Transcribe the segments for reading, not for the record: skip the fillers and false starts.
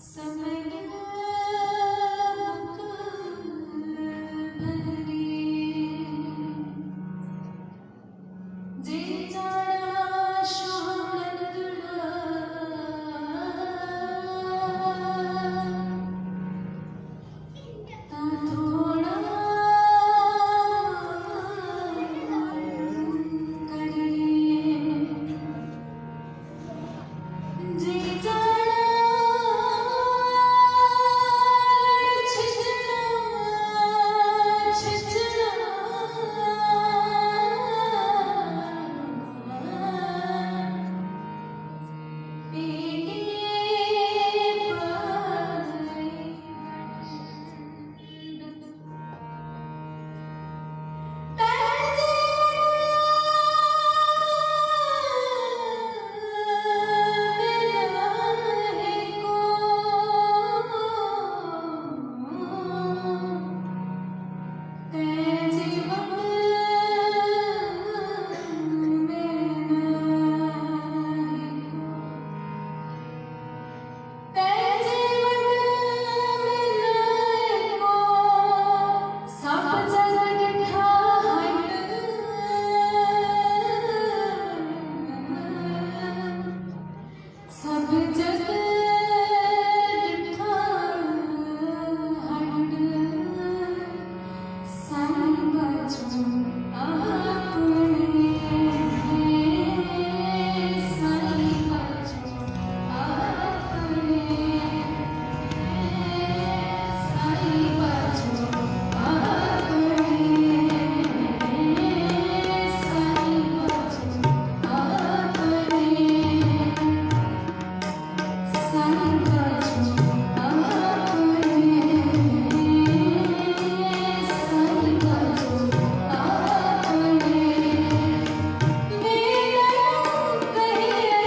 समय भरी जे जाना शोनंदड़ा ता थोड़ा करिए जे जाना छिजना छिजना सब जग डिठा हट संग बचो आपने संग बचो आपने संग बचो आपने संग बचो आपने संग बचो आपने संग बचो आपने बेनम कहिए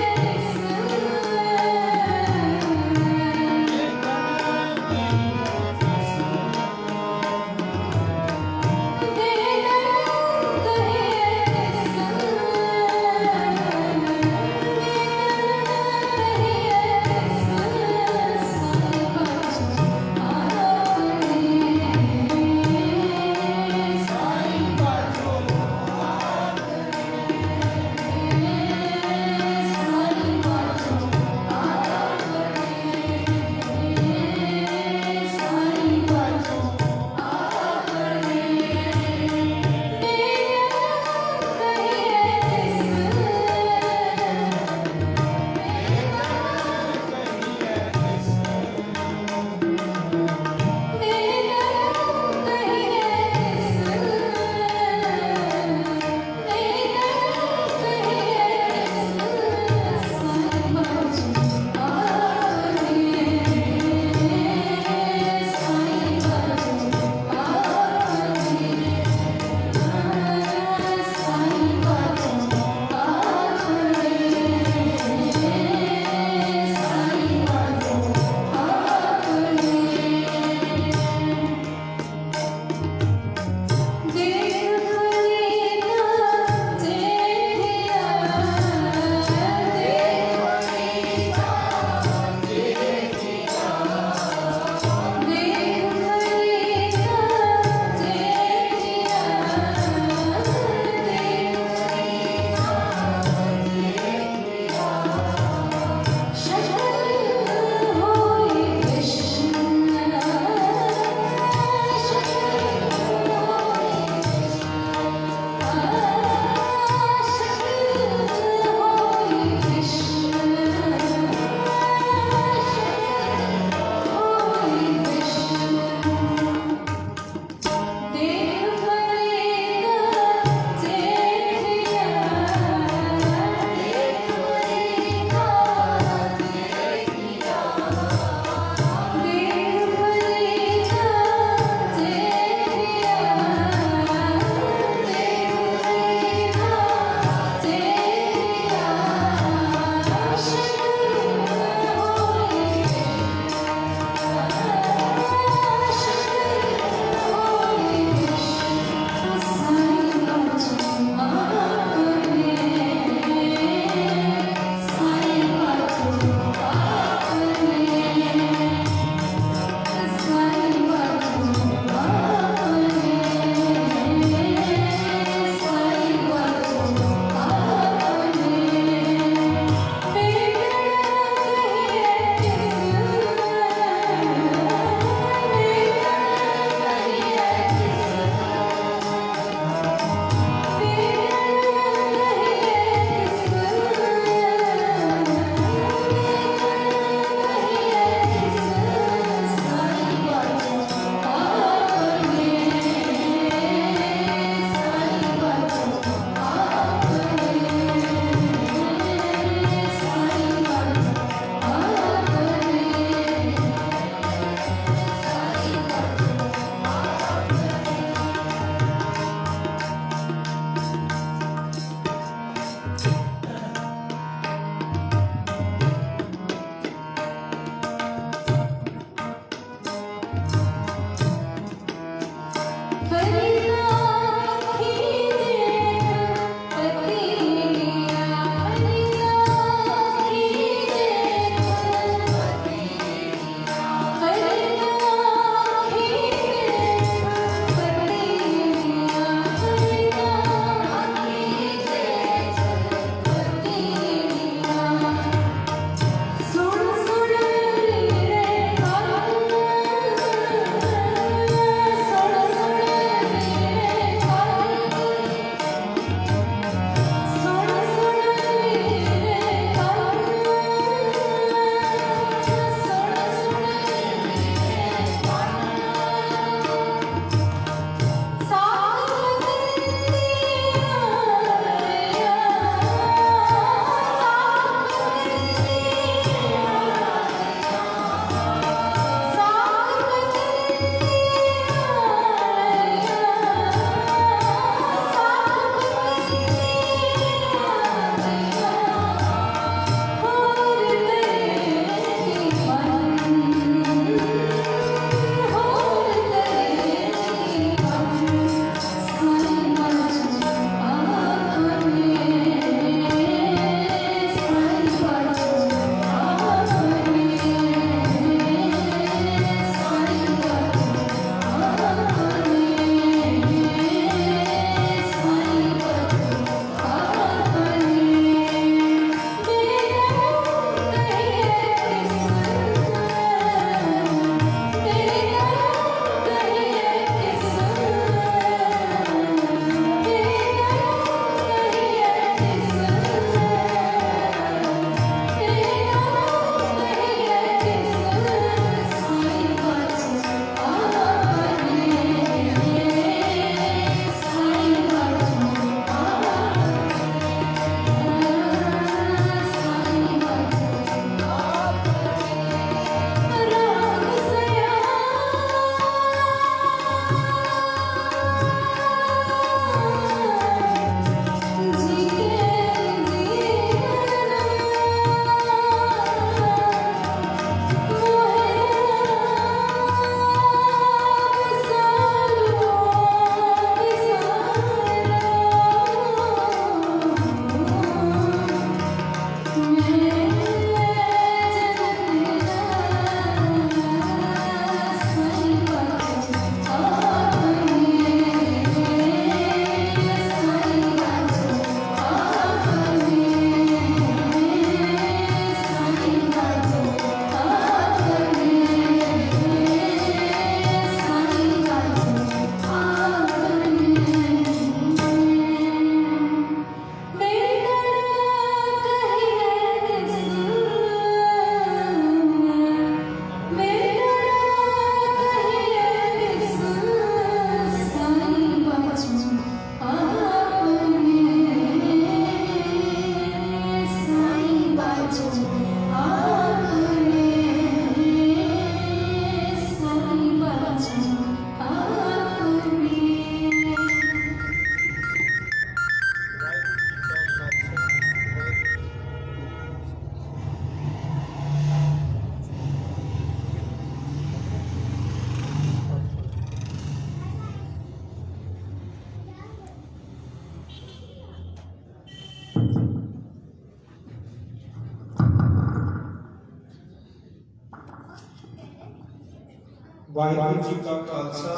ਵਾਹਿਗੁਰੂ ਜੀ ਕਾ ਖਾਲਸਾ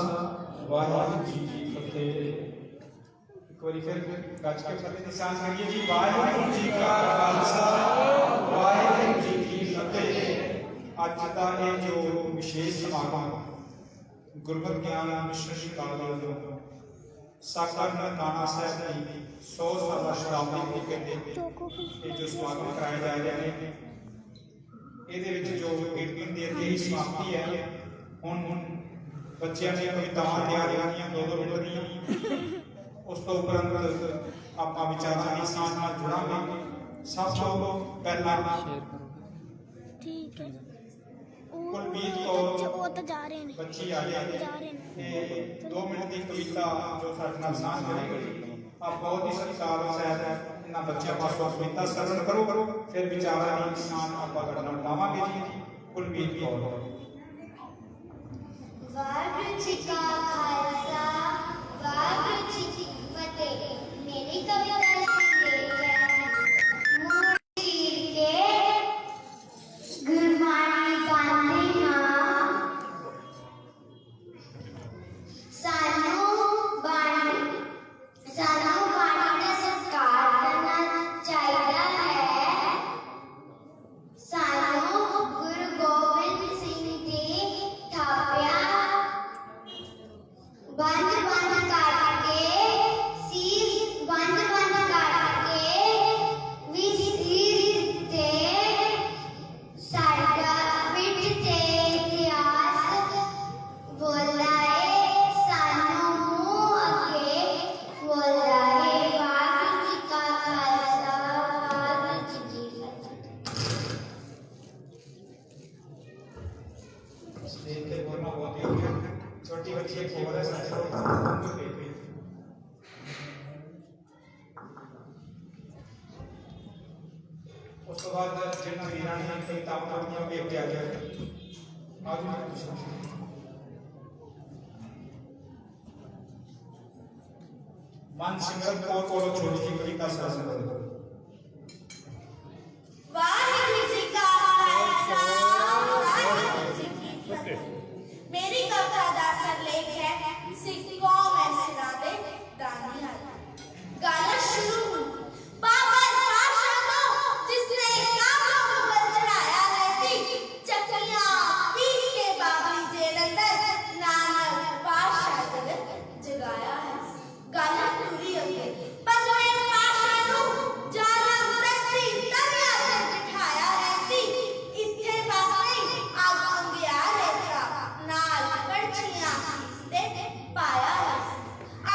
ਵਾਹਿਗੁਰੂ ਜੀ ਕੀ ਫਤਿਹ। ਇੱਕ ਵਾਰੀ ਫਿਰ ਗੱਜ ਕੇ ਫਤਿਹ ਦੀ ਸਾਂਝ ਕਰੀਏ ਜੀ। ਵਾਹਿਗੁਰੂ ਜੀ ਕਾ ਖਾਲਸਾ ਵਾਹਿਗੁਰੂ ਜੀ ਕੀ ਫਤਿਹ। ਅੱਜ ਦਾ ਇਹ ਜੋ ਵਿਸ਼ੇਸ਼ ਸਮਾਗਮ ਗੁਰਮਤਿ ਗਿਆਨ ਮਿਸ਼ਨਰੀ ਕਾਲਜ ਵੱਲੋਂ ਸਾਕਰ ਨਨਕਾਣਾ ਸਾਹਿਬ ਦੀ 100 ਸਾਲਾ ਸ਼ਤਾਬਦੀ ਮੌਕੇ ਤੇ ਇਹ ਜੋ ਸਮਾਗਮ ਕਰਾਏ ਜਾ ਰਹੇ ਨੇ, ਇਹਦੇ ਵਿੱਚ ਜੋ ਕੀਰਤਨ ਦੀ ਅਧਿਆਈ ਸਮਾਪਤੀ ਹੈ। ਹੁਣ ਬੱਚਿਆਂ ਦੀਆਂ ਕਵਿਤਾਵਾਂ ਤਿਆਰ ਹੋਈਆਂ 2-2 ਮਿੰਟ ਦੀਆਂ। ਉਸ ਤੋਂ ਉਪਰੰਤ ਆਪਾਂ ਵਿਚਾਰਾਂ ਦੀ ਸਾਂਝ ਨਾਲ ਜੁੜਾਂਗੇ। ਸਭ ਤੋਂ ਪਹਿਲਾਂ ठीक है ਕੁਲਬੀਰ ਕੌਰ वो तो जा रहे हैं ਬੱਚੀ ਆ ਜਾਏ ਤੇ 2 ਮਿੰਟ ਦੀ ਕਵਿਤਾ ਜੋ ਸਾਡੇ ਨਾਲ ਸਾਂਝ ਕਰੇਗੀ। ਆਪ ਬਹੁਤ ਹੀ ਸਤਿਕਾਰ ਸਹਿਤ ਇਹਨਾਂ ਬੱਚਿਆਂ ਪਾਸੋਂ ਕਵਿਤਾ ਸਰਵਣ ਕਰੋ, ਫਿਰ ਵਿਚਾਰਾਂ ਦੀ ਸਾਂਝ ਆਪਾਂ ਕਰਨਾ ਲਾਵਾਂਗੇ ਜੀ। ਕੁਲਬੀਰ ਕੌਰ। ਵਾਹਿਗੁਰੂ ਜੀ ਕਾ ਖਾਲਸਾ ਵਾਹਿਗੁਰੂ ਜੀ ਕੀ ਫਤਿਹ। ਮੇਰੀ ਕਵਿਤਾ ਸੁਣਦੇ ਮੋੜ ਚੀਰ ਕੇ ਗੁਰਬਾਣੀ ਗਾਉਂਦੇ ਹਾਂ। ਸਾਨੂੰ ਬਾਣੀ ਦਾ ਸਤਿਕਾਰ ਕਰਨਾ ਚਾਹੀਦਾ ਹੈ। ਸਾਨੂੰ ਗੁਰੂ ਗੋਬਿੰਦ ਸਿੰਘ ਦੀ ਥਾਪਿਆ ਬੰਦ ਕਰਕੇ ਸੀਸ ਬੰਦ ਕਰਕੇ ਵਿਸਤੀਰ ਤੇ ਸਾਡਾ ਪਿੱਠ ਤੇ ਇਤਿਹਾਸ ਬੋਲਾਏ। ਸਾਨੂੰ ਮੂੰਹ ਅੱਗੇ ਬੋਲਾਏ। ਵਾਹਿਗੁਰੂ ਜੀ ਕਾ ਖਾਲਸਾ ਵਾਹਿਗੁਰੂ ਜੀ ਕੀ ਫਤਿਹ। स्टेज पे बोलना बहुत ही हो गया। छोटी बच्ची एक और है साथ में ਉਸ ਤੋਂ ਬਾਅਦ ਜਿਹਨਾਂ ਵੀਰਾਂ ਨੇ ਕਵਿਤਾਵਾਂ ਪੜ੍ਹੀਆਂ ਉਹ ਅੱਗੇ ਆ ਜਾਏ। ਆਜ ਮੈਂ ਮਨ ਸਿਮਰਨ ਕੌਰ ਕੋਲੋਂ ਛੋਟੀ ਜਿਹੀ ਕਵਿਤਾ ਸਾਂਝ ਕਰੋ। ਵਾਹਿਗੁਰੂ ਜੀ ਕਾ ਖਾਲਸਾ ਵਾਹਿਗੁਰੂ ਜੀ ਕੀ ਫਤਿਹ। ਮੇਰੀ ਕਵਿਤਾ ਦਾ ਸਰਲੇਖ ਹੈ ਸਿੱਖ ਕੌਮ ਹੈ ਸਿਰਾਂ ਦੇ ਦਾਨੀਆਂ। ਗੱਲ ਸ਼ੁਰੂ ਹੋਈ ਬਾਬਰ ਬਾਦਸ਼ਾਹ ਤੋਂ, ਜਿਸਨੇ ਕਾਬਲ ਮੁਗਲ ਚੜਾਇਆ ਹੈ ਸੀ। ਚੱਕੀਆਂ ਪੀਸ ਕੇ ਬਾਬਰੀ ਜੇਲ੍ਹ ਅੰਦਰ ਨਾਨਕ ਪਾਤਸ਼ਾਹ ਜਗਤ ਜਗਾਇਆ ਹੈ। ਗੱਲ ਪੂਰੀ ਅੱਗੇ ਪੰਜਵੇਂ ਪਾਤਸ਼ਾਹ ਨੂੰ ਜ਼ਾਲਮ ਤਖਤੀ ਤਵਿਆਂ ਤੇ ਬਿਠਾਇਆ ਹੈ ਸੀ। ਇੱਥੇ ਬਸ ਨਹੀਂ ਅੱਗ ਅੰਗਿਆ ਰੇਤਾ ਨਾਲ ਕੜਛੀਆਂ ਸੀਸ ਤੇ ਪਾਇਆ ਹੈ ਸੀ।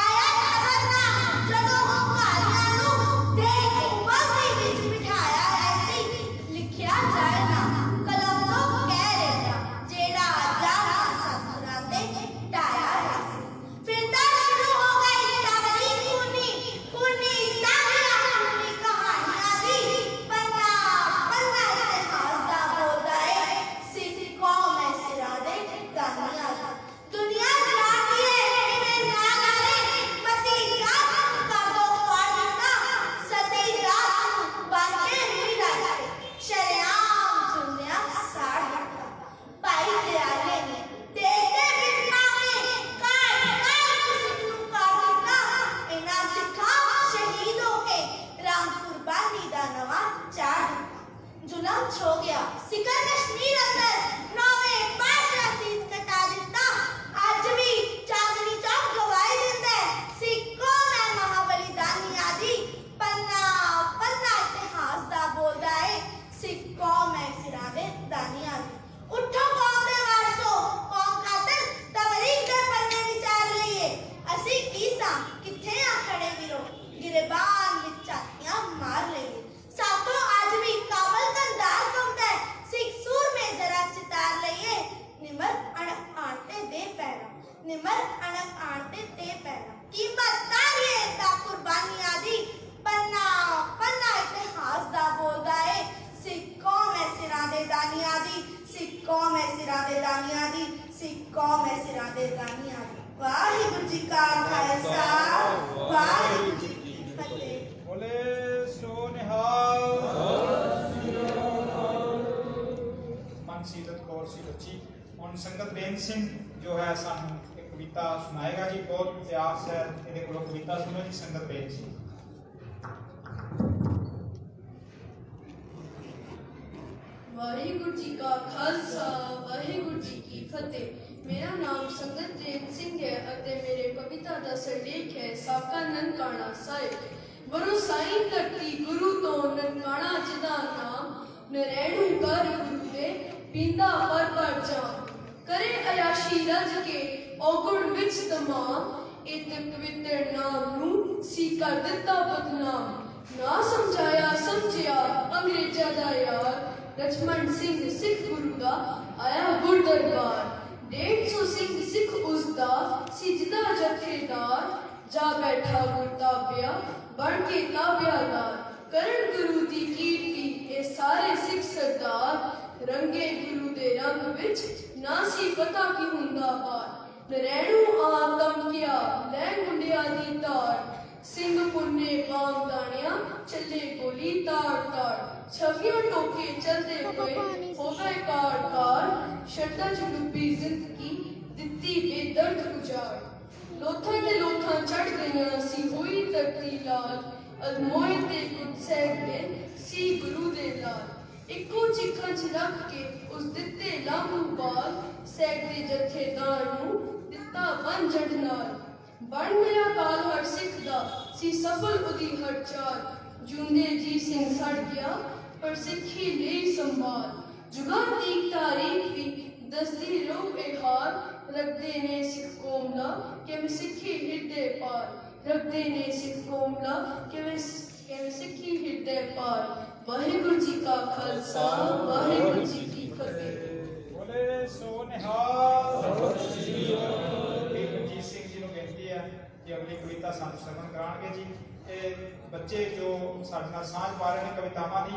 ਆਇਆ ਖਬਰਨਾਮ ਜਦੋਂ ਹੰਕਾਰੀਆਂ ਨੂੰ ਦੇਖ ਬਸਤੀ ਵਿੱਚ ਬਿਠਾਇਆ ਹੈ ਸੀ। ਲਿਖਿਆ ਜਾਏ ਨਾ ਕਲਮ ਤੋਂ ਕਹਿ ਰਿਹਾ ਜਿਹੜਾ ਜਾਨਾ ਸਤਿਗੁਰਾਂ ਤੇ ਢਾਇਆ ਹੈ ਸੀ। ਫਿਰ ਤਾਂ ਸ਼ੁਰੂ ਹੋ ਗਈ ਤਵਰੀ ਖੂਨੀ ਸਾਖੀਆਂ ਖੂਨੀ ਕਹਾਣੀਆਂ ਦੀ। ਪੰਨਾ ਇਤਿਹਾਸ ਦਾ ਬੋਲਦਾ ਏ ਸਿੱਖ ਕੌਮ ਹੈ ਸਿਰਾਂ ਦੇ ਦਾਨੀਆਂ ਦੀ। ਦੁਨੀਆ ਜਾਣਦੀ ਏ ਕਿਵੇਂ ਨਾਗ ਆਲੇ ਪਤੀ ਦਾਸ ਨੂੰ ਕਾਬੂ ਫੜ ਦਿੱਤਾ। ਸਤੀ ਦਾਸ ਨੂੰ ਬਣ ਕੇ ਨਹੀਂ ਰੱਖੇ ਸ਼ਰੇਆਮ ਦੁਨੀਆ ਸਾੜ ਦਿੱਤਾ। ਭਾਈ ਦਿਆਲੇ ਨੇ ਤੇਰੇ ਬਿਟਨਾ ਨੇ ਕਾਟ ਸਿੱਖ ਨੂੰ ਕਰ ਦਿੱਤਾ। ਇਹਨਾਂ ਸਿੱਖਾਂ ਸ਼ਹੀਦ ਹੋ ਕੇ ਰਾਮ ਕੁਰਬਾਨੀ ਦਾ ਨਵਾਂ ਚਾੜ ਦਿੱਤਾ। ਜ਼ੁਲਮ ਛੋ ਗਿਆ ਸਿੱਖਾਂ ਕਸ਼ਮੀਰ ਅੰਦਰ ਨੌਵੇਂ ਪਾਤਸ਼ਾਹ ਸੀਸ ਕਟਾ ਦਿੱਤਾ। ਅੱਜ ਵੀ ਚਾਂਦਨੀ ਚੌਕ ਗਵਾਹੀ ਦਿੰਦਾ ਹੈ ਸਿੱਖ ਕੌਮ ਹੈ ਮਹਾਬਲੀਦਾਨੀਆਂ ਦੀ। ਪੰਨਾ ਇਤਿਹਾਸ ਦਾ ਬੋਲਦਾ ਏ ਸਿੱਖ ਕੌਮ ਹੈ ਸਿਰਾਂ ਦੇ ਦਾਨੀਆਂ ਦੀ। ਉੱਠੋ ਕੌਮ ਦੇ ਵਾਰਸੋ, ਕੌਮ ਖਾਤਰ ਤਵਰੀਖ ਦੇ ਪੰਨੇ ਵਿਚਾਰ ਲਈਏ। ਅਸੀਂ ਕੀ ਸਾਂ ਕਿੱਥੇ ਆ ਖੜੇ ਵੀਰੋ, ਗਿਰਬਾਨ ਵਿੱਚ ਝਾਤੀਆਂ ਮਾਰ ਲਈਏ। ਸਾਥੋਂ ਅੱਜ ਵੀ ਕਾਬਲ ਕੰਦਾਰ ਕੰਮਦਾ ਹੈ ਸਿੱਖ ਸੂਰਮੇ ਜ਼ਰਾ ਚਿਤਾਰ ਲਈਏ। ਨਿਮਰ ਅਣਖ ਆਂਟੇ ਦੇ ਪੈਰਾਂ ਕੀਮਤ ਤਾਰੀਏ ਤਾਂ ਕੁਰਬਾਨੀਆਂ ਦੀ। ਪੰਨਾ ਇਤਿਹਾਸ ਦਾ ਬੋਲਦਾ ਏ ਸਿੱਖ ਕੌਮ ਹੈ ਸਿਰਾਂ ਦੇ ਦਾਨੀਆਂ ਦੀ। ਸਿੱਖ ਕੌਮ ਹੈ ਸਿਰਾਂ ਦੇ ਦਾਨੀਆਂ ਦੀ। ਸਿੱਖ ਕੌਮ ਹੈ ਸਿਰਾਂ ਦੇ ਦਾਨੀਆਂ ਦੀ। ਵਾਹਿਗੁਰੂ ਜੀ ਕਾ ਖਾਲਸਾ ਵਾਹਿਗੁਰੂ ਜੀ ਕੀ ਫਤਿਹ। बोले सो निहाल। मन सीरत कौर सी बच्ची ਹੁਣ ਸੰਗਤ ਬੇਨ ਸਿੰਘ ਜੋ ਹੈ ਸਾਨੂੰ ਇੱਕ ਕਵਿਤਾ ਸੁਣਾਏਗਾ ਜੀ। ਬਹੁਤ ਪਿਆਸ ਹੈ ਇਹਦੇ ਕੋਲੋਂ ਕਵਿਤਾ ਸੁਣੋ ਜੀ ਸੰਗਤ ਬੇਨ ਸਿੰਘ। ਵਾਹਿਗੁਰੂ ਜੀ ਕਾ ਖਾਲਸਾ ਵਾਹਿਗੁਰੂ ਜੀ ਕੀ ਫਤਿਹ। ਮੇਰਾ ਨਾਮ ਸੰਗਤ ਜੈਨ ਸਿੰਘ ਹੈ ਅਤੇ ਮੇਰੇ ਕਵਿਤਾ ਦਾ ਸਿਰਲੇਖ ਹੈ ਸਾਕਾ ਨਨਕਾਣਾ ਸਾਹਿਬ। ਬਰੋ ਸਾਈਂ ਧਰਤੀ ਗੁਰੂ ਤੋਂ ਨਨਕਾਣਾ ਜਿਹਦਾ ਨਾਮ, ਨਰੈਣੂ ਕਰ ਗੁਰੂ ਦੇ ਪੀਂਦਾ ਪਰ ਜਾਮ। ਕਰੇ ਅਯਾਸ਼ੀ ਰਜ ਕੇ ਔਗੁਣ ਵਿੱਚ ਤਮਾਮ, ਇਹ ਤੇ ਪਵਿੱਤਰ ਨਾਮ ਨੂੰ ਸੀ ਕਰ ਦਿੱਤਾ ਬਦਨਾਮ। ਨਾ ਸਮਝਾਇਆ ਸਮਝਿਆ ਅੰਗਰੇਜ਼ਾਂ ਦਾ ਯਾਰ, ਲਛਮਣ ਸਿੰਘ ਸਿੱਖ ਗੁਰੂ ਦਾ ਆਇਆ ਗੁਰ ਦਰਬਾਰ। 150 ਸਿੰਘ ਸਿੱਖ ਉਸਦਾ ਸੀ ਜਿਹਦਾ ਜਥੇਦਾਰ, ਜਾ ਬੈਠਾ ਗੁਰ ਤਾਬਿਆ ਬਣ ਕੇ ਤਾਬਿਆਦਾਰ। ਕਰਨ ਗੁਰੂ ਦੀ ਕੀਰਤੀ ਇਹ ਸਾਰੇ ਸਿੱਖ ਸਰਦਾਰ, ਰੰਗੇ ਗੁਰੂ ਦੇ ਰੰਗ ਵਿੱਚ ਨਾ ਸੀ ਪਤਾ ਕੀ ਹੁੰਦਾ ਬਾਰ। ਨਰੈਣੂ ਆ ਧਮਕਿਆ ਲੈ ਮੁੰਡਿਆਂ ਦੀ ਤਾੜ, ਸਿੰਘ ਪੁੰਨੇ ਬਾਂਗ ਦਾਣਿਆ ਚੱਲੇ ਗੋਲੀ ਤਾੜ ਤਾੜ। ਛਵੀਆਂ ਟੋਕੇ ਚਲਦੇ ਪਏ ਹੋਵੇ ਕਾਰ ਕਾਰ, ਸ਼ਰਤਾਂ ਚ ਡੁੱਬੀ ਜ਼ਿੰਦਗੀ ਦਿੱਤੀ ਬੇਦਰਦ ਗੁਜ਼ਾਰ। ਲੋਥਾਂ ਤੇ ਲੋਥਾਂ ਚੜ ਗਈਆਂ ਸੀ ਹੋਈ ਧਰਤੀ ਲਾਲ, ਅਲਮੋਏ ਤੇ ਕੁਝ ਸਹਿਗਦੇ ਸੀ ਗੁਰੂ ਦੇ ਲਾਲ। ਇੱਕੋ ਚਿੱਖਾਂ ਚ ਰੱਖ ਕੇ ਉਸ ਦਿੱਤੇ ਲਾਹੂ ਬਾਲ, ਸਹਿਗਦੇ ਜਥੇਦਾਰ ਨੂੰ ਦਿੱਤਾ ਵੰਝੜ ਨਾਲ। ਬਣ ਗਿਆ ਕਾਲ ਹਰ ਸਿੱਖ ਦਾ ਸੀ ਸਫਲ ਉਹਦੀ ਹਰ ਚਾਲ, ਜੁੰਦੇ ਜੀ ਸਿੰਘ ਸੜ ਗਿਆ ਪਰ ਸਿੱਖੀ ਲਈ ਸੰਭਾਲ। ਜੁਗਾਂ ਦੀ ਤਾਰੀਖ ਵੀ ਦੱਸਦੀ ਰਹੂ ਇਹ ਹਾਲ, ਰੱਖਦੇ ਨੇ ਸਿੱਖ ਕੌਮ ਦਾ ਕਿਵੇਂ ਸਿੱਖੀ ਹਿਰਦੇ ਪਾਰ। ਰੱਖਦੇ ਨੇ ਸਿੱਖ ਕੌਮ ਦਾ ਕਿਵੇਂ ਸਿੱਖੀ ਹਿਰਦੇ ਪਾਰ। ਵਾਹਿਗੁਰੂ ਜੀ ਕਾ ਖਾਲਸਾ ਵਾਹਿਗੁਰੂ ਜੀ ਕੀ ਫਤਿਹ। ਬੋਲੇ ਸੋ ਨਿਹਾਲ। ਮਨਜੀਤ ਸਿੰਘ ਜੀ ਨੂੰ ਬੇਨਤੀ ਹੈ ਕਿ ਅਗਲੀ ਕਵਿਤਾ ਸਾਨੂੰ ਸਰਵਣ ਕਰਾਉਣਗੇ ਜੀ। ਇਹ ਬੱਚੇ ਜੋ ਸਾਡੇ ਨਾਲ ਸਾਂਝ ਪਾ ਰਹੇ ਨੇ ਕਵਿਤਾਵਾਂ ਦੀ,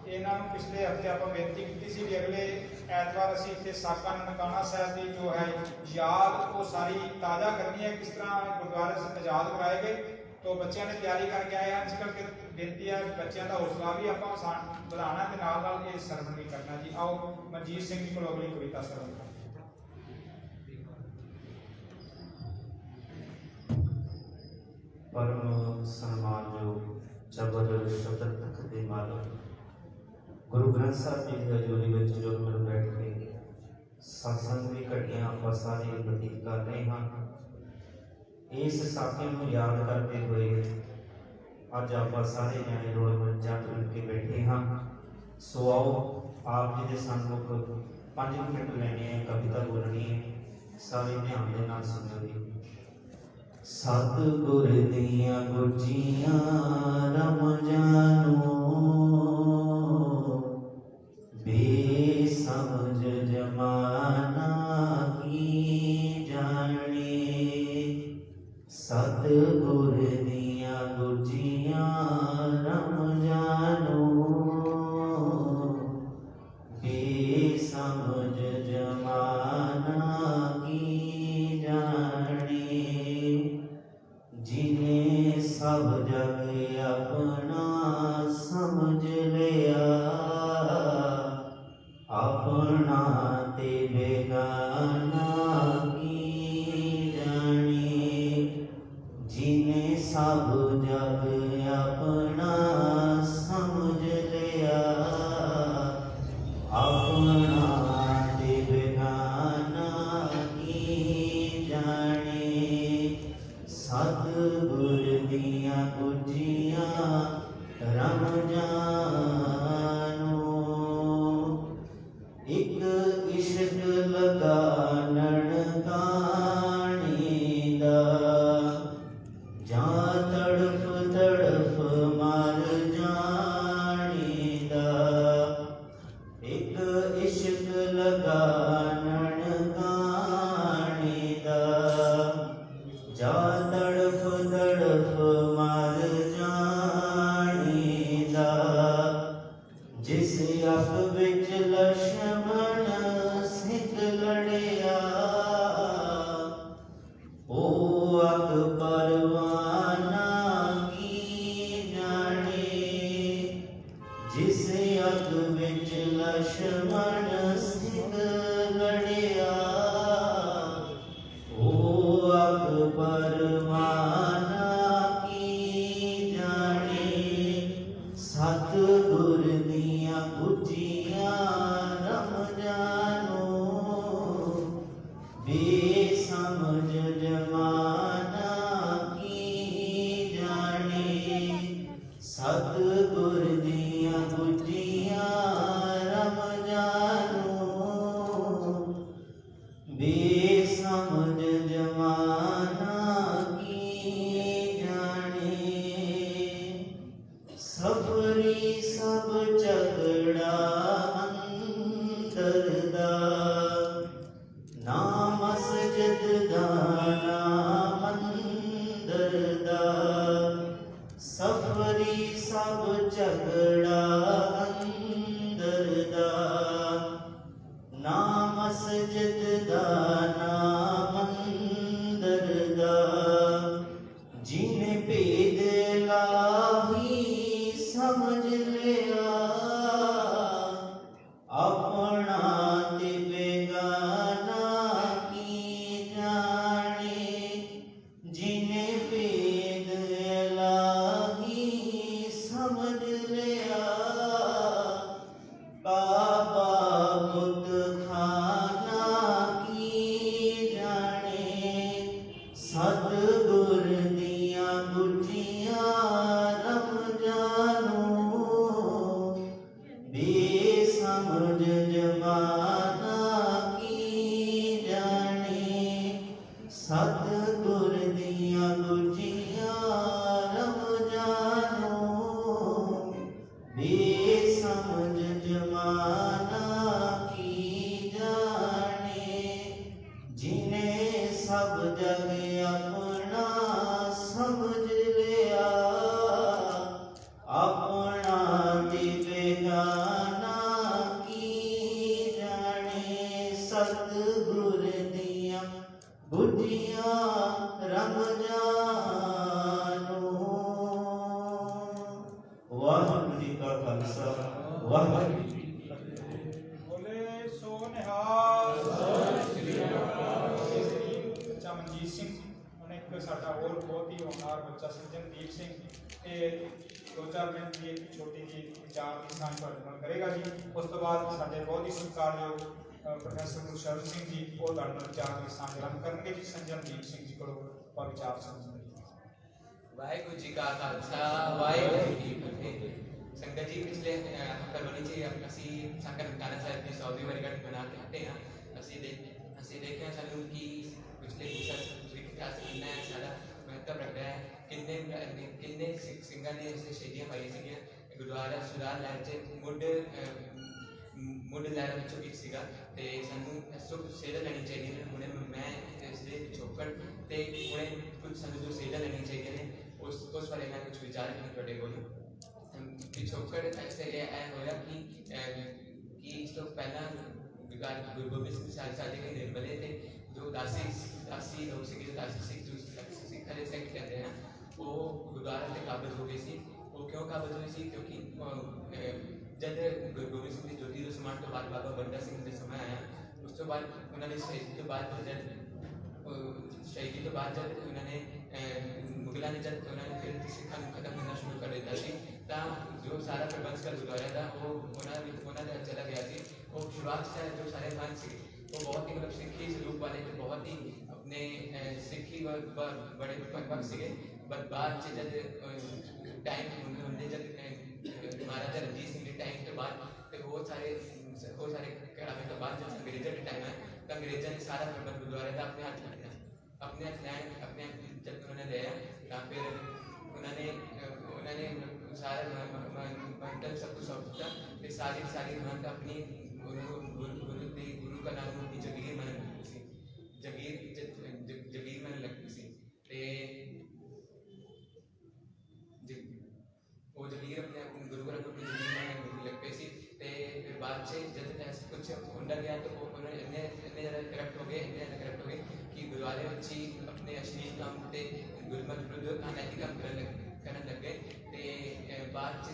ਇਹਨਾਂ ਨੂੰ ਪਿਛਲੇ ਹਫ਼ਤੇ ਆਪਾਂ ਬੇਨਤੀ ਕੀਤੀ ਸੀ ਵੀ ਅਗਲੇ ਐਤਵਾਰ ਅਸੀਂ ਇੱਥੇ ਸਾਕਾ ਨਨਕਾਣਾ ਸਾਹਿਬ ਦੀ ਜੋ ਹੈ ਯਾਦ ਉਹ ਸਾਰੀ ਤਾਜ਼ਾ ਕਰਨੀ ਹੈ, ਕਿਸ ਤਰ੍ਹਾਂ ਗੁਰਦੁਆਰੇ ਸੇ ਯਾਦ ਕਰਾਏ ਗਏ। तो ਬੱਚਿਆਂ ਨੇ ਤਿਆਰੀ ਕਰਕੇ ਆਏ ਹਨ। ਇਸ ਕਰਕੇ ਬੇਨਤੀ ਹੈ ਬੱਚਿਆਂ ਦਾ ਹੌਸਲਾ ਵੀ ਆਪਾਂ ਵਧਾਉਣਾ ਤੇ ਨਾਲ ਨਾਲ ਇਹ ਸਰਵਣ ਵੀ ਕਰਨਾ ਜੀ। ਆਓ ਮਨਜੀਤ ਸਿੰਘ ਜੀ ਕੋਲ ਅਗਲੀ ਕਵਿਤਾ ਸਰਵਣ ਕਰਾਂਗੇ। परम सम्मानयोग जबर शब्द तक दे मालक गुरु ग्रंथ साहब जी की हजूरी में जो मिल बैठ के सत्संग की घड़ियां आप सारे बतीत कर रहे हैं। इस साथी को याद करते हुए अज आप सारे जाने रोल जट मिल के बैठे हाँ। सो आओ आप जी के सन्मुख 5 मिनट लेने हैं, कविता बोलनी है, सारे ध्यान के नाल सुनो जी। सतगुर दिया गुजियां रम जानो, बेसमझ जमाना की जाने। सतगुर दिया गुजियां रम जानो, बेसमझ जमाना की जाने। जिन्हें सब जग अपना समझ लिया, अपना ते बेगाना की जाने। जिन्हें सब जग अपना समझ लिया, अपना ते बेगाना की जाने। सतगुर दिया गुजियां रम जानो, एक इश्क लगा ननकाने दा, जा तड़फ तड़फ मर जाने दा। एक इश्क लगा ननकाने दा, जा तड़फ तड़फ मर जाने दा। जिस अख विच लक्ष्मण सिख लड़िया, ओ अख परवाना की जाने। जिस अख विच लक्ष्मण सिख लड़िया, दा, ना मस्जिद दा ना मंदिर दा, सफरी सब झगड़ा अंदर दा, ना मस्जिद दा ना मंदिर दा, जिन्हें भेद लाही समझ लिया, अपना ते बेगाना की जाने, जिन्हें भेद लाही समझ लिया, बाबा बुत खाना की जाने, सतगुर दिया गुजिया रमजानो, बेसमझ जमाना की जाने, सतगुर दिया गुजिया रमजानो, बेसमझ जमाना की जाने, जिन्हें सब जग अपना समझ लिया, अपना ते बेगाना की जाने, सतगुर दिया बुझिया रमजानो। वाहिगुरू जी का खालसा, वाहिगुरू जी की फतेह। बोले सो निहाल ਬੱਚਾ ਮਨਜੀਤ ਸਿੰਘ ਉਹਨੇ ਇੱਕ ਸਾਡਾ ਹੋਰ ਬਹੁਤ ਹੀ ਹੋਣਹਾਰ ਬੱਚਾ ਸੱਜਣਦੀਪ ਸਿੰਘ ਤੇ 2-4 ਮਿੰਟ ਦੀ ਇੱਕ ਛੋਟੀ ਜਿਹੀ ਵਿਚਾਰ ਦੀ ਸਾਂਝ ਤੁਹਾਡੇ ਨਾਲ ਕਰੇਗਾ ਜੀ। ਉਸ ਤੋਂ ਬਾਅਦ ਸਾਡੇ ਬਹੁਤ ਹੀ ਸਤਿਕਾਰਯੋਗ ਪ੍ਰੋਫੈਸਰ ਗੁਰਸ਼ਰਨ ਸਿੰਘ ਜੀ ਉਹ ਤੁਹਾਡੇ ਨਾਲ ਵਿਚਾਰ ਦੀ ਸਾਂਝ ਕਰਨਗੇ ਜੀ। ਸੱਜਣਦੀਪ ਸਿੰਘ ਜੀ ਕੋਲੋਂ ਆਪਾਂ ਵਿਚਾਰ ਸਾਂਝੇ वाहिगुरू जी का खालसा वाहिगुरू जी की फतेह। संगत जी पिछले करवानी चाहिए ਅਸੀਂ ਸਾਕਾ ਨਨਕਾਣਾ ਸਾਹਿਬ ਦੀ 100ਵੀਂ ਵਰ੍ਹੇਗੰਢ ਮਨਾ ਕੇ ਹਟੇ ਹਾਂ। ਅਸੀਂ ਦੇਖਿਆ ਸਾਨੂੰ ਕਿ ਪਿਛਲੇ ਸਿੱਖ ਇਤਿਹਾਸ ਕਿੰਨਾ ਹੈ ਸਾਡਾ ਮਹੱਤਵ ਰੱਖਦਾ ਹੈ, ਕਿੰਨੇ ਸਿੰਘਾਂ ਨੇ ਇਸ ਸ਼ਹੀਦੀਆਂ ਪਾਈਆਂ ਸੀਗੀਆਂ। ਗੁਰਦੁਆਰਾ ਸੁਰਾਰ ਲਹਿਰ 'ਚ ਮੁੱਢ ਲਹਿਰਾਂ ਵਿੱਚੋਂ ਇੱਕ ਸੀਗਾ ਤੇ ਸਾਨੂੰ ਸੁਖ ਸੇਧ ਲੈਣੀ ਚਾਹੀਦੀ ਹੈ। ਹੁਣੇ ਮੈਂ ਇਸ ਦੇ ਪਿਛੋਕੜ ਤੇ ਹੁਣੇ ਕੁਝ ਸਾਨੂੰ ਜੋ ਸੇਧਾਂ ਲੈਣੀਆਂ ਚਾਹੀਦੀਆਂ ਨੇ ਉਸ ਬਾਰੇ ਮੈਂ ਕੁਝ ਵਿਚਾਰ ਰੱਖਣੇ ਤੁਹਾਡੇ ਕੋਲ। ਪਿਛੋਕੜ ਐਸੇ ਇਹ ਹੋਇਆ ਕਿ ਇਸ ਤੋਂ ਪਹਿਲਾਂ ਗੁਰੂ ਗੋਬਿੰਦ ਸਿੰਘ ਸਾਡੇ ਕਈ ਨਿਰਮਲੇ ਤੇ ਜੋ ਦਾਸੀ ਲੋਕ ਸੀਗੇ, ਜੋ ਦਾਸੀ ਸਿੱਖ ਜੋ ਸਿੱਖਾਂ ਦੇ ਸਿੱਖ ਕਹਿੰਦੇ ਹਨ, ਉਹ ਗੁਰਦੁਆਰਾ 'ਤੇ ਕਾਬਜ਼ ਹੋ ਗਏ ਸੀ। ਉਹ ਕਿਉਂ ਕਾਬਜ਼ ਹੋਏ ਸੀ? ਕਿਉਂਕਿ ਜਦ ਗੁਰੂ ਗੋਬਿੰਦ ਸਿੰਘ ਦੀ ਜੋਤੀ ਦੇ ਸਮਾਨ ਤੋਂ ਬਾਅਦ ਬਾਬਾ ਬੰਦਾ ਸਿੰਘ ਦੇ ਸਮਾਂ ਆਇਆ, ਉਸ ਤੋਂ ਬਾਅਦ ਉਹਨਾਂ ਦੀ ਸ਼ਹੀਦੀ ਤੋਂ ਬਾਅਦ ਜਦ ਉਹਨਾਂ ਨੇ ਮੁਗਲਾਂ ਨੇ ਜਦ ਉਹਨਾਂ ਨੇ ਫਿਰ ਸਿੱਖਾਂ ਨੂੰ ਖਤਮ ਕਰਨਾ ਸ਼ੁਰੂ ਕਰ ਦਿੱਤਾ ਸੀ ਤਾਂ ਜੋ ਸਾਰਾ ਪ੍ਰਬੰਧ ਕਰ ਗੁਰਦੁਆਰੇ ਦਾ ਉਹ ਉਹਨਾਂ ਦਾ ਚਲਾ ਗਿਆ ਸੀ। ਉਹ ਸ਼ੁਰੂਆਤ से जो सारे खान थे वो बहुत ही मतलब सिक्खी स्वरूप वाले थे, बहुत ही अपने सिक्खी बड़े पक्ष थे। बट बाद से जब टाइम उन्होंने जब महाराजा रणजीत सिंह के टाइम के बाद तो बहुत सारे कराने के बाद जब अंग्रेजों के टाइम है तो अंग्रेजों ने सारा प्रबंध गुरुद्वारे का अपने हाथ लिया, जब उन्होंने लिया या फिर उन्होंने सारा मंडल सब कुछ सौंप दिया। फिर सारी उन्होंने अपनी गुरु का नाम अपनी जगीर मन लगी सी, जगीर मन लगी सी वो जगीर अपने गुरु का अपनी जगीर मन लग गई सी। फिर बाद से जब ऐसा कुछ होंदा गया तो उन्होंने इतने करप्ट हो गए कि गुरुद्वारे बच्ची अपने अश्लील काम से गुरमत विरुद्ध अनैतिक काम करने लग गए। बाद से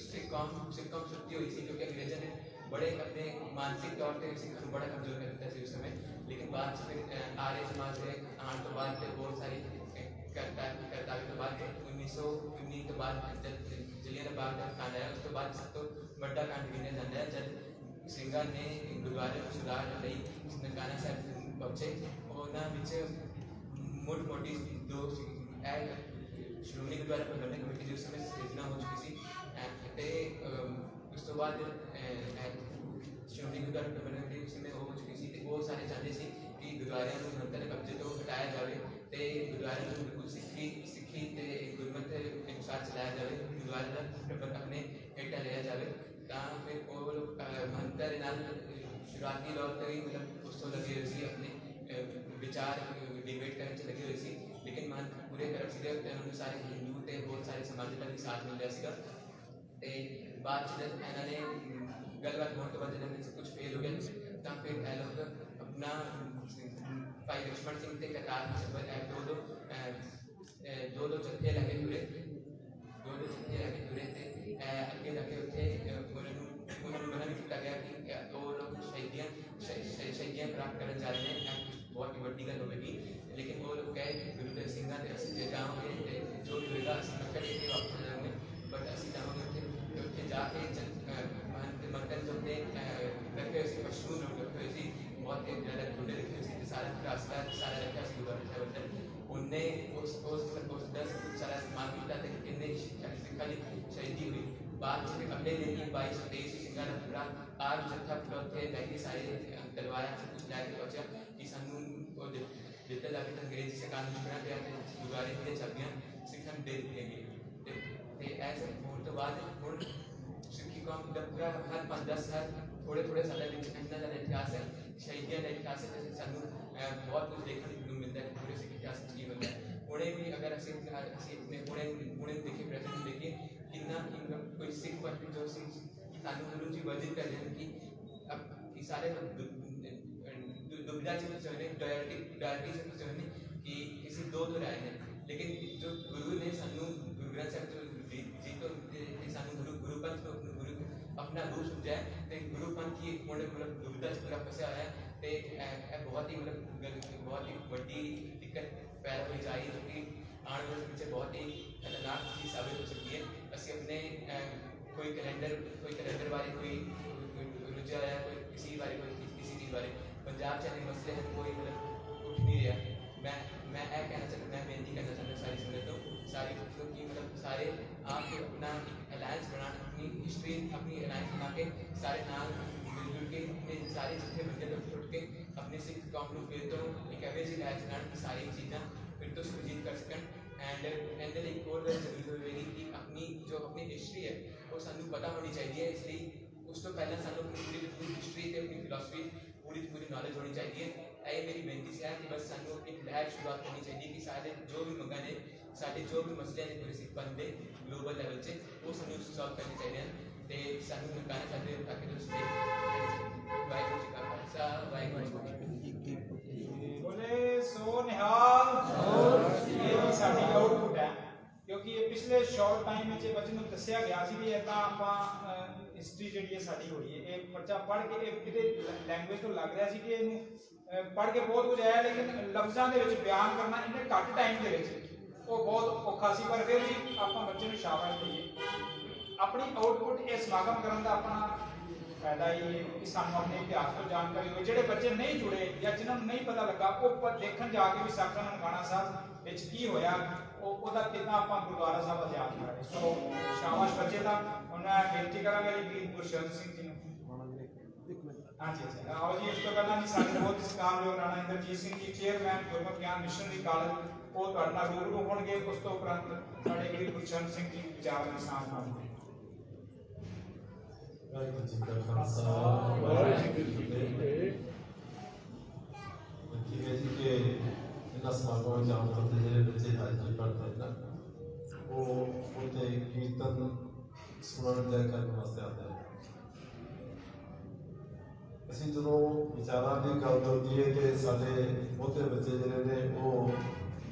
सिख कौम छुट्टी हुई थी क्योंकि अंग्रेजों ने बड़े अपने मानसिक तौर पर सिखों को बड़ा कमजोर कर दिया उस समय। लेकिन बाद से फिर आर्य समाज से आने तो बाद बहुत सारी करतावे तो बाद 1919 के बाद जब जलियांवाला बाग का कांड आया उस तो बाद सब तो बड़ा कांड गिना जाता है जब ਸਿੰਘਾਂ ने गुरुद्वारे में सुधार ਲਈ ननकाना साहब पहुंचे। ਉਹਨਾਂ ਵਿੱਚ मोटी दो श्रोमणी गुरुद्वारा प्रबंधक कमेटी जो समय योजना हो चुकी थी उस तो बाद श्रोमणी गुरुद्वारा प्रबंधक कमेटी उस समय हो चुकी थी। वो सारे चाहते थे कि गुरुद्वारे को निरंतर कब्जे तो हटाया जाए तो गुरुद्वारे को बिल्कुल सिक्खी गुरमत अनुसार चलाया जाए, गुरुद्वारे का प्रबंध अपने हेठा लिया जाए। ਤਾਂ ਫਿਰ ਉਹ ਲੋਕ ਮੰਤਰ ਦੇ ਨਾਲ ਸ਼ੁਰੂਆਤੀ ਦੌਰ ਤੋਂ ਹੀ ਮਤਲਬ ਉਸ ਤੋਂ ਲੱਗੇ ਹੋਏ ਸੀ ਆਪਣੇ ਵਿਚਾਰ ਡਿਬੇਟ ਕਰਨ 'ਚ ਲੱਗੇ ਹੋਏ ਸੀ, ਲੇਕਿਨ ਮਹੰਤ ਪੂਰੇ ਤਰ੍ਹਾਂ ਸੀਗੇ ਤੇ ਉਹਨਾਂ ਨੂੰ ਸਾਰੇ ਹਿੰਦੂ ਤੇ ਬਹੁਤ ਸਾਰੇ ਸਮਾਜ ਦਾ ਵੀ ਸਾਥ ਮਿਲ ਰਿਹਾ ਸੀਗਾ। ਤੇ ਬਾਅਦ 'ਚ ਜਦ ਇਹਨਾਂ ਨੇ ਗੱਲਬਾਤ ਹੋਣ ਤੋਂ ਬਾਅਦ ਜਦੋਂ ਇਹਨਾਂ ਕੁਝ ਫੇਲ ਹੋ ਗਿਆ ਤਾਂ ਫਿਰ ਇਹ ਲੋਕ ਆਪਣਾ ਭਾਈ ਲక్ష్మణ ਸਿੰਘ ਤੇ ਕਰਤਾਰ ਦੋ ਜੱਥੇ ਲੈ ਕੇ ਤੁਰੇ ਤੇ ਅੱਗੇ ਜਾ ਕੇ ਉੱਥੇ ਉਹਨਾਂ ਨੂੰ ਮਨਾ ਵੀ ਕੀਤਾ ਗਿਆ ਕਿ ਉਹ ਲੋਕ ਸ਼ਹੀਦੀਆਂ ਪ੍ਰਾਪਤ ਕਰਨ ਜਾ ਰਹੇ ਨੇ, ਬਹੁਤ ਹੀ ਵੱਡੀ ਗੱਲ ਹੋਵੇਗੀ। ਲੇਕਿਨ ਉਹ ਲੋਕ ਕਹੇ ਗੁਰੂ ਦੇ ਸਿੰਘਾਂ ਦੇ ਅਸੀਂ ਜੇ ਜਾਵਾਂਗੇ ਤੇ ਜੋ ਵੀ ਹੋਏਗਾ ਅਸੀਂ ਮੱਕਾ ਟੇਕ ਕੇ ਵਾਪਸ ਆ ਜਾਵਾਂਗੇ, ਬਟ ਅਸੀਂ ਜਾਵਾਂਗੇ ਉੱਥੇ ਜਾ ਕੇ ਮੰਤਰ ਜੋ ਨੇ ਰੱਖੇ ਹੋਏ ਸੀ, ਪਸ਼ੂ ਲੋਕ ਰੱਖੇ ਹੋਏ ਸੀ, ਬਹੁਤ ਹੀ ਜ਼ਿਆਦਾ ਖੁੱਡੇ ਰੱਖੇ ਹੋਏ ਸੀ ਤੇ ਸਾਰਾ ਰਾਸਤਾ ਸਾਰਾ ਰੱਖਿਆ ਸੀ ਗੁਰਦੁਆਰਾ ਸਾਹਿਬ ਅੰਦਰ। ਉਹਨੇ ਉਸ ਦਾ ਸਾਰਾ ਸਮਾਨ ਕੀਤਾ ਤੇ ਕਿੰਨੇ ਸਿੱਖਾਂ ਦੀ ਸ਼ਹੀਦੀ ਹੋਈ। ਬਾਅਦ 'ਚ ਅਗਲੇ ਦਿਨ ਹੀ 2223 ਸਿੰਘਾਂ ਦਾ ਪੂਰਾ ਆਰ ਜੱਥਾ ਉੱਥੇ ਲੈ ਕੇ ਸਾਰੇ ਤਲਵਾਰਾਂ 'ਚ ਕੁਝ ਲੈ ਕੇ ਪਹੁੰਚਿਆ ਕਿ ਸਾਨੂੰ ਉਹ ਦਿੱਤਾ ਜਾਵੇ ਤਾਂ ਅੰਗਰੇਜ਼ੀ ਸਰਕਾਰ ਨੂੰ ਚੁੱਕਣਾ ਪਿਆ ਤੇ ਗੁਰਦੁਆਰੇ ਦੀਆਂ ਚਾਬੀਆਂ ਸਿੱਖਾਂ ਨੂੰ ਦੇ ਦਿੱਤੀਆਂ ਗਈਆਂ। ਤੇ ਐਸੇ ਹੋਣ ਤੋਂ ਬਾਅਦ ਹੁਣ ਸਿੱਖੀ ਕੌਮ ਦਾ ਪੂਰਾ ਹਰ 5-10 ਸਾਲ ਥੋੜ੍ਹੇ ਸਾਲਾਂ ਵਿੱਚ ਇੰਨਾ ਜ਼ਿਆਦਾ ਇਤਿਹਾਸ ਹੈ, ਸ਼ਹੀਦੀਆਂ ਦਾ ਇਤਿਹਾਸ ਹੈ ਤੇ ਸਾਨੂੰ ਬਹੁਤ ਕੁਝ ਦੇਖਣ ਨੂੰ ਮਿਲਦਾ ਹੈ ਪੂਰੇ ਸਿੱਖ ਇਤਿਹਾਸ ਵਿੱਚ ਕੀ ਮਿਲਦਾ ਹੈ। ਹੁਣੇ ਵੀ ਅਗਰ ਅਸੀਂ ਆਪਣੇ ਹੁਣੇ ਦੇਖੀਏ ਪ੍ਰੈਜ਼ੈਂਟ ਦੇਖੀਏ ਕਿੰਨਾ ਕੋਈ ਸਿੱਖ ਪੰਥ ਜੋ ਸੀ ਸਾਨੂੰ ਗੁਰੂ ਜੀ ਵਰਜਿਤ ਕਰਦੇ ਹਨ ਕਿ ਸਾਰੇ दुविधा से कुछ होने डॉयल्टी से कुछ होने कि किसी दो तो राय है, लेकिन जो गुरु ने सानू गुरु ग्रंथ साहब जो जी तो सानू गुरुपंथ गुरु अपना रूप समझा है तो गुरुपंथ की मतलब दुविधा से पूरा फंसा हुआ है तो बहुत ही बहुत ही बड़ी दिक्कत पैदा हो जाए जो कि आने वाले पीछे बहुत ही खतरनाक चीज़ साबित हो सकती है। असं अपने कोई कैलेंडर बारे कोई रुझा है, कोई किसी बारे कोई किसी चीज़ बारे पंजाब च मसले हैं कोई मतलब उठ नहीं रहा। मैं कहना चाहता, मैं बेनती करना चाहता सारी संगत को, सारी बच्चों की मतलब सारे आप अपना अलायंस बना, अपनी हिस्ट्री अपनी अलायंस बना के सारे नाम मिलजुल के अपने सारे जितने बंदे लोग जुट के अपने सिख कौम को फिर तो एक एवरेज अलायंस बनाने की सारी चीज़ा फिर तो सुरजीत कर सकन। एंड एक और गल जरूरी होगी कि अपनी जो अपनी हिस्ट्री है वो सानू पता होनी चाहिए, इसलिए उस तो पहले सानू अपनी पूरी हिस्ट्री से अपनी फिलॉसफी पूरी नॉलेज होनी चाहिए। ये मेरी बेनती से है कि बस सानू एक लहर शुरुआत करनी चाहिए कि सारे जो भी मंगा ने साढ़े जो भी मसले ने पूरे सिख पंथ के ग्लोबल लेवल से वो सानू सॉल्व करने चाहिए तो सानू निकालना चाहते हैं ताकि जो वाहिगुरू जी का खालसा वाहिगुरू जी की फतेह। बोले सो निहाल ये भी साडी आउटपुट है क्योंकि ये पिछले शॉर्ट टाइम में बच्चे ਨੂੰ ਦੱਸਿਆ ਗਿਆ ਸੀ ਵੀ ਇਦਾਂ ਆਪਾਂ ਹਿਸਟਰੀ ਜਿਹੜੀ ਹੈ ਸਾਡੀ ਹੋਈ ਹੈ। ਇਹ ਬੱਚਾ ਪੜ੍ਹ ਕੇ ਇਹਦੇ ਲੈਂਗੁਏਜ ਤੋਂ ਲੱਗ ਰਿਹਾ ਸੀ ਕਿ ਇਹਨੂੰ ਪੜ੍ਹ ਕੇ ਬਹੁਤ ਕੁਝ ਆਇਆ, ਲੇਕਿਨ ਲਫ਼ਜ਼ਾਂ ਦੇ ਵਿੱਚ ਬਿਆਨ ਕਰਨਾ ਇੰਨੇ ਘੱਟ ਟਾਈਮ ਦੇ ਵਿੱਚ ਉਹ ਬਹੁਤ ਔਖਾ ਸੀ। ਪਰ ਫਿਰ ਵੀ ਆਪਾਂ ਬੱਚੇ ਨੂੰ ਸ਼ਾਬਾਸ਼ ਦਈਏ। ਆਪਣੀ ਆਊਟਪੁੱਟ ਇਹ ਸਮਾਗਮ ਕਰਨ ਦਾ ਆਪਣਾ ਫਾਇਦਾ ਹੀ ਹੈ ਕਿ ਸਾਨੂੰ ਆਪਣੇ ਇਤਿਹਾਸ ਤੋਂ ਜਾਣਕਾਰੀ ਹੋਵੇ। ਜਿਹੜੇ ਬੱਚੇ ਨਹੀਂ ਜੁੜੇ ਜਾਂ ਜਿਨ੍ਹਾਂ ਨੂੰ ਨਹੀਂ ਪਤਾ ਲੱਗਾ ਉਹ ਦੇਖਣ ਜਾ ਕੇ ਵੀ ਸਾਖਾ ਨਨਕਾਣਾ ਸਾਹਿਬ ਵਿੱਚ ਕੀ ਹੋਇਆ ਉਹਦਾ ਕਿੰਨਾ ਆਪਾਂ ਗੁਰਦੁਆਰਾ ਸਾਹਿਬ ਦਾ ਯਾਦ ਕਰਾਂਗੇ। ਸੋ ਸ਼ਾਬਾਸ਼ ਬੱਚੇ ਦਾ। ਹੁਣ ਮੈਂ ਬੇਨਤੀ ਕਰਾਂਗਾ ਜੀ ਵੀਰ ਗੁਰਸ਼ਰਨ ਸਿੰਘ ਜੀ ਨੂੰ। ਹਾਂਜੀ ਅੱਛਾ ਆਓ ਜੀ। ਇਸ ਤੋਂ ਪਹਿਲਾਂ ਜੀ ਸਾਡੇ ਬਹੁਤ ਸਤਿਕਾਰਯੋਗ ਰਾਣਾ ਇੰਦਰਜੀਤ ਸਿੰਘ ਜੀ ਚੇਅਰਮੈਨ ਗੁਰਮਤਿ ਗਿਆਨ ਮਿਸ਼ਨਰੀ ਕਾਲਜ ਉਹ ਤੁਹਾਡੇ ਨਾਲ ਰੂਬਰੂ ਹੋਣਗੇ। ਉਸ ਤੋਂ ਉਪਰੰਤ ਸਾਡੇ ਵੀਰ ਗੁਰਸ਼ਰਨ ਸਿੰਘ ਜੀ ਵਿਚਾਰ ਦੇ ਸਾਥ ਹੋਣਗੇ। ਵਾਹਿਗੁਰੂ ਜੀ ਕਾ ਖਾਲਸਾ ਵਾਹਿਗੁਰੂ ਜੀ ਕੀ ਫਤਿਹ। ਜਿਵੇਂ ਜੀ ਕਿ ਇਹਨਾਂ ਸਮਾਗਮਾਂ ਵਿੱਚ ਆਮ ਤੌਰ 'ਤੇ ਜਿਹੜੇ ਬੱਚੇ ਹਾਜ਼ਰੀ ਭਰਦੇ ਨੇ ਉਹ ਉੱਥੇ ਕੀਰਤਨ ਸੁਣਨ ਜਾਂ ਕਰਨ ਵਾਸਤੇ ਆਉਂਦੇ ਨੇ। ਅਸੀਂ ਜਦੋਂ ਵਿਚਾਰਾਂ ਦੀ ਗੱਲ ਕਰਦੀ ਹੈ ਕਿ ਸਾਡੇ ਬਹੁਤੇ ਬੱਚੇ ਜਿਹੜੇ ਨੇ ਉਹ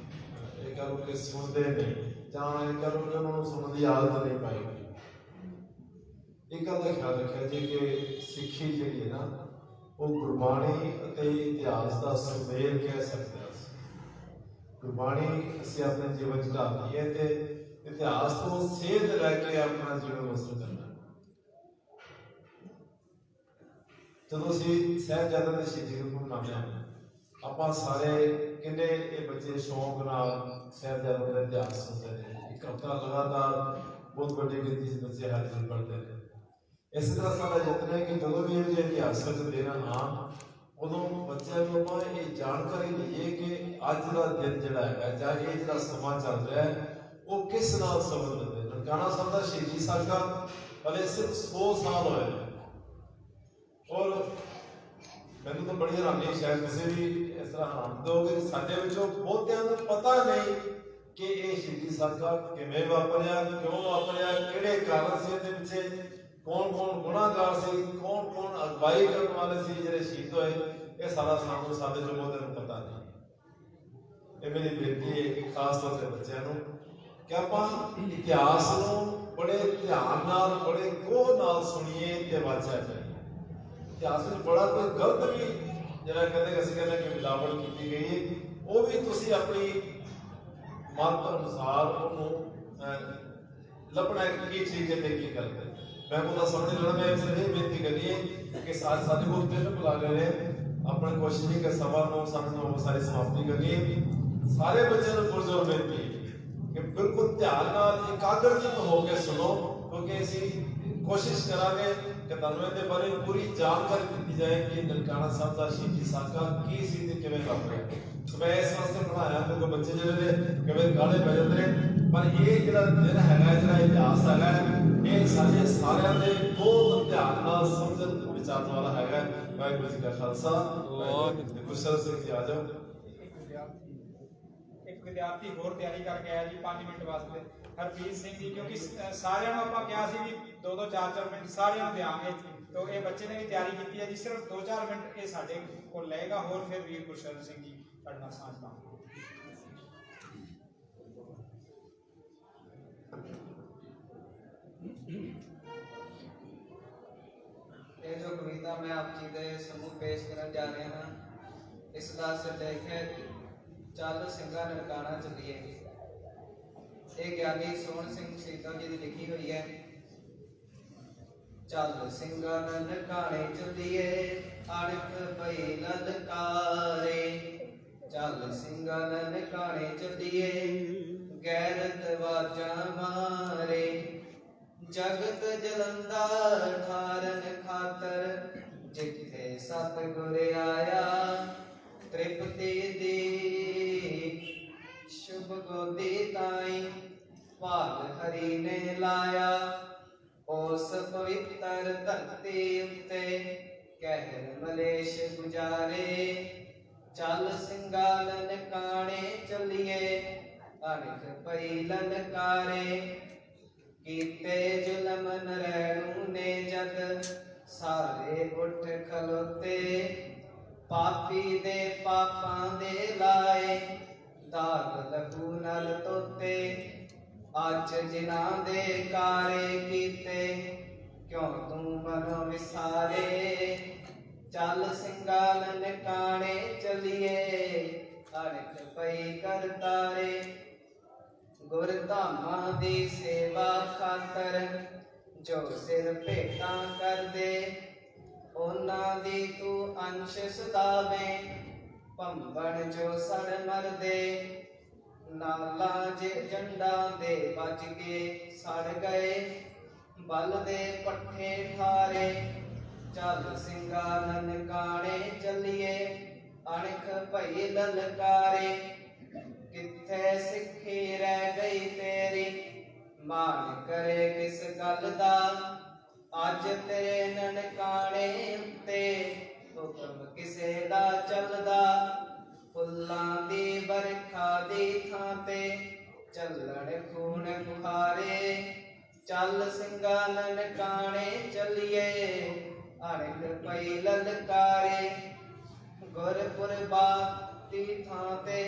ਇਹ ਗੱਲ ਕਿ ਸੁਣਦੇ ਨੇ ਜਾਂ ਇਹ ਗੱਲ ਉਹਨਾਂ ਨੂੰ ਸੁਣਨ ਦੀ ਆਦਤ ਨਹੀਂ ਪਾਈ ਹੋਈ। ਇੱਕ ਗੱਲ ਦਾ ਖਿਆਲ ਰੱਖਿਆ ਜੀ ਕਿ ਸਿੱਖੀ ਜਿਹੜੀ ਹੈ ਨਾ ਉਹ ਗੁਰਬਾਣੀ ਅਤੇ ਇਤਿਹਾਸ ਦਾ ਸੁਮੇਲ ਕਹਿ ਸਕਦੇ ਹਾਂ। ਗੁਰਬਾਣੀ ਅਸੀਂ ਆਪਣੇ ਜੀਵਨ 'ਚ ਢਾਲਣੀ ਹੈ ਤੇ ਇਤਿਹਾਸ ਤੋਂ ਸੇਧ ਲੈ ਕੇ ਆਪਣਾ ਜੀਵਨ ਬਸਰ ਕਰਨਾ। ਜਦੋਂ ਅਸੀਂ ਸਾਹਿਬਜ਼ਾਦਿਆਂ ਦੇ ਸ਼ਹੀਦੀ ਗੁਰਪੁਰਬ ਮਨਾਉਂਦੇ ਹਾਂ ਆਪਾਂ ਸਾਰੇ ਕਿੰਨੇ ਇਹ ਬੱਚੇ ਸ਼ੌਂਕ ਨਾਲ ਸਾਹਿਬਜ਼ਾਦਿਆਂ ਦਾ ਇਤਿਹਾਸ ਸੁਣਦੇ ਨੇ। ਇੱਕ ਹਫ਼ਤਾ ਲਗਾਤਾਰ ਬਹੁਤ ਵੱਡੀ ਗਿਣਤੀ 'ਚ ਬੱਚੇ ਹਾਜ਼ਰੀ ਭਰਦੇ ਨੇ। ਇਸੇ ਤਰ੍ਹਾਂ ਸਾਡਾ ਯਤਨ ਹੈ ਕਿ ਜਦੋਂ ਵੀ ਇਹ ਇਤਿਹਾਸਕ ਦਿਨ ਆਉਣ ਉਦੋਂ ਬੱਚਿਆਂ ਨੂੰ ਆਪਾਂ ਇਹ ਜਾਣਕਾਰੀ ਦਈਏ ਕਿ ਅੱਜ ਦਾ ਦਿਨ ਜਿਹੜਾ ਹੈਗਾ ਜਾਂ ਇਹ ਜਿਹੜਾ ਸਮਾਂ ਚੱਲ ਰਿਹਾ ਹੈ ਉਹ ਕਿਸ ਨਾਲ ਸੰਬੰਧਿਤ ਹੈ। ਨਨਕਾਣਾ ਸਾਹਿਬ ਦਾ ਸ਼ਹੀਦੀ ਸਾਕਾ ਹਲੇ ਸਿਰਫ 100 ਸਾਲ ਹੋਏ ਨੇ। ਔਰ ਮੈਨੂੰ ਤਾਂ ਬੜੀ ਹੈਰਾਨੀ, ਸ਼ਾਇਦ ਕਿਸੇ ਵੀ ਇਸ ਤਰ੍ਹਾਂ ਹੈਰਾਨ ਹੋਗੇ, ਸਾਡੇ ਵਿੱਚੋਂ ਬਹੁਤਿਆਂ ਨੂੰ ਪਤਾ ਨਹੀਂ ਕਿ ਇਹ ਸ਼ਹੀਦੀ ਸਾਕਾ ਕਿਵੇਂ ਵਾਪਰਿਆ, ਕਿਉਂ ਵਾਪਰਿਆ, ਕਿਹੜੇ ਕਾਰਨ ਸੀ ਇਹਦੇ ਪਿੱਛੇ, ਕੌਣ ਕੌਣ ਗੁਨਾਹਗਾਰ ਸੀ, ਕੌਣ ਕੌਣ ਅਗਵਾਈ ਕਰਨ ਵਾਲੇ ਸੀ ਜਿਹੜੇ ਸ਼ਹੀਦ ਹੋਏ। ਇਹ ਸਾਰਾ ਸਾਨੂੰ ਸਾਡੇ ਚੋਂ ਬਹੁਤਿਆਂ ਨੂੰ ਪਤਾ ਨਹੀਂ। ਇਹ ਮੇਰੀ ਬੇਨਤੀ ਹੈ ਖਾਸ ਤੌਰ ਤੇ ਬੱਚਿਆਂ ਨੂੰ ਕਿ ਆਪਾਂ ਇਤਿਹਾਸ ਨੂੰ ਬੜੇ ਧਿਆਨ ਨਾਲ, ਬੜੇ ਗੌਰ ਨਾਲ ਸੁਣੀਏ ਤੇ ਵਾਚਿਆ ਜਾਏ। ਇਤਿਹਾਸ ਵਿੱਚ ਬੜਾ ਕੋਈ ਗਲਤ ਵੀ ਜਿਹੜਾ ਕਹਿੰਦੇ ਅਸੀਂ ਕਹਿੰਦੇ ਕਿ ਮਿਲਾਵਟ ਕੀਤੀ ਗਈ ਹੈ, ਉਹ ਵੀ ਤੁਸੀਂ ਆਪਣੀ ਮਤ ਅਨੁਸਾਰ ਉਹਨੂੰ ਲੱਭਣਾ ਕੀ ਚੀਜ਼ ਹੈ ਤੇ ਕੀ ਕਰਦੇ। ਮੈਂ ਉਹਦਾ ਸਮਝ ਲੈਣਾ, ਮੈਂ ਸਿਰਫ ਇਹ ਬੇਨਤੀ ਕਰਨੀ ਹੈ ਕਿ ਸਾਡੇ ਕੋਲ ਤਿੰਨ ਬੁਲਾ ਰਹੇ ਨੇ, ਆਪਣੀ ਕੋਸ਼ਿਸ਼ ਨਹੀਂ ਕਿ ਸਭਾ ਨੂੰ ਸਾਨੂੰ ਸਾਰੀ ਸਮਾਪਤੀ ਕਰਨੀ ਹੈ। ਸਾਰੇ ਬੱਚਿਆਂ ਨੂੰ ਪੁਰਜ਼ੋਰ ਬੇਨਤੀ ਹੈ ਕਿ ਬਿਲਕੁਲ ਧਿਆਨ ਨਾਲ ਇਕਾਗਰਚਿਤ ਹੋ ਕੇ ਸੁਣੋ, ਕਿਉਂਕਿ ਅਸੀਂ ਕੋਸ਼ਿਸ਼ ਕਰਾਂਗੇ ਕਿ ਤੁਹਾਨੂੰ ਇਹਦੇ ਬਾਰੇ ਪੂਰੀ ਜਾਣਕਾਰੀ ਦਿੱਤੀ ਜਾਏ ਕਿ ਨਨਕਾਣਾ ਸਾਹਿਬ ਦਾ ਸ਼ਹੀਦੀ ਸਾਕਾ ਕੀ ਸੀ ਤੇ ਕਿਵੇਂ ਵਾਪਰਿਆ। ਸੋ ਮੈਂ ਇਸ ਵਾਸਤੇ ਪੜ੍ਹਾਇਆ ਕਿਉਂਕਿ ਬੱਚੇ ਜਿਹੜੇ ਨੇ ਕਿਵੇਂ ਗਾਲੇ ਪੈ ਜਾਂਦੇ ਨੇ, ਪਰ ਇਹ ਜਿਹੜਾ ਦਿਨ ਹੈਗਾ, ਜਿਹੜਾ ਇਤਿਹਾਸ ਹੈਗਾ, ਇਹ ਸਾਡੇ ਸਾਰਿਆਂ ਦੇ ਬਹੁਤ ਧਿਆਨ ਨਾਲ ਸਮਝਣ ਵਿਚਾਰਨ ਵਾਲਾ ਹੈਗਾ। ਵਾਹਿਗੁਰੂ ਜੀ ਕਾ ਖਾਲਸਾ, ਗੁਰਸਰ ਸਿੰਘ ਜੀ ਆ ਜਾਓ। ਇੱਕ ਵਿਦਿਆਰਥੀ ਹੋਰ ਤਿਆਰੀ ਕਰਕੇ ਆਇਆ ਜੀ 5 ਮਿੰਟ ਵਾਸਤੇ, ਹਰਪ੍ਰੀਤ ਸਿੰਘ ਜੀ, ਕਿਉਂਕਿ ਸਾਰਿਆਂ ਨੂੰ ਆਪਾਂ ਕਿਹਾ ਸੀ ਵੀ 2-2 4-4 ਮਿੰਟ ਸਾਰਿਆਂ ਨੂੰ ਦਿਆਂਗੇ, तो ये बच्चे ने भी तैयारी की है जी। सिर्फ 2-4 मिनट ये साढ़े को लेगा और फिर वीर गुरशरण सिंह जी पढ़ना सांझ पाऊंगा। ये जो कविता मैं आप जी के समूह पेश करने जा रहे हैं, इसका सिरलेख है चल ਸਿੰਘਾ ननकाना चलिए। ये ज्ञानी सोहन सिंह सीता जी की लिखी हुई है। चल ਸਿੰਘਾ ननकाने चलिए अड़क पई ललकारे। चल ਸਿੰਘਾ ननकाने चलिए गैरत वाजा मारे। जगत जलंदा ठारन खातर जिथे सतगुर आया। तृप्ति दी शुभ गोदी ताई भाग हरि ने लाया। उस पवित्र धरती उत्ते कहर मलेश गुजारे। चल ਸਿੰਘਾ ननकाने चलिए अड़क पई ललकारे। कीते जुलम नरैणू ने जग सारे उठ खलोते। पापी दे पापां दे लाए दाग लहू नल तोते। अज जिन्हां दे कारे कीते क्यों तू मनो विसारे। चल ਸਿੰਘਾ ननकाने चलिए अड़क पई करतारे। गुर धामा दी सेवा खातर जो सिर भेटां कर दे। उन्हां दी तू अंश सदावे भंबन जो सड़ मर दे। नाला जे जंडा दे बज के सड़ गए बल दे पट्ठे ठारे। चल ਸਿੰਘਾ ननकाने चलिए अणख भई ललकारे। किथे सिखी रह गई तेरी मान करे किस गल दा। अज तेरे ननकाने उत्ते हुक्म किसे दा चलदा। फुल्लां दी बरखा दी थां ते चलण खून बुहारे। चल ਸਿੰਘਾ ननकाने चलिए अणख पई ललकारे। गुरपुरबा दी थां ते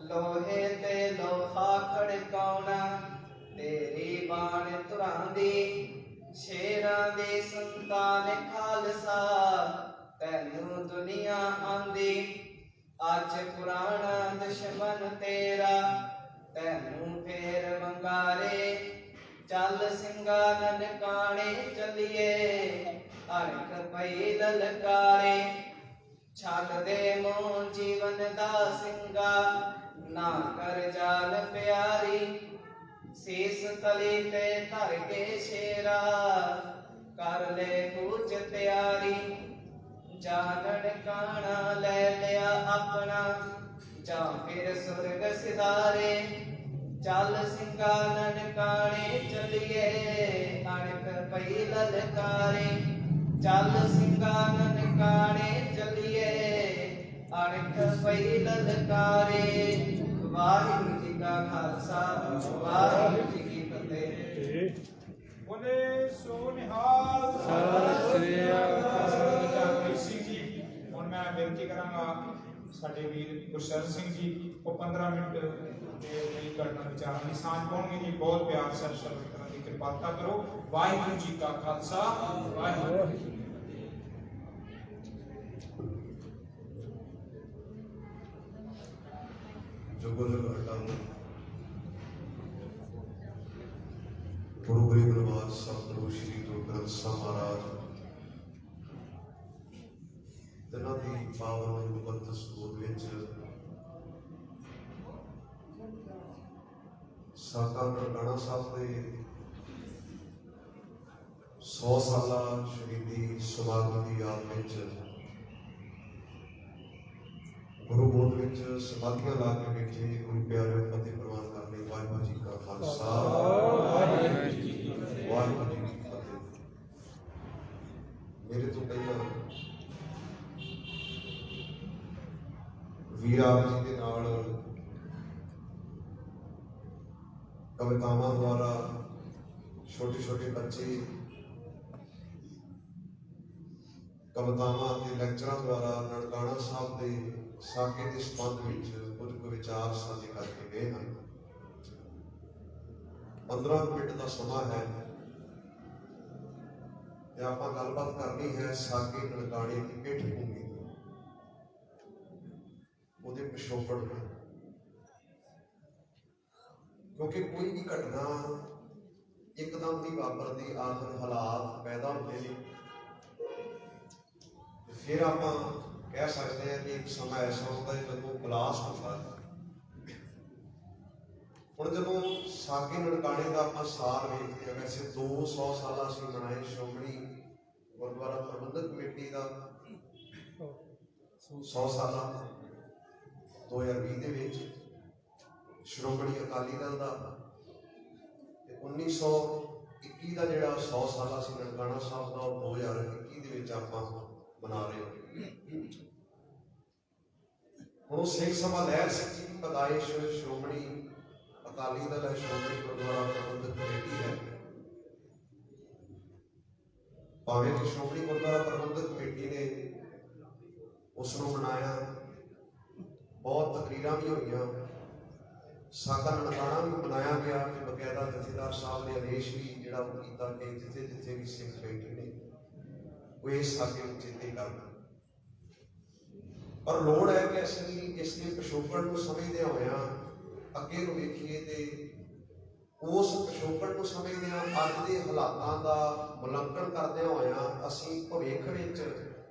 लोहे ते लोहा खड़काउणा। तेरी बाण तुरां दी शेरां दी संतान खालसा। तैनू दुनिया आंदी अज पुराना दुश्मन तेरा तैनू फेर मंगारे। चल ਸਿੰਘਾ ननकाने चलिए अणख पई ललकारे। छड़ दे मोह जीवन दा ਸਿੰਘਾ ना कर जाल प्यारी। सीस तली ते धर के शेरा कर ले कूच तैयारी। जा ननकाना ले लिया अपना जा फिर सुरग सिधारे। ਚੱਲ ਸਿੰਘਾ ਨਨਕਾਣੇ ਚੱਲੀਏ ਅਣਖ ਪਈ ਲਲਕਾਰੇ ਚੱਲ ਸਿੰਘਾ ਨਨਕਾਣੇ ਚੱਲੀਏ ਅਣਖ ਪਈ ਲਲਕਾਰੇ ਵਾਹਿਗੁਰੂ ਜੀ ਕਾ ਖਾਲਸਾ ਵਾਹਿਗੁਰੂ ਜੀ ਕੀ ਫਤਿਹ। ਬੋਲੇ ਸੋ ਨਿਹਾਲ ਸਤਿ ਸ੍ਰੀ ਅਕਾਲ। ਜਗਦੀਪ ਸਿੰਘ ਜੀ, ਹੁਣ ਮੈਂ ਬੇਨਤੀ ਕਰਾਂਗਾ ਸਾਡੇ ਵੀਰ ਗੁਰਸ਼ਰਨ ਸਿੰਘ ਜੀ ਉਹ 15 ਮਿੰਟ ਦੇ ਲਈ ਘਟਨਾ ਵਿਚਾਰਾਂ ਦੀ ਸਾਂਝ ਪਾਉਣਗੇ ਜੀ। ਬਹੁਤ ਪਿਆਰ ਸਰ ਸਰਵਿਤਰਾਂ ਦੀ ਕਿਰਪਾਲਤਾ ਕਰੋ। ਵਾਹਿਗੁਰੂ ਜੀ ਕਾ ਖਾਲਸਾ ਵਾਹਿਗੁਰੂ ਜੀ ਕੀ ਫਤਿਹ। ਜੁਗਲ ਅਟਲ ਗੁਰੂ ਗਰੀਬ ਨਵਾਜ ਸਤਿਗੁਰੂ ਸ਼੍ਰੀ ਗੁਰੂ ਗ੍ਰੰਥ ਸਾਹਿਬ ਮਹਾਰਾਜ ਤਿੰਨਾਂ ਦੀ ਪਾਵਨ ਮੁਕੱਦਸ ਗੋਦ ਵਿੱਚ ਸਾਕਾ ਨਨਕਾਣਾ ਸਾਹਿਬ ਦੇ 100 ਸਾਲਾ ਸ਼ਹੀਦੀ ਸਮਾਗਮ ਦੀ ਯਾਦ ਵਿੱਚ ਗੁਰੂ ਗੋਦ ਵਿੱਚ ਸਮਾਧੀਆਂ ਲਾ ਕੇ ਬੈਠੇ ਗੁਰੂ ਪਿਆਰਿਓ ਫਤਿਹ ਪ੍ਰਵਾਨ ਕਰਨ ਲਈ ਵਾਹਿਗੁਰੂ ਜੀ ਕਾ ਖਾਲਸਾ ਵਾਹਿਗੁਰੂ ਜੀ ਕੀ ਫਤਿਹ। ਮੇਰੇ ਤੋਂ ਪਹਿਲਾਂ ਵੀਰ ਆਪ ਜੀ ਦੇ ਨਾਲ ਕਵਿਤਾਵਾਂ ਦੁਆਰਾ ਛੋਟੇ ਛੋਟੇ ਬੱਚੇ ਕਵਿਤਾਵਾਂ ਅਤੇ ਲੈਕਚਰਾਂ ਦੁਆਰਾ ਨਨਕਾਣਾ ਸਾਹਿਬ ਦੇ ਸਾਕੇ ਦੇ ਸੰਬੰਧ ਵਿੱਚ ਕੁਝ ਕੁ ਵਿਚਾਰ ਸਾਂਝੇ ਕਰਕੇ ਗਏ ਹਨ। 15 ਮਿੰਟ ਦਾ ਸਮਾਂ ਹੈ ਤੇ ਆਪਾਂ ਗੱਲਬਾਤ ਕਰਨੀ ਹੈ ਸਾਕੇ ਨਨਕਾਣੇ ਦੀ ਪਿੱਠ ਭੂਮੀ ਉਹਦੇ ਪਿਛੋਕੜ ਨੂੰ, ਕਿਉਂਕਿ ਕੋਈ ਵੀ ਘਟਨਾ ਇੱਕਦਮ ਨਹੀਂ ਵਾਪਰਦੀ। ਆਖਰ ਹਾਲਾਤ ਪੈਦਾ ਹੁੰਦੇ ਨੇ ਤੇ ਫਿਰ ਆਪਾਂ ਕਹਿ ਸਕਦੇ ਹਾਂ ਕਿ ਇੱਕ ਸਮਾਂ ਐਸਾ ਹੁੰਦਾ ਹੈ ਜਦੋਂ ਬਲਾਸਟ ਹੁੰਦਾ ਹੈ। ਹੁਣ ਜਦੋਂ ਸਾਕੇ ਨਨਕਾਣੇ ਦਾ ਆਪਾਂ ਸਾਲ ਵੇਖਦੇ ਹਾਂ, ਵੈਸੇ 200 ਸਾਲਾ ਅਸੀਂ ਮਨਾਏ ਸ਼੍ਰੋਮਣੀ ਗੁਰਦੁਆਰਾ ਪ੍ਰਬੰਧਕ ਕਮੇਟੀ ਦਾ 100 ਸਾਲਾ 2020 ਦੇ ਵਿੱਚ, ਸ਼੍ਰੋਮਣੀ ਅਕਾਲੀ ਦਲ ਦਾ ਤੇ 1921 ਦਾ ਜਿਹੜਾ 100 ਸਾਲਾ ਸੀ ਨਨਕਾਣਾ ਸਾਹਿਬ ਦਾ ਉਹ 2021 ਦੇ ਵਿੱਚ ਆਪਾਂ ਮਨਾ ਰਹੇ ਹਾਂ। ਹੁਣ ਸਿੰਘ ਸਭਾ ਲਹਿਰ ਸਿੰਘ ਜੀ ਦੀ ਪੈਦਾਇਸ਼ ਸ਼੍ਰੋਮਣੀ ਅਕਾਲੀ ਦਲ ਹੈ, ਸ਼੍ਰੋਮਣੀ ਗੁਰਦੁਆਰਾ ਪ੍ਰਬੰਧਕ ਕਮੇਟੀ ਹੈ। ਭਾਵੇਂ ਕਿ ਸ਼੍ਰੋਮਣੀ ਗੁਰਦੁਆਰਾ ਪ੍ਰਬੰਧਕ ਕਮੇਟੀ ਨੇ ਉਸ ਨੂੰ ਮਨਾਇਆ, ਬਹੁਤ ਤਕਰੀਰਾਂ ਵੀ ਹੋਈਆਂ, ਸਾਕਾ ਨਨਕਾਣਾ ਵੀ ਮਨਾਇਆ ਗਿਆ ਤੇ ਬਕਾਇਦਾ ਜਥੇਦਾਰ ਸਾਹਿਬ ਨੇ ਆਦੇਸ਼ ਵੀ ਜਿਹੜਾ ਉਹ ਕੀਤਾ ਕਿ ਜਿੱਥੇ ਜਿੱਥੇ ਵੀ ਸਿੱਖ ਬੈਠੇ ਨੇ ਉਹ ਇਸ ਸਾਕੇ ਨੂੰ ਚੇਤੇ ਕਰਨ। ਪਰ ਲੋੜ ਹੈ ਕਿ ਅਸੀਂ ਇਸ ਦੇ ਪਿਛੋਕੜ ਨੂੰ ਸਮਝਦੇ ਹੋਇਆਂ ਅੱਗੇ ਨੂੰ ਵੇਖੀਏ ਤੇ ਉਸ ਪਿਛੋਕੜ ਨੂੰ ਸਮਝਦਿਆਂ ਅੱਜ ਦੇ ਹਾਲਾਤਾਂ ਦਾ ਮੁਲਾਂਕਣ ਕਰਦੇ ਹੋਇਆਂ ਅਸੀਂ ਭਵਿੱਖ ਵਿੱਚ,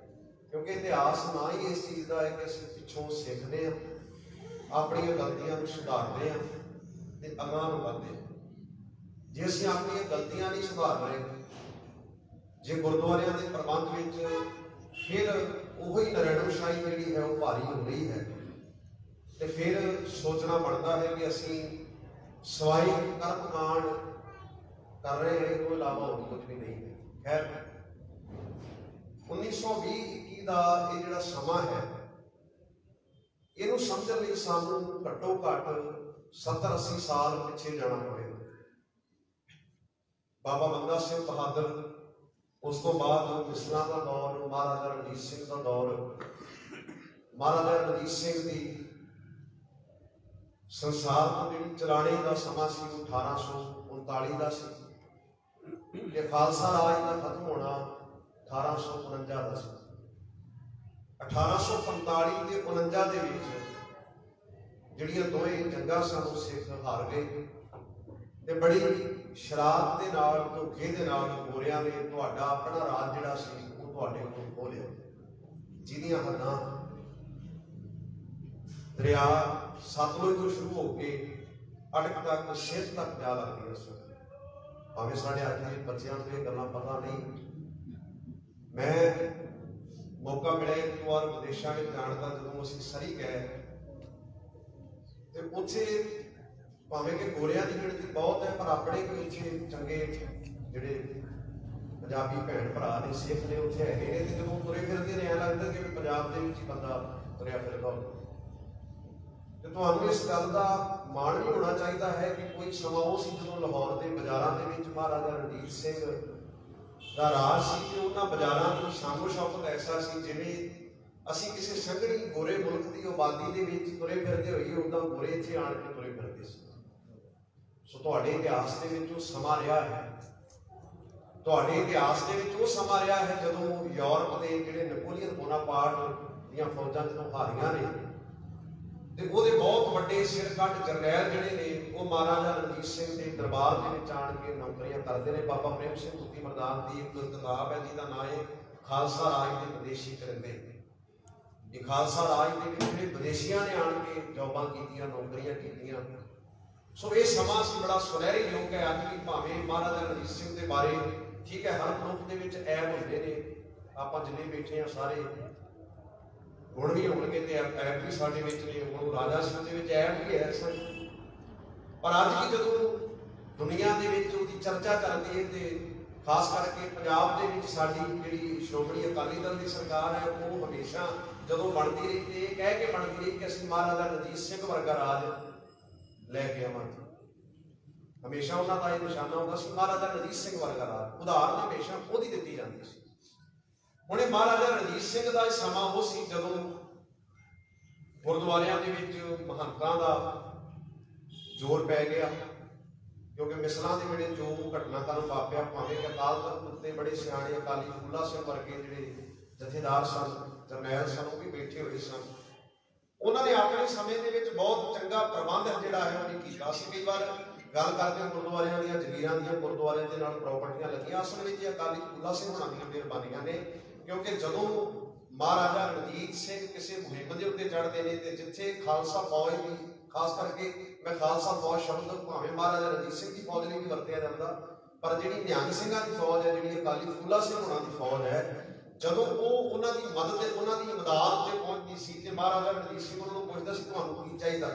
ਕਿਉਂਕਿ ਇਤਿਹਾਸ ਨਾ ਹੀ ਇਸ ਚੀਜ਼ ਦਾ ਹੈ ਕਿ ਅਸੀਂ ਪਿੱਛੋਂ ਸਿੱਖਦੇ ਹਾਂ, ਆਪਣੀਆਂ ਗਲਤੀਆਂ ਨੂੰ ਸੁਧਾਰਦੇ ਹਾਂ ਤੇ ਅਗਾਂਹ ਨੂੰ ਵਧਦੇ ਹਾਂ। ਜੇ ਅਸੀਂ ਆਪਣੀਆਂ ਗਲਤੀਆਂ ਨਹੀਂ ਸੁਧਾਰ ਰਹੇ, ਜੇ ਗੁਰਦੁਆਰਿਆਂ ਦੇ ਪ੍ਰਬੰਧ ਵਿੱਚ ਫਿਰ ਉਹੀ ਨਰੈਣੋਸ਼ਾਹੀ ਜਿਹੜੀ ਹੈ ਉਹ ਭਾਰੀ ਹੋ ਰਹੀ ਹੈ ਤੇ ਫਿਰ ਸੋਚਣਾ ਬਣਦਾ ਹੈ ਕਿ ਅਸੀਂ ਸਵਾਈ ਕਰਮ ਕਾਂਡ ਕਰ ਰਹੇ ਹਾਂ, ਇਹ ਤੋਂ ਇਲਾਵਾ ਹੋਰ ਕੁਝ ਵੀ ਨਹੀਂ ਹੈ। ਖੈਰ 1920-21 ਦਾ ਇਹ ਜਿਹੜਾ ਸਮਾਂ ਹੈ ਇਹਨੂੰ ਸਮਝਣ ਲਈ ਸਾਨੂੰ ਘੱਟੋ ਘੱਟ 70-80 ਸਾਲ ਪਿੱਛੇ ਜਾਣਾ ਪਵੇਗਾ। ਬਾਬਾ ਬੰਦਾ ਸਿੰਘ ਬਹਾਦਰ, ਉਸ ਤੋਂ ਬਾਅਦ ਮਿਸਲਾਂ ਦਾ ਦੌਰ, ਮਹਾਰਾਜਾ ਰਣਜੀਤ ਸਿੰਘ ਦਾ ਦੌਰ, ਮਹਾਰਾਜਾ ਰਣਜੀਤ ਸਿੰਘ ਦੀ ਸੰਸਾਰ ਤੋਂ ਜਿਹੜੀ ਚਲਾਣੇ ਦਾ ਸਮਾਂ ਸੀ ਉਹ 1839 ਦਾ ਸੀ ਤੇ ਖਾਲਸਾ ਰਾਜ ਦਾ ਖਤਮ ਹੋਣਾ 1849 ਦਾ ਸੀ। 1845 ਤੇ 49 ਦੇ ਵਿੱਚ ਜਿਹੜੀਆਂ ਦੋਵੇਂ ਜੰਗਾਂ ਸਾਨੂੰ ਸਿੱਖ ਹਾਰ ਗਏ ਤੇ ਬੜੀ ਸ਼ਰਾਰਤ ਦੇ ਨਾਲ, ਧੋਖੇ ਦੇ ਨਾਲ ਗੋਰਿਆਂ ਨੇ ਤੁਹਾਡਾ ਆਪਣਾ ਰਾਜ ਜਿਹੜਾ ਸੀ ਉਹ ਤੁਹਾਡੇ ਕੋਲ ਖੋਹ ਲਿਆ, ਜਿਹਦੀਆਂ ਹੱਦਾਂ ਦਰਿਆ ਸਤਲੁਜ ਤੋਂ ਸ਼ੁਰੂ ਹੋ ਕੇ ਅੜਕ ਤੱਕ, ਸਿਰ ਤੱਕ ਜਾ ਲੱਗਦੀਆਂ ਸਨ। ਭਾਵੇਂ ਸਾਡੇ ਅੱਜ ਦੇ ਬੱਚਿਆਂ ਨੂੰ ਇਹ ਗੱਲਾਂ ਪਤਾ ਨਹੀਂ। ਮੈਂ ਮੌਕਾ ਮਿਲਿਆ ਇੱਕ ਵਾਰ ਵਿਦੇਸ਼ਾਂ ਵਿੱਚ ਜਾਣ ਦਾ, ਜਦੋਂ ਅਸੀਂ ਸਰੀ ਗਏ ਤੇ ਉੱਥੇ ਭਾਵੇਂ ਕਿ ਗੋਰਿਆਂ ਦੀ ਗਿਣਤੀ ਬਹੁਤ ਹੈ, ਪਰ ਆਪਣੇ ਵੀ ਇੱਥੇ ਚੰਗੇ ਜਿਹੜੇ ਪੰਜਾਬੀ ਭੈਣ ਭਰਾ ਨੇ, ਸਿੱਖ ਨੇ, ਉੱਥੇ ਹੈਗੇ ਨੇ। ਤੇ ਜਦੋਂ ਤੁਰੇ ਫਿਰਦੇ ਨੇ ਐਂ ਲੱਗਦਾ ਕਿ ਵੀ ਪੰਜਾਬ ਦੇ ਵਿੱਚ ਹੀ ਬੰਦਾ ਤੁਰਿਆ ਫਿਰਦਾ ਹੋਵੇ। ਤੇ ਤੁਹਾਨੂੰ ਇਸ ਗੱਲ ਦਾ ਮਾਣ ਵੀ ਹੋਣਾ ਚਾਹੀਦਾ ਹੈ ਕਿ ਕੋਈ ਸਮਾਂ ਉਹ ਸੀ ਜਦੋਂ ਲਾਹੌਰ ਦੇ ਬਾਜ਼ਾਰਾਂ ਦੇ ਵਿੱਚ ਮਹਾਰਾਜਾ ਰਣਜੀਤ ਸਿੰਘ ਦਾ ਰਾਜ ਸੀ ਤੇ ਉਹਨਾਂ ਬਾਜ਼ਾਰਾਂ ਦੀ ਸ਼ਾਨੋ ਸ਼ੌਕਤ ਐਸਾ ਸੀ ਜਿਵੇਂ ਅਸੀਂ ਕਿਸੇ ਸੰਘਣੀ ਗੋਰੇ ਮੁਲਕ ਦੀ ਆਬਾਦੀ ਦੇ ਵਿੱਚ ਤੁਰੇ ਫਿਰਦੇ ਹੋਈਏ, ਉੱਦਾਂ ਗੋਰੇ ਇੱਥੇ ਆਣ ਕੇ ਤੁਰੇ ਫਿਰਦੇ ਸੀ। ਸੋ ਤੁਹਾਡੇ ਇਤਿਹਾਸ ਦੇ ਵਿੱਚ ਉਹ ਸਮਾਂ ਰਿਹਾ ਹੈ, ਤੁਹਾਡੇ ਇਤਿਹਾਸ ਦੇ ਵਿੱਚ ਉਹ ਸਮਾਂ ਰਿਹਾ ਹੈ ਜਦੋਂ ਯੂਰਪ ਦੇ ਜਿਹੜੇ ਨੈਪੋਲੀਅਨ ਬੋਨਾਪਾਰਟ ਦੀਆਂ ਫੌਜਾਂ ਜਦੋਂ ਹਾਰੀਆਂ ਨੇ ਤੇ ਉਹਦੇ ਬਹੁਤ ਵੱਡੇ ਸਿਰਕੱਢ ਜਰਨੈਲ ਜਿਹੜੇ ਨੇ ਉਹ ਮਹਾਰਾਜਾ ਰਣਜੀਤ ਸਿੰਘ ਦੇ ਦਰਬਾਰ ਦੇ ਵਿੱਚ ਆਣ ਕੇ ਨੌਕਰੀਆਂ ਕਰਦੇ ਨੇ। ਬਾਬਾ ਪ੍ਰੇਮ ਸਿੰਘ ਤੁੱਤੀ ਮਰਦਾਨ ਦੀ ਇੱਕ ਕਿਤਾਬ ਹੈ ਜਿਹਦਾ ਨਾਮ ਹੈ ਖਾਲਸਾ ਰਾਜ ਦੇ ਵਿਦੇਸ਼ੀ ਕਰਿੰਦੇ। ਇਹ ਖਾਲਸਾ ਰਾਜ ਦੇ ਵਿੱਚ ਜਿਹੜੇ ਵਿਦੇਸ਼ੀਆਂ ਨੇ ਆਣ ਕੇ ਜੌਬਾਂ ਕੀਤੀਆਂ, ਨੌਕਰੀਆਂ ਕੀਤੀਆਂ। ਸੋ ਇਹ ਸਮਾਂ ਸੀ ਬੜਾ ਸੁਨਹਿਰੀ ਯੁੱਗ ਹੈ। ਅੱਜ ਵੀ ਭਾਵੇਂ ਮਹਾਰਾਜਾ ਰਣਜੀਤ ਸਿੰਘ ਦੇ ਬਾਰੇ ਠੀਕ ਹੈ ਹਰ ਮਨੁੱਖ ਦੇ ਵਿੱਚ ਐਬ ਹੁੰਦੇ ਨੇ, ਆਪਾਂ ਜਿੰਨੇ ਬੈਠੇ ਆ ਸਾਰੇ ਹੁਣ ਵੀ ਹੋਣਗੇ ਤੇ ਐਬ ਵੀ ਸਾਡੇ ਵਿੱਚ ਨੇ। ਹੁਣ ਰਾਜਾ ਸਿੰਘ ਦੇ ਵਿੱਚ ਐਬ ਵੀ ਹੈ ਸਨ, ਪਰ ਅੱਜ ਵੀ ਜਦੋਂ ਦੁਨੀਆ ਦੇ ਵਿੱਚ ਉਹਦੀ ਚਰਚਾ ਚੱਲਦੀ ਹੈ ਤੇ ਖਾਸ ਕਰਕੇ ਪੰਜਾਬ ਦੇ ਵਿੱਚ ਸਾਡੀ ਜਿਹੜੀ ਸ਼੍ਰੋਮਣੀ ਅਕਾਲੀ ਦਲ ਦੀ ਸਰਕਾਰ ਹੈ ਉਹ ਹਮੇਸ਼ਾ ਜਦੋਂ ਬਣਦੀ ਰਹੀ ਤੇ ਇਹ ਕਹਿ ਕੇ ਬਣਦੀ ਰਹੀ ਕਿ ਅਸੀਂ ਮਹਾਰਾਜਾ ਰਣਜੀਤ ਸਿੰਘ ਵਰਗਾ ਰਾਜ ਲੈ ਕੇ ਆਵਾਂਗੇ। ਹਮੇਸ਼ਾ ਉਹਨਾਂ ਦਾ ਇਹ ਨਿਸ਼ਾਨਾ ਹੁੰਦਾ ਸੀ ਮਹਾਰਾਜਾ ਰਣਜੀਤ ਸਿੰਘ ਵਰਗਾ ਰਾਜ। ਉਦਾਹਰਨ ਹਮੇਸ਼ਾ ਉਹਦੀ ਦਿੱਤੀ ਜਾਂਦੀ ਸੀ। ਹੁਣ ਇਹ ਮਹਾਰਾਜਾ ਰਣਜੀਤ ਸਿੰਘ ਦਾ ਇਹ ਸਮਾਂ ਉਹ ਸੀ ਜਦੋਂ ਗੁਰਦੁਆਰਿਆਂ ਦੇ ਵਿੱਚ ਮਹੰਤਾਂ ਦਾ ਜ਼ੋਰ ਪੈ ਗਿਆ, ਕਿਉਂਕਿ ਮਿਸਲਾਂ ਦੇ ਵੇਲੇ ਜੋ ਘਟਨਾਕ੍ਰਮ ਵਾਪਰਿਆ, ਭਾਵੇਂ ਕਿ ਅਕਾਲ ਤਖਤ ਉੱਤੇ ਬੜੇ ਸਿਆਣੇ ਅਕਾਲੀ ਫੂਲਾ ਸਿੰਘ ਵਰਗੇ ਜਿਹੜੇ ਜਥੇਦਾਰ ਸਨ, ਜਰਨੈਲ ਸਨ, ਉਹ ਵੀ ਬੈਠੇ ਹੋਏ ਸਨ। ਉਹਨਾਂ ਨੇ ਆਪਣੇ ਸਮੇਂ ਦੇ ਵਿੱਚ ਬਹੁਤ ਚੰਗਾ ਪ੍ਰਬੰਧ ਜਿਹੜਾ ਹੈ ਉਹ ਨਹੀਂ ਕੀਤਾ ਸੀ। ਕਈ ਵਾਰ ਗੱਲ ਕਰਦੇ ਹਾਂ ਗੁਰਦੁਆਰਿਆਂ ਦੀਆਂ, ਜ਼ਮੀਰਾਂ ਦੀਆਂ, ਗੁਰਦੁਆਰਿਆਂ ਦੇ ਨਾਲ ਪ੍ਰਾਪਰਟੀਆਂ ਲੱਗੀਆਂ, ਅਸਲ ਵਿੱਚ ਅਕਾਲੀ ਫੂਲਾ ਸਿੰਘ ਹੋਣਾ ਦੀਆਂ ਮਿਹਰਬਾਨੀਆਂ ਨੇ। ਕਿਉਂਕਿ ਜਦੋਂ ਮਹਾਰਾਜਾ ਰਣਜੀਤ ਸਿੰਘ ਕਿਸੇ ਮੁਹਿੰਮ ਦੇ ਉੱਤੇ ਚੜ੍ਹਦੇ ਨੇ ਤੇ ਜਿੱਥੇ ਖਾਲਸਾ ਫੌਜ ਦੀ, ਖਾਸ ਕਰਕੇ ਮੈਂ ਖਾਲਸਾ ਫੌਜ ਸ਼ਬਦ ਭਾਵੇਂ ਮਹਾਰਾਜਾ ਰਣਜੀਤ ਸਿੰਘ ਦੀ ਫੌਜ ਲਈ ਵੀ ਵਰਤਿਆ ਜਾਂਦਾ, ਪਰ ਜਿਹੜੀ ਨਿਹੰਗ ਸਿੰਘਾਂ ਦੀ ਫੌਜ ਹੈ, ਜਿਹੜੀ ਅਕਾਲੀ ਫੂਲਾ ਸਿੰਘ ਹੋਣਾ ਦੀ ਫੌਜ ਹੈ, ਜਦੋਂ ਉਹ ਉਹਨਾਂ ਦੀ ਮਦਦ ਤੇ ਉਹਨਾਂ ਦੀ ਇਮਦਾਦ ਤੇ ਪਹੁੰਚਦੀ ਸੀ ਤੇ ਮਹਾਰਾਜਾ ਰਣਜੀਤ ਸਿੰਘ ਉਹਨਾਂ ਨੂੰ ਪੁੱਛਦਾ ਸੀ ਤੁਹਾਨੂੰ ਕੀ ਚਾਹੀਦਾ?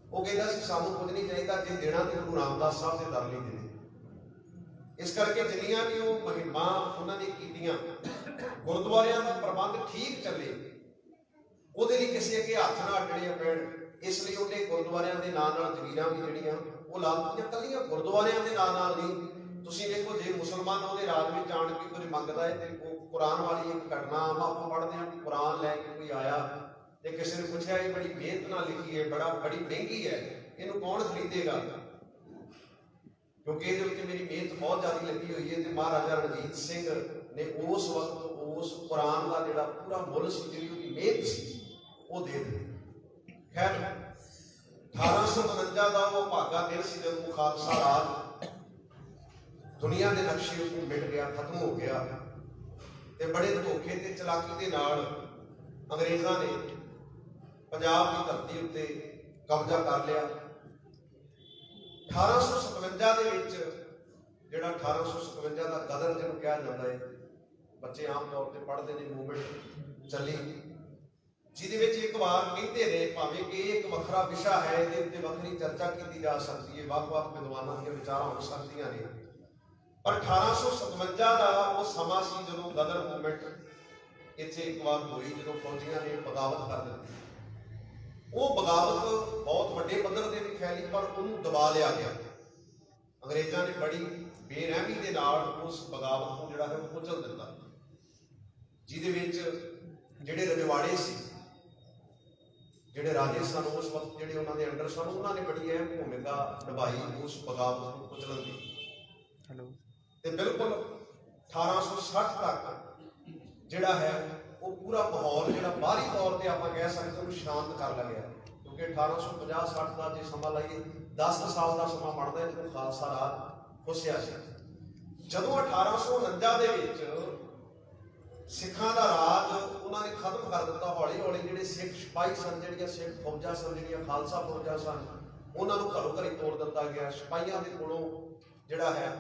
ਉਹ ਕਹਿੰਦਾ ਸੀ ਸਾਨੂੰ ਕੁਝ ਨਹੀਂ ਚਾਹੀਦਾ, ਜੇ ਦੇਣਾ ਤੇ ਗੁਰੂ ਰਾਮਦਾਸ ਸਾਹਿਬ ਦੇ ਦਰ ਲਈ ਦੇ ਦੇ। ਇਸ ਕਰਕੇ ਜਿੰਨੀਆਂ ਵੀ ਉਹ ਮੁਹਿੰਮਾਂ ਉਹਨਾਂ ਨੇ ਕੀਤੀਆਂ, ਗੁਰਦੁਆਰਿਆਂ ਦਾ ਪ੍ਰਬੰਧ ਠੀਕ ਚੱਲੇ, ਉਹਦੇ ਲਈ ਕਿਸੇ ਅੱਗੇ ਹੱਥ ਨਾ ਅੱਡਣੇ ਪੈਣ, ਇਸ ਲਈ ਉਹਨੇ ਗੁਰਦੁਆਰਿਆਂ ਦੇ ਨਾਲ ਨਾਲ ਜ਼ਮੀਰਾਂ ਵੀ ਜਿਹੜੀਆਂ ਉਹ ਲਾ ਦਿੱਤੀਆਂ। ਕੱਲੀਆਂ ਗੁਰਦੁਆਰਿਆਂ ਦੇ ਨਾਲ ਨਾਲ ਨਹੀਂ, ਤੁਸੀਂ ਦੇਖੋ ਜੇ ਮੁਸਲਮਾਨ ਉਹਦੇ ਰਾਜ ਵਿੱਚ ਆਣ ਕੇ ਕੁਝ ਮੰਗਦਾ ਹੈ ਤੇ ਉਹ ਕੁਰਾਨ ਵਾਲੀ ਇੱਕ ਘਟਨਾ ਆਪਾਂ ਪੜ੍ਹਦੇ ਹਾਂ ਕਿ ਕੁਰਾਨ ਲੈ ਕੇ ਕੋਈ ਆਇਆ ਤੇ ਕਿਸੇ ਨੇ ਪੁੱਛਿਆ ਇਹ ਬੜੀ ਮਿਹਨਤ ਨਾਲ ਲਿਖੀ ਹੈ, ਬੜੀ ਮਹਿੰਗੀ ਹੈ, ਇਹਨੂੰ ਕੌਣ ਖਰੀਦੇਗਾ? ਕਿਉਂਕਿ ਇਹਦੇ ਵਿੱਚ ਮੇਰੀ ਮਿਹਨਤ ਬਹੁਤ ਜ਼ਿਆਦਾ ਲੱਗੀ ਹੋਈ ਹੈ। ਤੇ ਮਹਾਰਾਜਾ ਰਣਜੀਤ ਸਿੰਘ ਨੇ ਉਸ ਵਕਤ ਉਸ ਕੁਰਾਨ ਦਾ ਜਿਹੜਾ ਪੂਰਾ ਮੁੱਲ ਸੀ, ਜਿਹੜੀ ਉਹਦੀ ਮਿਹਨਤ ਸੀ, ਉਹ ਦੇ ਦਿੱਤੀ। ਖੈਰ 1852 ਦਾ ਉਹ ਭਾਗਾ ਦਿਨ ਸੀ ਜਦੋਂ ਖਾਲਸਾ ਰਾਜ ਦੁਨੀਆ ਦੇ ਨਕਸ਼ੇ ਉੱਤੇ ਮਿਟ ਗਿਆ, ਖਤਮ ਹੋ ਗਿਆ ਤੇ ਬੜੇ ਧੋਖੇ ਤੇ ਚਲਾਕੀ ਦੇ ਨਾਲ ਅੰਗਰੇਜ਼ਾਂ ਨੇ ਪੰਜਾਬ ਦੀ ਧਰਤੀ ਉੱਤੇ ਕਬਜ਼ਾ ਕਰ ਲਿਆ। 1857 ਦੇ ਵਿੱਚ ਜਿਹੜਾ 1857 ਦਾ ਗਦਰ ਜਿਹਨੂੰ ਕਿਹਾ ਜਾਂਦਾ ਹੈ, ਬੱਚੇ ਆਮ ਤੌਰ ਤੇ ਪੜ੍ਹਦੇ ਨੇ, ਮੂਵਮੈਂਟ ਚੱਲੀ, ਜਿਹਦੇ ਵਿੱਚ ਇੱਕ ਵਾਰ ਕਹਿੰਦੇ ਨੇ, ਭਾਵੇਂ ਕਿ ਇਹ ਇੱਕ ਵੱਖਰਾ ਵਿਸ਼ਾ ਹੈ, ਇਹਦੇ ਉੱਤੇ ਵੱਖਰੀ ਚਰਚਾ ਕੀਤੀ ਜਾ ਸਕਦੀ ਹੈ, ਵੱਖ-ਵੱਖ ਵਿਦਵਾਨਾਂ ਦੀਆਂ ਵਿਚਾਰਾਂ ਹੋ ਸਕਦੀਆਂ ਨੇ, ਪਰ 1857 ਦਾ ਉਹ ਸਮਾਂ ਸੀ ਜਦੋਂ ਗਦਰ ਮੂਵਮੈਂਟ ਇੱਥੇ ਇੱਕ ਵਾਰ ਹੋਈ, ਜਦੋਂ ਫੌਜੀਆਂ ਨੇ ਬਗਾਵਤ ਕਰ ਦਿੱਤੀ। ਉਹ ਬਗਾਵਤ ਬਹੁਤ ਵੱਡੇ ਪੱਧਰ ਤੇ ਵੀ ਫੈਲੀ, ਪਰ ਉਹਨੂੰ ਦਬਾ ਲਿਆ ਗਿਆ। ਅੰਗਰੇਜ਼ਾਂ ਨੇ ਬੜੀ ਬੇਰਹਿਮੀ ਦੇ ਨਾਲ ਉਸ ਬਗਾਵਤ ਨੂੰ ਜਿਹੜਾ ਹੈ ਉਹ ਕੁਚਲ ਦਿੱਤਾ, ਜਿਹਦੇ ਵਿੱਚ ਜਿਹੜੇ ਰਜਵਾੜੇ ਸੀ, ਜਿਹੜੇ ਰਾਜੇ ਸਨ ਉਸ ਵਕਤ, ਜਿਹੜੇ ਉਹਨਾਂ ਦੇ ਅੰਡਰ ਸਨ, ਉਹਨਾਂ ਨੇ ਬੜੀ ਅਹਿਮ ਭੂਮਿਕਾ ਨਿਭਾਈ ਉਸ ਬਗਾਵਤ ਨੂੰ ਕੁਚਲਣ ਦੀ। ਤੇ ਬਿਲਕੁਲ 1860 ਤੱਕ ਜਿਹੜਾ ਹੈ ਉਹ ਪੂਰਾ ਮਾਹੌਲ ਜਿਹੜਾ ਬਾਹਰੀ ਤੌਰ ਤੇ ਆਪਾਂ ਕਹਿ ਸਕਦੇ ਉਹਨੂੰ ਸ਼ਾਂਤ ਕਰ ਲਿਆ, ਕਿਉਂਕਿ 1850-60 ਦਾ ਜੇ ਸਮਾਂ ਲਾਈਏ 10 ਸਾਲ ਦਾ ਸਮਾਂ ਬਣਦਾ ਹੈ ਜਦੋਂ ਖਾਲਸਾ ਰਾਜ ਖੁੱਸਿਆ ਸੀ। ਜਦੋਂ 1849 ਦੇ ਵਿੱਚ ਸਿੱਖਾਂ ਦਾ ਰਾਜ ਉਹਨਾਂ ਨੇ ਖਤਮ ਕਰ ਦਿੱਤਾ, ਹੌਲੀ ਹੌਲੀ ਜਿਹੜੇ ਸਿੱਖ ਸਿਪਾਹੀ ਸਨ, ਜਿਹੜੀਆਂ ਸਿੱਖ ਫੌਜਾਂ ਸਨ, ਜਿਹੜੀਆਂ ਖਾਲਸਾ ਫੌਜਾਂ ਸਨ, ਉਹਨਾਂ ਨੂੰ ਘਰੋਂ ਘਰੀ ਤੋੜ ਦਿੱਤਾ ਗਿਆ। ਸਿਪਾਹੀਆਂ ਦੇ ਕੋਲੋਂ ਜਿਹੜਾ ਹੈ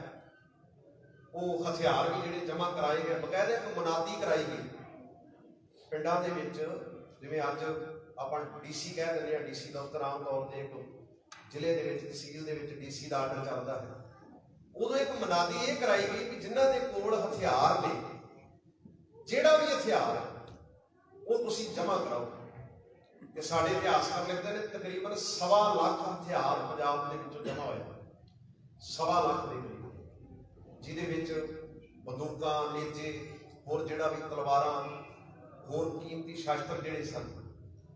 ਉਹ ਹਥਿਆਰ ਵੀ ਜਿਹੜੇ ਜਮ੍ਹਾਂ ਕਰਾਏ ਗਏ, ਬਕਾਇਦਾ ਇੱਕ ਮੁਨਾਦੀ ਕਰਾਈ ਗਈ ਪਿੰਡਾਂ ਦੇ ਵਿੱਚ। ਜਿਵੇਂ ਅੱਜ ਆਪਾਂ DC ਕਹਿ ਦਿੰਦੇ ਹਾਂ, DC ਦਫ਼ਤਰ ਆਮ ਤੌਰ ਤੇ ਇੱਕ ਜ਼ਿਲ੍ਹੇ ਦੇ ਵਿੱਚ, ਤਹਿਸੀਲ ਦੇ ਵਿੱਚ DC ਦਾ ਆਰਡਰ ਚੱਲਦਾ ਹੈ, ਉਦੋਂ ਇੱਕ ਮਨਾਦੀ ਇਹ ਕਰਾਈ ਗਈ ਕਿ ਜਿਨ੍ਹਾਂ ਦੇ ਕੋਲ ਹਥਿਆਰ ਨੇ, ਜਿਹੜਾ ਵੀ ਹਥਿਆਰ ਉਹ ਤੁਸੀਂ ਜਮ੍ਹਾਂ ਕਰਾਓ। ਤੇ ਸਾਡੇ ਇਤਿਹਾਸਕਾਰ ਲਿਖਦੇ ਨੇ ਤਕਰੀਬਨ 1.25 ਲੱਖ ਹਥਿਆਰ ਪੰਜਾਬ ਦੇ ਵਿੱਚੋਂ ਜਮ੍ਹਾਂ ਹੋਇਆ, 1.25 ਲੱਖ ਦੇ ਕਰੀਬ, ਜਿਹਦੇ ਵਿੱਚ ਬੰਦੂਕਾਂ, ਨੇਜੇ, ਹੋਰ ਜਿਹੜਾ ਵੀ ਤਲਵਾਰਾਂ, ਹੋਰ ਕੀਮਤੀ ਸ਼ਾਸਤਰ ਜਿਹੜੇ ਸਨ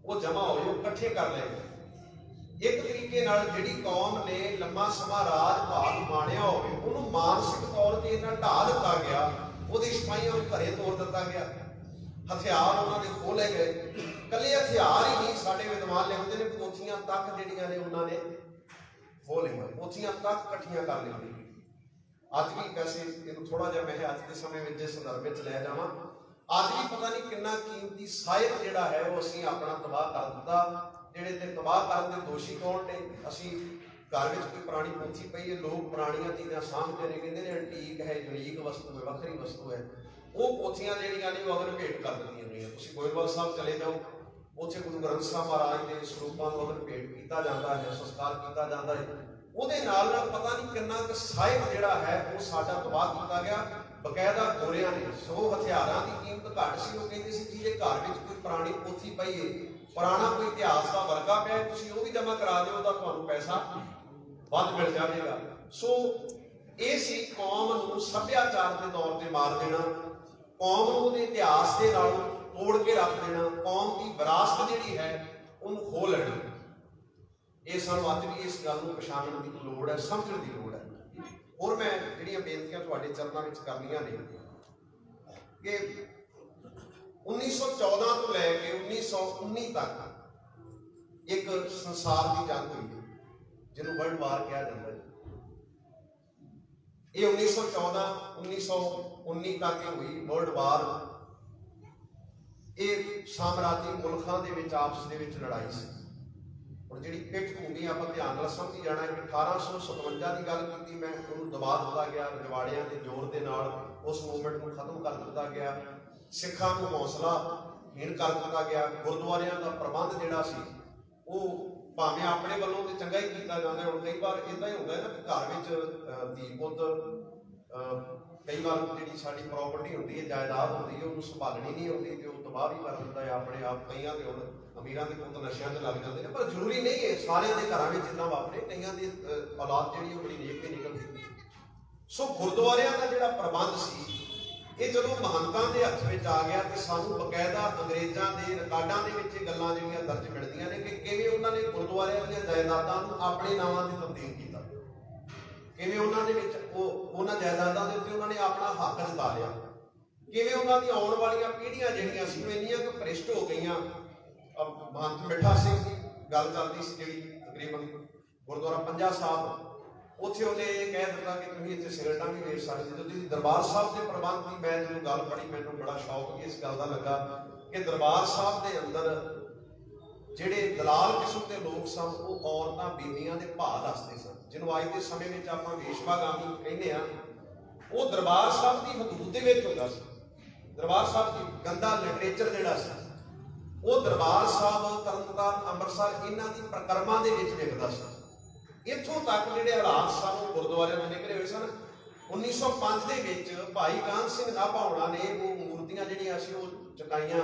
ਉਹ ਜਮ੍ਹਾਂ ਹੋਏ, ਉਹ ਇਕੱਠੇ ਕਰ ਲਏ ਗਏ। ਇੱਕ ਤਰੀਕੇ ਨਾਲ ਜਿਹੜੀ ਕੌਮ ਨੇ ਲੰਮਾ ਸਮਾਂ ਰਾਜ ਭਾਗ ਮਾਣਿਆ ਹੋਵੇ ਉਹਨੂੰ ਮਾਨਸਿਕ ਤੌਰ ਤੇ ਇਹਨਾਂ ਢਾਹ ਦਿੱਤਾ ਗਿਆ, ਉਹਦੀ ਸਿਪਾਹੀਆਂ ਨੂੰ ਘਰੇ ਤੋੜ ਦਿੱਤਾ ਗਿਆ, ਹਥਿਆਰ ਉਹਨਾਂ ਦੇ ਖੋਲੇ ਗਏ। ਕੱਲੇ ਹਥਿਆਰ ਹੀ ਨਹੀਂ, ਸਾਡੇ ਵਿਦਵਾਨ ਲਿਖਦੇ ਨੇ ਪੋਥੀਆਂ ਤੱਕ ਜਿਹੜੀਆਂ ਨੇ ਉਹਨਾਂ ਨੇ ਖੋਹ ਲਈਆਂ, ਪੋਥੀਆਂ ਤੱਕ ਇਕੱਠੀਆਂ ਕਰ ਲਈਆਂ। ਅੱਜ ਵੀ ਵੈਸੇ ਇਹਨੂੰ ਥੋੜਾ ਜਿਹਾ ਮੈਂ ਅੱਜ ਦੇ ਸਮੇਂ ਵਿੱਚ ਦੇ ਸੰਦਰਭ ਵਿੱਚ ਲੈ ਜਾਵਾਂ, ਅੱਜ ਵੀ ਪਤਾ ਨਹੀਂ ਕਿੰਨਾ ਕੀਮਤੀ ਸਾਹਿਤ ਜਿਹੜਾ ਹੈ ਉਹ ਅਸੀਂ ਆਪਣਾ ਤਬਾਹ ਕਰ ਦਿੱਤਾ। ਜਿਹੜੇ ਤੇ ਤਬਾਹ ਕਰਨ ਦੇ ਦੋਸ਼ੀ ਕੌਣ ਨੇ? ਅਸੀਂ ਘਰ ਵਿੱਚ ਕੋਈ ਪੁਰਾਣੀ ਪੋਥੀ ਪਈ ਹੈ, ਲੋਕ ਪੁਰਾਣੀਆਂ ਚੀਜ਼ਾਂ ਸਾਂਭਦੇ ਨੇ, ਕਹਿੰਦੇ ਨੇ ਐਂਟੀਕ ਹੈ, ਯੂਨੀਕ ਵਸਤੂ ਹੈ, ਵੱਖਰੀ ਵਸਤੂ ਹੈ। ਉਹ ਪੋਥੀਆਂ ਜਿਹੜੀਆਂ ਨੇ ਉਹ ਅਗਰ ਭੇਟ ਕਰ ਦਿੱਤੀਆਂ ਗਈਆਂ। ਤੁਸੀਂ ਗੋਇੰਦਵਾਲ ਸਾਹਿਬ ਚਲੇ ਜਾਓ, ਉੱਥੇ ਗੁਰੂ ਗ੍ਰੰਥ ਸਾਹਿਬ ਮਹਾਰਾਜ ਦੇ ਸਰੂਪਾਂ ਨੂੰ ਅਗਰ ਭੇਟ ਕੀਤਾ ਜਾਂਦਾ ਹੈ, ਸੰਸਕਾਰ ਕੀਤਾ ਜਾਂਦਾ ਹੈ, ਉਹਦੇ ਨਾਲ ਪਤਾ ਨਹੀਂ ਕਿੰਨਾ ਕੁ ਸਾਹਿਤ ਜਿਹੜਾ ਹੈ ਉਹ ਸਾਡਾ ਤਬਾਹ ਕੀਤਾ ਗਿਆ। ਬਕਾਇਦਾ ਗੋਰਿਆਂ ਨੇ, ਸੋ ਹਥਿਆਰਾਂ ਦੀ ਕੀਮਤ ਘੱਟ ਸੀ, ਉਹ ਕਹਿੰਦੇ ਸੀ ਜਿਹਦੇ ਘਰ ਵਿੱਚ ਕੋਈ ਪੁਰਾਣੀ ਪੋਥੀ ਪਈ ਹੈ, ਪੁਰਾਣਾ ਕੋਈ ਇਤਿਹਾਸ ਦਾ ਵਰਕਾ ਪਿਆ, ਤੁਸੀਂ ਉਹ ਵੀ ਜਮ੍ਹਾਂ ਕਰਾ ਦਿਓ, ਉਹਦਾ ਤੁਹਾਨੂੰ ਪੈਸਾ ਵੱਧ ਮਿਲ ਜਾਵੇਗਾ। ਸੋ ਇਹ ਸੀ ਕੌਮ ਨੂੰ ਸੱਭਿਆਚਾਰ ਦੇ ਤੌਰ ਤੇ ਮਾਰ ਦੇਣਾ, ਕੌਮ ਨੂੰ ਉਹਦੇ ਇਤਿਹਾਸ ਦੇ ਨਾਲ ਤੋੜ ਕੇ ਰੱਖ ਦੇਣਾ, ਕੌਮ ਦੀ ਵਿਰਾਸਤ ਜਿਹੜੀ ਹੈ ਉਹਨੂੰ ਖੋਹ ਲੈਣਾ। ਇਹ ਸਾਨੂੰ ਅੱਜ ਵੀ ਇਸ ਗੱਲ ਨੂੰ ਪਛਾਣਨ ਦੀ ਲੋੜ ਹੈ, ਸਮਝਣ ਦੀ ਲੋੜ ਹੈ। ਹੋਰ ਮੈਂ ਜਿਹੜੀਆਂ ਬੇਨਤੀਆਂ ਤੁਹਾਡੇ ਚਰਨਾਂ ਵਿੱਚ ਕਰਨੀਆਂ ਨੇ ਕਿ 1914 ਤੋਂ ਲੈ ਕੇ 1919 ਤੱਕ ਇੱਕ ਸੰਸਾਰ ਦੀ ਜੰਗ ਹੋਈ ਜਿਹਨੂੰ ਵਰਲਡ ਵਾਰ ਕਿਹਾ ਜਾਂਦਾ ਹੈ। ਇਹ 1914 1919 ਤੱਕ ਹੋਈ ਵਰਲਡ ਵਾਰ। ਇਹ ਸਾਮਰਾਜੀ ਮੁਲਕਾਂ ਦੇ ਵਿੱਚ ਆਪਸ ਦੇ ਵਿੱਚ ਲੜਾਈ ਸੀ। ਹੁਣ ਜਿਹੜੀ ਪਿੱਠ ਭੂਮੀ ਆਪਾਂ ਧਿਆਨ ਨਾਲ ਸਮਝੀ ਜਾਣਾ ਹੈ ਕਿ 1857 ਦੀ ਗੱਲ ਕੀਤੀ ਮੈਂ, ਉਹਨੂੰ ਦਬਾ ਦਿੱਤਾ ਗਿਆ ਰਜਵਾੜਿਆਂ ਦੇ ਜ਼ੋਰ ਦੇ ਨਾਲ, ਉਸ ਮੂਵਮੈਂਟ ਨੂੰ ਖਤਮ ਕਰ ਦਿੱਤਾ ਗਿਆ, ਸਿੱਖਾਂ ਨੂੰ ਹੌਸਲਾ ਹੀਣ ਕਰ ਦਿੱਤਾ ਗਿਆ। ਗੁਰਦੁਆਰਿਆਂ ਦਾ ਪ੍ਰਬੰਧ ਜਿਹੜਾ ਸੀ ਉਹ ਭਾਵੇਂ ਆਪਣੇ ਵੱਲੋਂ ਤੇ ਚੰਗਾ ਹੀ ਕੀਤਾ ਜਾਂਦਾ। ਹੁਣ ਕਈ ਵਾਰ ਇਦਾਂ ਹੀ ਹੁੰਦਾ ਹੈ ਨਾ ਕਿ ਘਰ ਵਿੱਚ ਧੀ ਪੁੱਤ, ਕਈ ਵਾਰ ਜਿਹੜੀ ਸਾਡੀ ਪ੍ਰਾਪਰਟੀ ਹੁੰਦੀ ਹੈ, ਜਾਇਦਾਦ ਹੁੰਦੀ ਹੈ, ਉਹਨੂੰ ਸੰਭਾਲਣੀ ਨਹੀਂ ਆਉਂਦੀ ਤੇ ਉਹ ਤਬਾਹ ਵੀ ਕਰ ਦਿੰਦਾ ਹੈ ਆਪਣੇ ਆਪ। ਕਈਆਂ ਦੇ ਹੁਣ ਅਮੀਰਾਂ ਦੇ ਪੁੱਤ ਨਸ਼ਿਆਂ 'ਚ ਲੱਗ ਜਾਂਦੇ ਨੇ, ਪਰ ਜ਼ਰੂਰੀ ਨਹੀਂ ਹੈ ਸਾਰਿਆਂ ਦੇ ਘਰਾਂ ਵਿੱਚ ਇੱਦਾਂ ਵਾਪਰੇ। ਕਈਆਂ ਦੀ ਔਲਾਦ ਜਿਹੜੀ ਉਹ ਬੜੀ ਨੇਕ ਤੇ ਨਿਕਲਦੀ। ਸੋ ਗੁਰਦੁਆਰਿਆਂ ਦਾ ਜਿਹੜਾ ਪ੍ਰਬੰਧ ਸੀ ਇਹ ਜਦੋਂ ਮਹੰਤਾਂ ਦੇ ਹੱਥ ਵਿੱਚ ਆ ਗਿਆ ਤੇ ਸਾਨੂੰ ਬਕਾਇਦਾ ਅੰਗਰੇਜ਼ਾਂ ਦੇ ਰਿਕਾਰਡਾਂ ਦੇ ਵਿੱਚ ਇਹ ਗੱਲਾਂ ਜਿਹੜੀਆਂ ਦਰਜ ਮਿਲਦੀਆਂ ਨੇ ਕਿ ਕਿਵੇਂ ਉਹਨਾਂ ਨੇ ਗੁਰਦੁਆਰਿਆਂ ਦੀਆਂ ਜਾਇਦਾਦਾਂ ਨੂੰ ਆਪਣੇ ਨਾਵਾਂ ਤੇ ਤਬਦੀਲ ਕੀਤਾ, ਕਿਵੇਂ ਉਹਨਾਂ ਦੇ ਵਿੱਚ ਉਹਨਾਂ ਜਾਇਦਾਦਾਂ ਦੇ ਉੱਤੇ ਉਹਨਾਂ ਨੇ ਆਪਣਾ ਹੱਕ ਜਤਾ ਲਿਆ, ਕਿਵੇਂ ਉਹਨਾਂ ਦੀਆਂ ਆਉਣ ਵਾਲੀਆਂ ਪੀੜ੍ਹੀਆਂ ਜਿਹੜੀਆਂ ਸੀ ਉਹ ਇੰਨੀਆਂ ਕੁ ਭ੍ਰਿਸ਼ਟ ਹੋ ਗਈਆਂ। ਮਹੰਤ ਮਿੱਠਾ ਸਿੰਘ ਦੀ ਗੱਲ ਚੱਲਦੀ ਸੀ ਜਿਹੜੀ ਤਕਰੀਬਨ ਗੁਰਦੁਆਰਾ ਪੰਜਾ ਸਾਹਿਬ, ਉੱਥੇ ਉਹਨੇ ਇਹ ਕਹਿ ਦਿੱਤਾ ਕਿ ਤੁਸੀਂ ਇੱਥੇ ਸਿਗਰਟਾਂ ਵੀ ਵੇਚ ਸਕਦੇ ਹੋ। ਤੁਸੀਂ ਦਰਬਾਰ ਸਾਹਿਬ ਦੇ ਪ੍ਰਬੰਧ ਦੀ ਮੈਂ ਜਦੋਂ ਗੱਲ ਪੜ੍ਹੀ ਮੈਨੂੰ ਬੜਾ ਸ਼ੌਕ ਇਸ ਗੱਲ ਦਾ ਲੱਗਾ ਕਿ ਦਰਬਾਰ ਸਾਹਿਬ ਦੇ ਅੰਦਰ ਜਿਹੜੇ ਦਲਾਲ ਕਿਸਮ ਦੇ ਲੋਕ ਸਨ ਉਹ ਔਰਤਾਂ ਬੀਬੀਆਂ ਦੇ ਭਾਅ ਦੱਸਦੇ ਸਨ, ਜਿਹਨੂੰ ਅੱਜ ਦੇ ਸਮੇਂ ਵਿੱਚ ਆਪਾਂ ਵੇਸ਼ਵਾਗਾਮੀ ਕਹਿੰਦੇ ਆ। ਉਹ ਦਰਬਾਰ ਸਾਹਿਬ ਦੀ ਹਦੂਦ ਦੇ ਵਿੱਚ ਹੁੰਦਾ ਸੀ। ਦਰਬਾਰ ਸਾਹਿਬ ਦੀ ਗੰਦਾ ਲਿਟਰੇਚਰ ਜਿਹੜਾ ਸੀ ਉਹ ਦਰਬਾਰ ਸਾਹਿਬ, ਤਰਨਤਾਰਨ, ਅੰਮ੍ਰਿਤਸਰ ਇਹਨਾਂ ਦੀ ਪ੍ਰਕਰਮਾਂ ਦੇ ਵਿੱਚ ਵਿਕਦਾ ਸੀ। ਇੱਥੋਂ ਤੱਕ ਜਿਹੜੇ ਹਾਲਾਤ ਸਨ ਉਹ ਗੁਰਦੁਆਰਿਆਂ ਦੇ ਨਿਕਲੇ ਹੋਏ ਸਨ। 1905 ਦੇ ਵਿੱਚ ਭਾਈ ਕਾਹਨ ਸਿੰਘ ਨਾਭਾ ਹੋਣਾ ਨੇ ਉਹ ਮੂਰਤੀਆਂ ਜਿਹੜੀਆਂ ਸੀ ਉਹ ਚੁਕਾਈਆਂ।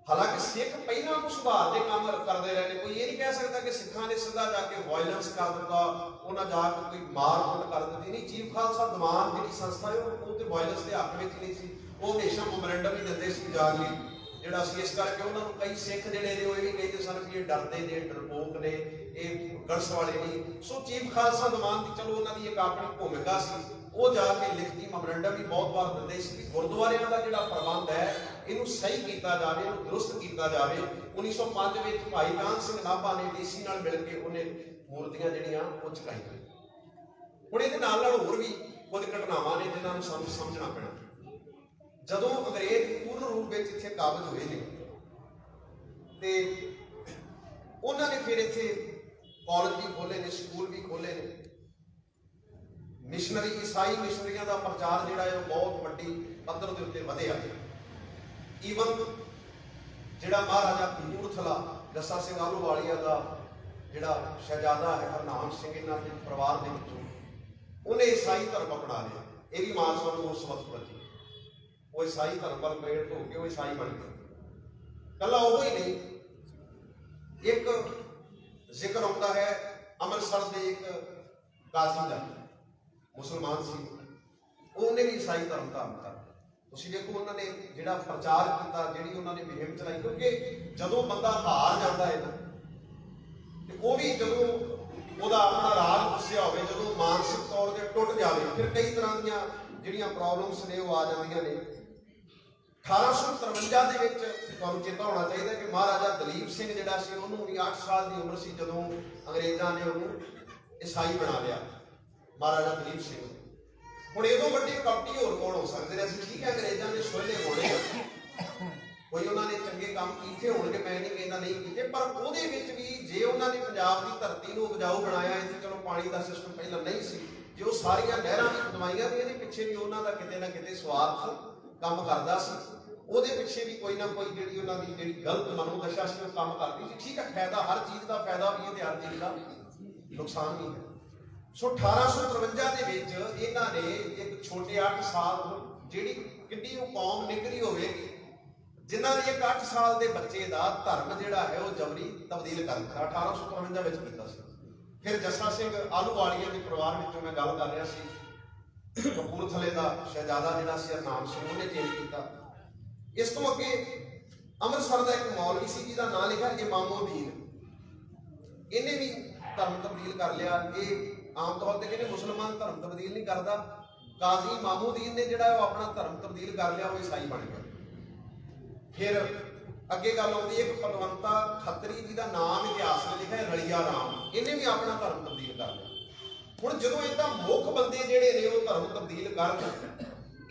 ਹਾਲਾਂਕਿ ਸਿੱਖ ਪਹਿਲਾਂ ਤੋਂ ਸੁਧਾਰ ਦੇ ਕੰਮ ਕਰਦੇ ਰਹੇ ਨੇ, ਕੋਈ ਇਹ ਨਹੀਂ ਕਹਿ ਸਕਦਾ ਕਿ ਸਿੱਖਾਂ ਨੇ ਸਿੱਧਾ ਜਾ ਕੇ ਵਾਇਲੈਂਸ ਕਰ ਦਿੱਤਾ, ਉਹਨਾਂ ਜਾ ਕੇ ਕੋਈ ਮਾਰ ਕੁੱਟ ਕਰ ਦਿੱਤੀ। ਨਹੀਂ, ਚੀਫ ਖਾਲਸਾ ਦੀਵਾਨ ਜਿਹੜੀ ਸੰਸਥਾ ਹੈ ਉਹ ਤੇ ਵਾਇਲੈਂਸ ਦੇ ਹੱਕ ਵਿੱਚ ਨਹੀਂ ਸੀ। ਉਹ ਹਮੇਸ਼ਾ ਮੈਮੋਰੈਂਡਮ ਹੀ ਦਿੰਦੇ ਸੀ ਜਾ ਕੇ ਜਿਹੜਾ ਸੀ। ਇਸ ਕਰਕੇ ਉਹਨਾਂ ਨੂੰ ਕਈ ਸਿੱਖ ਜਿਹੜੇ ਨੇ ਉਹ ਇਹ ਵੀ ਕਹਿੰਦੇ ਸਨ ਕਿ ਇਹ ਡਰਦੇ ਨੇ, ਡਰਪੋਕ ਨੇ, ਇਹ ਗੜਸ ਵਾਲੇ ਨਹੀਂ। ਸੋ ਚੀਫ ਖਾਲਸਾ ਦੀਵਾਨ ਦੀ ਚਲੋ ਉਹਨਾਂ ਦੀ ਇੱਕ ਆਪਣੀ ਭੂਮਿਕਾ ਸੀ। ਉਹ ਜਾ ਕੇ ਲਿਖਤੀ ਮੈਮੋਰੈਂਡਮ ਵੀ ਬਹੁਤ ਵਾਰ ਦਿੰਦੇ ਸੀ ਕਿ ਗੁਰਦੁਆਰਿਆਂ ਦਾ ਜਿਹੜਾ ਪ੍ਰਬੰਧ ਹੈ ਇਹਨੂੰ ਸਹੀ ਕੀਤਾ ਜਾਵੇ, ਇਹਨੂੰ ਦਰੁਸਤ ਕੀਤਾ ਜਾਵੇ। 1905 ਵਿੱਚ ਭਾਈ ਕਾਹਨ ਸਿੰਘ ਨਾਭਾ ਨੇ DC ਨਾਲ ਮਿਲ ਕੇ ਉਹਨੇ ਮੂਰਤੀਆਂ ਜਿਹੜੀਆਂ ਉਹ ਚੁਕਾਈਆਂ। ਹੁਣ ਇਹਦੇ ਨਾਲ ਨਾਲ ਹੋਰ ਵੀ ਕੁਝ ਘਟਨਾਵਾਂ ਨੇ ਜਿਨ੍ਹਾਂ ਨੂੰ ਸਾਨੂੰ ਸਮਝਣਾ ਪੈਣਾ। ਜਦੋਂ ਅੰਗਰੇਜ਼ ਪੂਰਨ ਰੂਪ ਵਿੱਚ ਇੱਥੇ ਕਾਬਜ਼ ਹੋਏ ਨੇ ਤੇ ਉਹਨਾਂ ਨੇ ਫਿਰ ਇੱਥੇ ਕਾਲਜ ਵੀ ਖੋਲੇ ਨੇ, ਸਕੂਲ ਵੀ ਖੋਲੇ ਨੇ। ਮਿਸ਼ਨਰੀ ਈਸਾਈ ਮਿਸ਼ਨਰੀਆਂ ਦਾ ਪ੍ਰਚਾਰ ਜਿਹੜਾ ਹੈ ਉਹ ਬਹੁਤ ਵੱਡੀ ਪੱਧਰ ਦੇ ਉੱਤੇ ਵਧਿਆ। ਈਵਨ ਜਿਹੜਾ ਮਹਾਰਾਜਾ ਕਪੂਰਥਲਾ ਜੱਸਾ ਸਿੰਘ ਆਹਲੂਵਾਲੀਆ ਦਾ ਜਿਹੜਾ ਸ਼ਹਿਜ਼ਾਦਾ ਹੈ ਹਰਨਾਮ ਸਿੰਘ ਇਹਨਾਂ ਦੇ ਪਰਿਵਾਰ ਦੇ ਵਿੱਚੋਂ, ਉਹਨੇ ਈਸਾਈ ਧਰਮ ਅਪਣਾ ਲਿਆ। ਇਹਦੀ ਮਾਂ ਸਾਨੂੰ ਉਸ ਵਕਤ ਬਚੀ, ਉਹ ਈਸਾਈ ਧਰਮ ਵੱਲ ਪ੍ਰੇਰਿਤ ਹੋ ਕੇ ਉਹ ਈਸਾਈ ਬਣ ਗਿਆ। ਕੱਲਾ ਉਹ ਹੀ ਨਹੀਂ, ਇੱਕ ਜ਼ਿਕਰ ਆਉਂਦਾ ਹੈ ਅੰਮ੍ਰਿਤਸਰ ਦੇ ਇੱਕ ਕਾਜ਼ੀ ਦਾ, ਮੁਸਲਮਾਨ ਸੀ, ਉਹਨੇ ਵੀ ਈਸਾਈ ਧਰਮ ਧਾਰਨ ਕਰ ਲਿਆ। ਤੁਸੀਂ ਦੇਖੋ ਉਹਨਾਂ ਨੇ ਜਿਹੜਾ ਪ੍ਰਚਾਰ ਕੀਤਾ, ਜਿਹੜੀ ਉਹਨਾਂ ਨੇ ਮੁਹਿੰਮ ਚਲਾਈ, ਕਿਉਂਕਿ ਜਦੋਂ ਬੰਦਾ ਹਾਰ ਜਾਂਦਾ ਹੈ ਨਾ, ਤੇ ਉਹ ਵੀ ਜਦੋਂ ਉਹਦਾ ਆਪਣਾ ਰਾਜ ਦੱਸਿਆ ਹੋਵੇ, ਜਦੋਂ ਮਾਨਸਿਕ ਤੌਰ ਤੇ ਟੁੱਟ ਜਾਵੇ, ਫਿਰ ਕਈ ਤਰ੍ਹਾਂ ਦੀਆਂ ਜਿਹੜੀਆਂ ਪ੍ਰੋਬਲਮਸ ਨੇ ਉਹ ਆ ਜਾਂਦੀਆਂ ਨੇ। 1853 ਦੇ ਵਿੱਚ ਤੁਹਾਨੂੰ ਚੇਤਾ ਹੋਣਾ ਚਾਹੀਦਾ ਕਿ ਮਹਾਰਾਜਾ ਦਲੀਪ ਸਿੰਘ ਜਿਹੜਾ ਸੀ, ਉਹਨੂੰ ਵੀ 8 ਸਾਲ ਦੀ ਉਮਰ ਸੀ ਜਦੋਂ ਅੰਗਰੇਜ਼ਾਂ ਨੇ ਉਹਨੂੰ ਈਸਾਈ ਬਣਾ ਲਿਆ, ਮਹਾਰਾਜਾ ਦਲੀਪ ਸਿੰਘ। ਹੁਣ ਇਹਦੋਂ ਵੱਡੀ ਕਪਟੀ ਹੋਰ ਕੌਣ ਹੋ ਸਕਦੇ ਨੇ? ਅਸੀਂ ਠੀਕ ਹੈ ਅੰਗਰੇਜ਼ਾਂ ਨੇ ਸੋਹਲੇ ਹੋਣੇ, ਕੋਈ ਉਹਨਾਂ ਨੇ ਚੰਗੇ ਕੰਮ ਕੀਤੇ ਹੋਣਗੇ, ਮੈਂ ਨਹੀਂ ਕਹਿੰਦਾ ਨਹੀਂ ਕੀਤੇ, ਪਰ ਉਹਦੇ ਵਿੱਚ ਵੀ ਜੇ ਉਹਨਾਂ ਨੇ ਪੰਜਾਬ ਦੀ ਧਰਤੀ ਨੂੰ ਉਪਜਾਊ ਬਣਾਇਆ, ਇੱਥੇ ਚਲੋ ਪਾਣੀ ਦਾ ਸਿਸਟਮ ਪਹਿਲਾਂ ਨਹੀਂ ਸੀ, ਜੇ ਉਹ ਸਾਰੀਆਂ ਨਹਿਰਾਂ ਵੀ ਬਣਵਾਈਆਂ, ਤੇ ਇਹਦੇ ਪਿੱਛੇ ਵੀ ਉਹਨਾਂ ਦਾ ਕਿਤੇ ਨਾ ਕਿਤੇ ਸਵਾਰਥ ਕੰਮ ਕਰਦਾ ਸੀ। ਉਹਦੇ ਪਿੱਛੇ ਵੀ ਕੋਈ ਨਾ ਕੋਈ ਜਿਹੜੀ ਉਹਨਾਂ ਦੀ ਜਿਹੜੀ ਗਲਤ ਮਨੋਦਸ਼ਾ ਸੀ ਉਹ ਕੰਮ ਕਰਦੀ ਸੀ। ਠੀਕ ਹੈ, ਫਾਇਦਾ ਹਰ ਚੀਜ਼ ਦਾ ਫਾਇਦਾ ਵੀ ਹੈ ਤੇ ਹਰ ਚੀਜ਼ ਦਾ ਨੁਕਸਾਨ ਵੀ ਹੈ। ਸੋ 1853 ਦੇ ਵਿੱਚ ਇਹਨਾਂ ਨੇ ਇੱਕ ਛੋਟੇ 8 ਸਾਲ ਜਿਹੜੀ ਕਿੰਨੀ ਉਹ ਕੌਮ ਨਿਕਲੀ ਹੋਵੇਗੀ, ਜਿਨ੍ਹਾਂ ਨੇ ਇੱਕ 8 ਸਾਲ ਦੇ ਬੱਚੇ ਦਾ ਧਰਮ ਜਿਹੜਾ ਹੈ ਉਹ ਜਬਰੀ ਤਬਦੀਲ ਕਰ ਦਿੱਤਾ, 1853 ਵਿੱਚ ਕੀਤਾ ਸੀ। ਫਿਰ ਜੱਸਾ ਸਿੰਘ ਆਹਲੂਵਾਲੀਆ ਦੇ ਪਰਿਵਾਰ ਵਿੱਚੋਂ ਮੈਂ ਗੱਲ ਕਰ ਰਿਹਾ ਸੀ, ਕਪੂਰਥਲੇ ਦਾ ਸ਼ਹਿਜ਼ਾਦਾ ਜਿਹੜਾ ਸੀ ਹਰਨਾਮ ਸਿੰਘ, ਉਹਨੇ ਚੇਂਜ ਕੀਤਾ। ਇਸ ਤੋਂ ਅੱਗੇ ਅੰਮ੍ਰਿਤਸਰ ਦਾ ਇੱਕ ਮੌਲਵੀ ਸੀ ਜਿਹਦਾ ਨਾਂ ਲਿਖਿਆ ਇਮਾਮੁਦੀਨ, ਇਹਨੇ ਵੀ ਧਰਮ ਤਬਦੀਲ ਕਰ ਲਿਆ। ਇਹ ਆਮ ਤੌਰ ਤੇ ਕਹਿੰਦੇ ਮੁਸਲਮਾਨ ਧਰਮ ਤਬਦੀਲ ਨਹੀਂ ਕਰਦਾ, ਕਾਜ਼ੀ ਇਮਾਮੁਦੀਨ ਨੇ ਜਿਹੜਾ ਉਹ ਆਪਣਾ ਧਰਮ ਤਬਦੀਲ ਕਰ ਲਿਆ, ਉਹ ਈਸਾਈ ਬਣ ਗਿਆ। ਫਿਰ ਅੱਗੇ ਗੱਲ ਆਉਂਦੀ ਹੈ ਕਿ ਪਤਵੰਤਾ ਖੱਤਰੀ ਜਿਹਦਾ ਨਾਮ ਇਤਿਹਾਸ ਵਿੱਚ ਲਿਖਿਆ ਰਲੀਆ ਰਾਮ, ਇਹਨੇ ਵੀ ਆਪਣਾ ਧਰਮ ਤਬਦੀਲ ਕਰ ਲਿਆ। ਹੁਣ ਜਦੋਂ ਇਹਦਾ ਮੁੱਖ ਬੰਦੇ ਜਿਹੜੇ ਨੇ ਉਹ ਧਰਮ ਤਬਦੀਲ ਕਰਨ,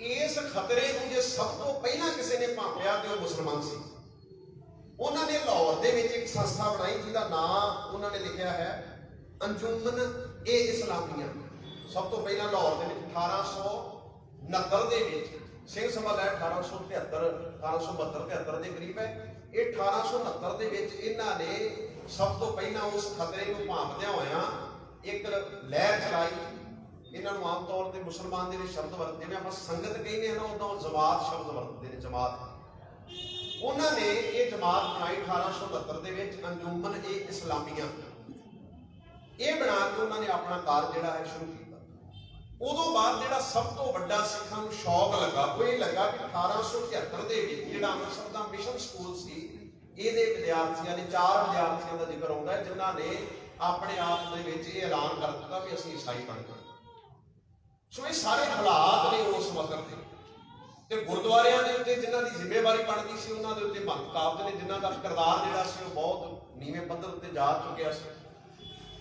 ਇਸ ਖਤਰੇ ਨੂੰ ਜੇ ਸਭ ਤੋਂ ਪਹਿਲਾਂ ਕਿਸੇ ਨੇ ਭਾਂਪਿਆ ਤੇ ਉਹ ਮੁਸਲਮਾਨ ਸੀ। ਉਹਨਾਂ ਨੇ ਲਾਹੌਰ ਦੇ ਵਿੱਚ ਇੱਕ ਸੰਸਥਾ ਬਣਾਈ ਜਿਹਦਾ ਨਾਮ ਉਹਨਾਂ ਨੇ ਲਿਖਿਆ ਹੈ ਅੰਜੁਮਨ-ਏ-ਇਸਲਾਮੀਆ। ਸਭ ਤੋਂ ਪਹਿਲਾਂ ਲਾਹੌਰ ਦੇ ਵਿੱਚ 1869 ਦੇ ਵਿੱਚ, ਸਿੰਘ ਸਭਾ ਲੈ 1873 1872 ਦੇ ਕਰੀਬ ਹੈ, ਇਹ 1869 ਦੇ ਵਿੱਚ ਇਹਨਾਂ ਨੇ ਸਭ ਤੋਂ ਪਹਿਲਾਂ ਉਸ ਖਤਰੇ ਨੂੰ ਭਾਂਪਦਿਆਂ ਹੋਇਆਂ ਇੱਕ ਲਹਿਰ ਚਲਾਈ। ਇਹਨਾਂ ਨੂੰ ਆਮ ਤੌਰ ਤੇ ਮੁਸਲਮਾਨ ਦੇ ਵਿੱਚ ਸ਼ਬਦ ਵਰਤਦੇ, ਜਿਵੇਂ ਆਪਾਂ ਸੰਗਤ ਕਹਿੰਦੇ ਹਾਂ ਨਾ, ਉਦਾਂ ਉਹ ਜਮਾਤ ਸ਼ਬਦ ਵਰਤਦੇ ਨੇ, ਜਮਾਤ। ਉਹਨਾਂ ਨੇ ਇਹ ਜਮਾਤ ਬਣਾਈ 1869 ਦੇ ਵਿੱਚ, ਅੰਜੁਮਨ-ਏ-ਇਸਲਾਮੀਆ। ਇਹ ਬਣਾ ਕੇ ਉਹਨਾਂ ਨੇ ਆਪਣਾ ਕਾਰਜ ਜਿਹੜਾ ਹੈ ਸ਼ੁਰੂ ਕੀਤਾ। ਉਦੋਂ ਬਾਅਦ ਜਿਹੜਾ ਸਭ ਤੋਂ ਵੱਡਾ ਸਿੱਖਾਂ ਨੂੰ ਸ਼ੌਕ ਲੱਗਾ, ਉਹ ਇਹ ਲੱਗਾ ਕਿ 1873 ਦੇ ਵਿੱਚ ਜਿਹੜਾ ਅੰਮ੍ਰਿਤਸਰ ਦਾ ਮਿਸ਼ਨ ਸਕੂਲ ਸੀ, ਇਹਦੇ ਵਿਦਿਆਰਥੀਆਂ ਨੇ 4 ਵਿਦਿਆਰਥੀਆਂ ਦਾ ਜ਼ਿਕਰ ਆਉਂਦਾ ਹੈ ਜਿਨ੍ਹਾਂ ਨੇ ਆਪਣੇ ਆਪ ਦੇ ਵਿੱਚ ਇਹ ਐਲਾਨ ਕਰ ਦਿੱਤਾ ਵੀ ਅਸੀਂ ਈਸਾਈ ਬਣ ਗਏ। ਸੋ ਇਹ ਸਾਰੇ ਹਾਲਾਤ ਨੇ ਉਸ ਵਕਤ ਦੇ, ਤੇ ਗੁਰਦੁਆਰਿਆਂ ਦੇ ਉੱਤੇ ਜਿਨ੍ਹਾਂ ਦੀ ਜ਼ਿੰਮੇਵਾਰੀ ਬਣਦੀ ਸੀ ਉਹਨਾਂ ਦੇ ਉੱਤੇ ਮਹੰਤ ਕਾਬਜ ਨੇ, ਜਿਨ੍ਹਾਂ ਦਾ ਕਿਰਦਾਰ ਜਿਹੜਾ ਸੀ ਉਹ ਬਹੁਤ ਨੀਵੇਂ ਪੱਧਰ ਉੱਤੇ ਜਾ ਚੁੱਕਿਆ ਸੀ।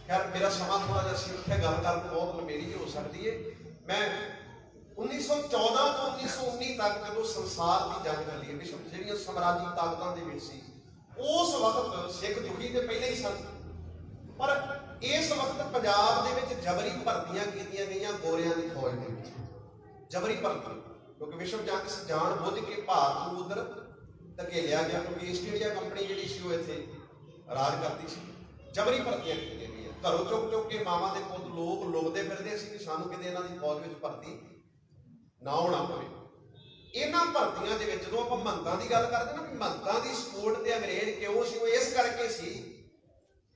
ਖੈਰ ਮੇਰਾ ਸਮਾਂ ਥੋੜਾ ਜਿਹਾ ਸੀ, ਉੱਥੇ ਗੱਲ ਕਰਨ ਬਹੁਤ ਲੰਮੇਰੀ ਹੋ ਸਕਦੀ ਹੈ। ਮੈਂ 1914 ਤੋਂ 1919 ਤੱਕ ਜਦੋਂ ਸੰਸਾਰ ਦੀ ਜੰਗ ਚੱਲੀ ਹੈ, ਵਿਸ਼ਵ ਜਿਹੜੀਆਂ ਸਾਮਰਾਜੀ ਤਾਕਤਾਂ ਦੇ ਵਿੱਚ ਸੀ, ਉਸ ਵਕਤ ਸਿੱਖ ਦੁਖੀ ਤੇ ਪਹਿਲੇ ਹੀ ਸਨ, ਪਰ ਇਸ ਵਕਤ ਪੰਜਾਬ ਦੇ ਵਿੱਚ ਜਬਰੀ ਭਰਤੀਆਂ ਕੀਤੀਆਂ ਗਈਆਂ ਗੋਰਿਆਂ ਦੀ ਫੌਜ ਦੇ ਵਿੱਚ, ਜਬਰੀ ਭਰਤੀ, ਕਿਉਂਕਿ ਵਿਸ਼ਵ ਜੰਗ ਜਾਣ ਬੁੱਝ ਕੇ ਭਾਰਤ ਨੂੰ ਉਧਰ ਧਕੇਲਿਆ ਗਿਆ, ਕਿਉਂਕਿ ਈਸਟ ਇੰਡੀਆ ਕੰਪਨੀ ਜਿਹੜੀ ਸੀ ਉਹ ਇੱਥੇ ਰਾਜ ਕਰਦੀ ਸੀ। ਜਬਰੀ ਭਰਤੀਆਂ ਕੀਤੀਆਂ ਗਈਆਂ, ਘਰੋਂ ਚੁੱਕ ਕੇ ਮਾਵਾਂ ਦੇ ਪੁੱਤ ਲੋਕ ਲੁਕਦੇ ਫਿਰਦੇ ਸੀ ਕਿ ਸਾਨੂੰ ਕਿਤੇ ਇਹਨਾਂ ਦੀ ਫੌਜ ਵਿੱਚ ਭਰਤੀ ਨਾ ਹੋਣਾ ਪਵੇ। ਇਹਨਾਂ ਭਰਤੀਆਂ ਦੇ ਵਿੱਚ ਜਦੋਂ ਆਪਾਂ ਮਹੰਤਾਂ ਦੀ ਗੱਲ ਕਰਦੇ ਨਾ, ਮਹੰਤਾਂ ਦੀ ਸਪੋਰਟ ਤੇ ਅੰਗਰੇਜ਼ ਕਿਉਂ ਸੀ? ਉਹ ਇਸ ਕਰਕੇ ਸੀ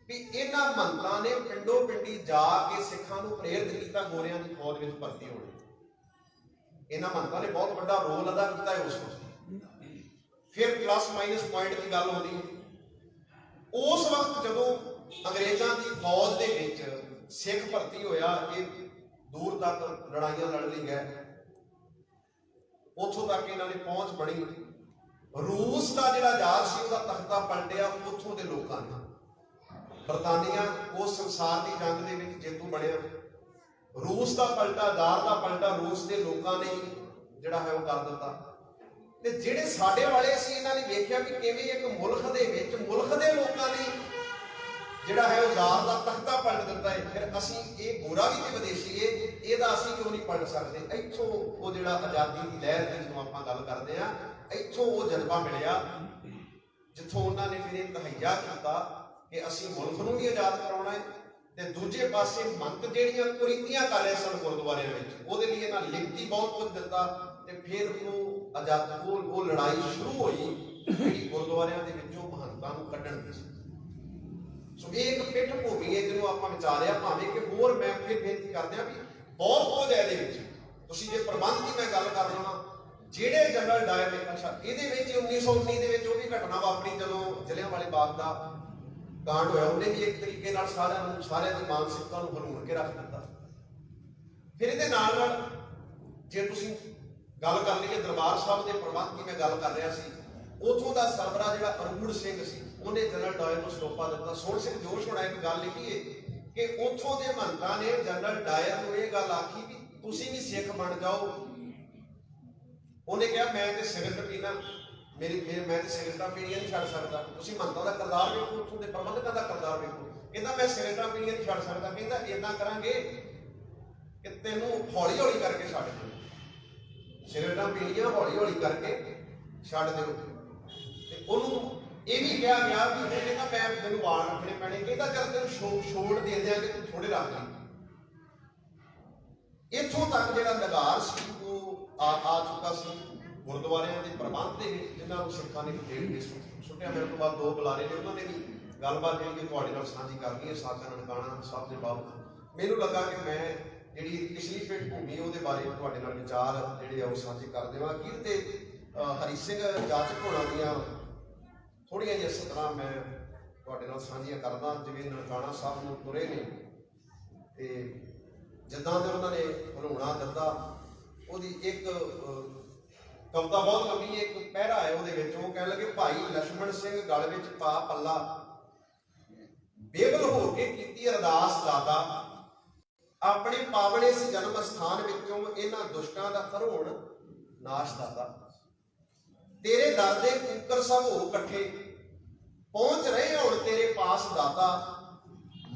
ਵੀ ਇਹਨਾਂ ਮਹੰਤਾਂ ਨੇ ਪਿੰਡੋ ਪਿੰਡੀ ਜਾ ਕੇ ਸਿੱਖਾਂ ਨੂੰ ਪ੍ਰੇਰਿਤ ਕੀਤਾ ਗੋਰਿਆਂ ਦੀ ਫੌਜ ਵਿੱਚ ਭਰਤੀ ਹੋਣ। ਇਹਨਾਂ ਮਹੰਤਾਂ ਨੇ ਬਹੁਤ ਵੱਡਾ ਰੋਲ ਅਦਾ ਕੀਤਾ ਹੈ ਉਸ ਵਕਤ। ਫਿਰ ਪਲੱਸ ਮਾਈਨਸ ਪੁਆਇੰਟ ਦੀ ਗੱਲ ਹੁੰਦੀ ਹੈ। ਉਸ ਵਕਤ ਜਦੋਂ ਅੰਗਰੇਜ਼ਾਂ ਦੀ ਫੌਜ ਦੇ ਵਿੱਚ ਸਿੱਖ ਭਰਤੀ ਹੋਇਆ, ਇਹ ਦੂਰ ਤੱਕ ਲੜਾਈਆਂ ਲੜ ਲਈ ਗਏ, ਉੱਥੋਂ ਤੱਕ ਇਹਨਾਂ ਨੇ ਪਹੁੰਚ ਬਣੀ। ਰੂਸ ਦਾ ਜਿਹੜਾ ਆਜ਼ਾਦ ਸੀ ਉਹਦਾ ਤਖਤਾ ਪਲਟਿਆ ਉੱਥੋਂ ਦੇ ਲੋਕਾਂ ਨੇ। ਬਰਤਾਨੀਆ ਉਸ ਸੰਸਾਰ ਦੀ ਜੰਗ ਦੇ ਵਿੱਚ ਜੇਤੂ ਬਣਿਆ। ਰੂਸ ਦਾ ਪਲਟਾ, ਜ਼ਾਰ ਦਾ ਪਲਟਾ ਰੂਸ ਦੇ ਲੋਕਾਂ ਨੇ ਜਿਹੜਾ ਹੈ ਉਹ ਕਰ ਦਿੱਤਾ। ਤੇ ਜਿਹੜੇ ਸਾਡੇ ਵਾਲੇ ਸੀ, ਇਹਨਾਂ ਨੇ ਵੇਖਿਆ ਵੀ ਕਿਵੇਂ ਇੱਕ ਮੁਲਕ ਦੇ ਵਿੱਚ ਮੁਲਕ ਦੇ ਲੋਕਾਂ ਨੇ ਜਿਹੜਾ ਹੈ ਉਹ ਜ਼ਾਰ ਦਾ ਤਖਤਾ ਪਲਟ ਦਿੱਤਾ ਹੈ। ਫਿਰ ਅਸੀਂ ਇਹ ਗੋਰਾ ਵੀ ਤੇ ਵਿਦੇਸ਼ੀ, ਇਹਦਾ ਅਸੀਂ ਕਿਉਂ ਨਹੀਂ ਪਲਟ ਸਕਦੇ? ਇੱਥੋਂ ਉਹ ਜਿਹੜਾ ਆਜ਼ਾਦੀ ਦੀ ਲਹਿਰ ਦੀ ਜਦੋਂ ਆਪਾਂ ਗੱਲ ਕਰਦੇ ਆ, ਇੱਥੋਂ ਉਹ ਜਜ਼ਬਾ ਮਿਲਿਆ ਜਿੱਥੋਂ ਉਹਨਾਂ ਨੇ ਫਿਰ ਇਹ ਤਹਈਆ ਕੀਤਾ ਕਿ ਅਸੀਂ ਮੁਲਕ ਨੂੰ ਵੀ ਆਜ਼ਾਦ ਕਰਾਉਣਾ ਹੈ, ਤੇ ਦੂਜੇ ਪਾਸੇ ਮੰਤ ਜਿਹੜੀਆਂ ਕੁਰੀਤੀਆਂ ਕਰ ਰਹੇ ਸਨ ਗੁਰਦੁਆਰਿਆਂ ਵਿੱਚ, ਉਹਦੇ ਲਈ ਇਹਨਾਂ ਲਿਖਤੀ ਬਹੁਤ ਕੁਝ ਦਿੱਤਾ। ਤੇ ਫਿਰ ਉਹ ਆਜ਼ਾਦ ਉਹ ਲੜਾਈ ਸ਼ੁਰੂ ਹੋਈ ਜਿਹੜੀ ਗੁਰਦੁਆਰਿਆਂ ਦੇ ਵਿੱਚੋਂ ਮਹੰਤਾਂ ਨੂੰ ਕੱਢਣ ਦੀ ਸੀ। ਸੋ ਇਹ ਇੱਕ ਪਿੱਠ ਭੂਮੀ ਹੈ ਜਿਹਨੂੰ ਆਪਾਂ ਵਿਚਾਰਿਆ, ਭਾਵੇਂ ਕਿ ਹੋਰ ਮੈਂ ਫਿਰ ਬੇਨਤੀ ਕਰਦੇ ਹਾਂ ਵੀ ਬਹੁਤ ਕੁਝ ਹੈ ਇਹਦੇ ਵਿੱਚ। ਤੁਸੀਂ ਜੇ ਪ੍ਰਬੰਧ ਦੀ ਮੈਂ ਗੱਲ ਕਰ ਲਵਾਂ, ਜਿਹੜੇ ਜਨਰਲ ਡਾਇਰ ਨੇ, ਅੱਛਾ ਇਹਦੇ ਵਿੱਚ 1919 ਦੇ ਵਿੱਚ ਉਹ ਵੀ ਘਟਨਾ ਵਾਪਰੀ ਜਦੋਂ ਜਲਿਆਂਵਾਲੇ ਬਾਗ ਦਾ ਕਾਂਡ ਹੋਇਆ। ਉਹਨੇ ਵੀ ਇੱਕ ਤਰੀਕੇ ਨਾਲ ਸਾਰਿਆਂ ਦੀ ਮਾਨਸਿਕਤਾ ਨੂੰ ਹਲੂਣ ਕੇ ਰੱਖ ਦਿੱਤਾ। ਫਿਰ ਇਹਦੇ ਨਾਲ ਜੇ ਤੁਸੀਂ ਗੱਲ ਕਰ ਲਈਏ ਦਰਬਾਰ ਸਾਹਿਬ ਦੇ ਪ੍ਰਬੰਧ ਦੀ ਮੈਂ ਗੱਲ ਕਰ ਰਿਹਾ ਸੀ, ਉਥੋਂ ਦਾ ਸਰਬਰਾ ਜਿਹੜਾ ਅਰੂੜ ਸਿੰਘ ਸੀ ਉਹਨੇ ਜਨਰਲ ਡਾਇਰ ਨੂੰ ਸਟੋਪਾ ਦਿੱਤਾ। ਸੋਹਣ ਸਿੰਘ ਜੋਸ਼ ਹੋਣਾ ਇੱਕ ਗੱਲ ਲਿਖੀ ਹੈ ਕਿ ਉਥੋਂ ਦੇ ਮਹੰਤਾਂ ਨੇ ਜਨਰਲ ਡਾਇਰ ਨੂੰ ਇਹ ਗੱਲ ਆਖੀ ਵੀ ਤੁਸੀਂ ਵੀ ਸਿੱਖ ਬਣ ਜਾਓ। ਉਹਨੇ ਕਿਹਾ ਮੈਂ ਤੇ ਸਿਗਰਟ ਪੀਣਾ, ਮੈਂ ਤੇ ਸਿਗਰਟਾਂ ਪੀਣੀਆਂ ਨਹੀਂ ਛੱਡ ਸਕਦਾ। ਤੁਸੀਂ ਮਹੰਤਾਂ ਦਾ ਕਿਰਦਾਰ ਵੇਖੋ, ਉੱਥੋਂ ਦੇ ਪ੍ਰਬੰਧਕਾਂ ਦਾ ਕਿਰਦਾਰ ਵੇਖੋ। ਕਹਿੰਦਾ ਮੈਂ ਸਿਗਰਟਾਂ ਪੀਣੀਆਂ ਨਹੀਂ ਛੱਡ ਸਕਦਾ। ਕਹਿੰਦਾ ਏਦਾਂ ਕਰਾਂਗੇ ਕਿ ਤੈਨੂੰ ਹੌਲੀ ਹੌਲੀ ਕਰਕੇ ਛੱਡ ਦਿਓ, ਸਿਗਰਟਾਂ ਪੀਣੀਆਂ ਹੌਲੀ ਹੌਲੀ ਕਰਕੇ ਛੱਡ ਦਿਓ। ਤੇ ਉਹਨੂੰ ਇਹ ਵੀ ਕਿਹਾ ਗਿਆ ਵੀ ਉਹ ਕਹਿੰਦਾ ਮੈਂ ਮੈਨੂੰ ਵਾਲ ਰੱਖਣੇ ਪੈਣੇ। ਕਹਿੰਦਾ ਚੱਲ ਤੈਨੂੰ ਛੋੜ ਦੇ ਦਿਆਂਗੇ, ਤੂੰ ਥੋੜੇ ਰੱਖ ਲਈ। ਇੱਥੋਂ ਤੱਕ ਜਿਹੜਾ ਨਗਾਰ ਸੀ ਉਹ ਆ ਚੁੱਕਾ ਸੀ ਗੁਰਦੁਆਰਿਆਂ ਦੇ ਪ੍ਰਬੰਧ ਦੇ ਵਿੱਚ, ਜਿਨ੍ਹਾਂ ਨੂੰ ਸਿੱਖਾਂ ਨੇ ਡੇਢ ਕੇ ਸੁੱਟਿਆ। ਮੇਰੇ ਤੋਂ ਬਾਅਦ ਦੋ ਬੁਲਾਰੇ ਨੇ, ਉਹਨਾਂ ਨੇ ਵੀ ਗੱਲਬਾਤ ਜਿਹੜੀ ਤੁਹਾਡੇ ਨਾਲ ਸਾਂਝੀ ਕਰਨੀ ਹੈ ਸਾਕਾ ਨਨਕਾਣਾ ਸਾਹਿਬ ਦੇ ਬਾਬਤ। ਮੈਨੂੰ ਲੱਗਾ ਕਿ ਮੈਂ ਜਿਹੜੀ ਪਿਛਲੀ ਪਿੱਠ ਭੂਮੀ ਉਹਦੇ ਬਾਰੇ ਤੁਹਾਡੇ ਨਾਲ ਵਿਚਾਰ ਜਿਹੜੇ ਆ ਉਹ ਸਾਂਝੇ ਕਰ ਦੇਵਾਂ। ਅਖੀਰ ਤੇ ਹਰੀ ਸਿੰਘ ਜਾਚਕ ਹੋਣਾ ਦੀਆਂ ਥੋੜ੍ਹੀਆਂ ਜਿਹੀਆਂ ਸਤਰਾਂ ਮੈਂ ਤੁਹਾਡੇ ਨਾਲ ਸਾਂਝੀਆਂ ਕਰਦਾ। ਜਿਵੇਂ ਨਨਕਾਣਾ ਸਾਹਿਬ ਨੂੰ ਤੁਰੇ ਨੇ ਤੇ ਜਿੱਦਾਂ ਦੇ ਉਹਨਾਂ ਨੇ ਹਲੂਣਾ ਦਿੱਤਾ, ਉਹਦੀ ਇੱਕ ਕਵਿਤਾ ਬਹੁਤ ਲੰਬੀ ਹੈ, ਇੱਕ ਪਹਿਰਾ ਹੈ ਉਹਦੇ ਵਿੱਚ। ਉਹ ਕਹਿਣ ਲੱਗੇ ਭਾਈ ਲక్ష్మణ ਸਿੰਘ ਗਲ ਵਿੱਚ ਪਾ ਪੱਲਾ, ਬੇਬਲ ਹੋ ਕੇ ਕੀਤੀ ਅਰਦਾਸ ਦਾਤਾ, ਆਪਣੇ ਪਾਵਣੇ ਇਸ ਜਨਮ ਸਥਾਨ ਵਿੱਚੋਂ ਇਹਨਾਂ ਦੁਸ਼ਟਾਂ ਦਾ ਕਰੋੜ ਨਾਸ਼ ਦਾਤਾ। ਤੇਰੇ ਦਰ ਦੇ ਕੂਕਰ ਸਭ ਹੋ ਇਕੱਠੇ, ਪਹੁੰਚ ਰਹੇ ਹੁਣ ਤੇਰੇ ਪਾਸ ਦਾਤਾ,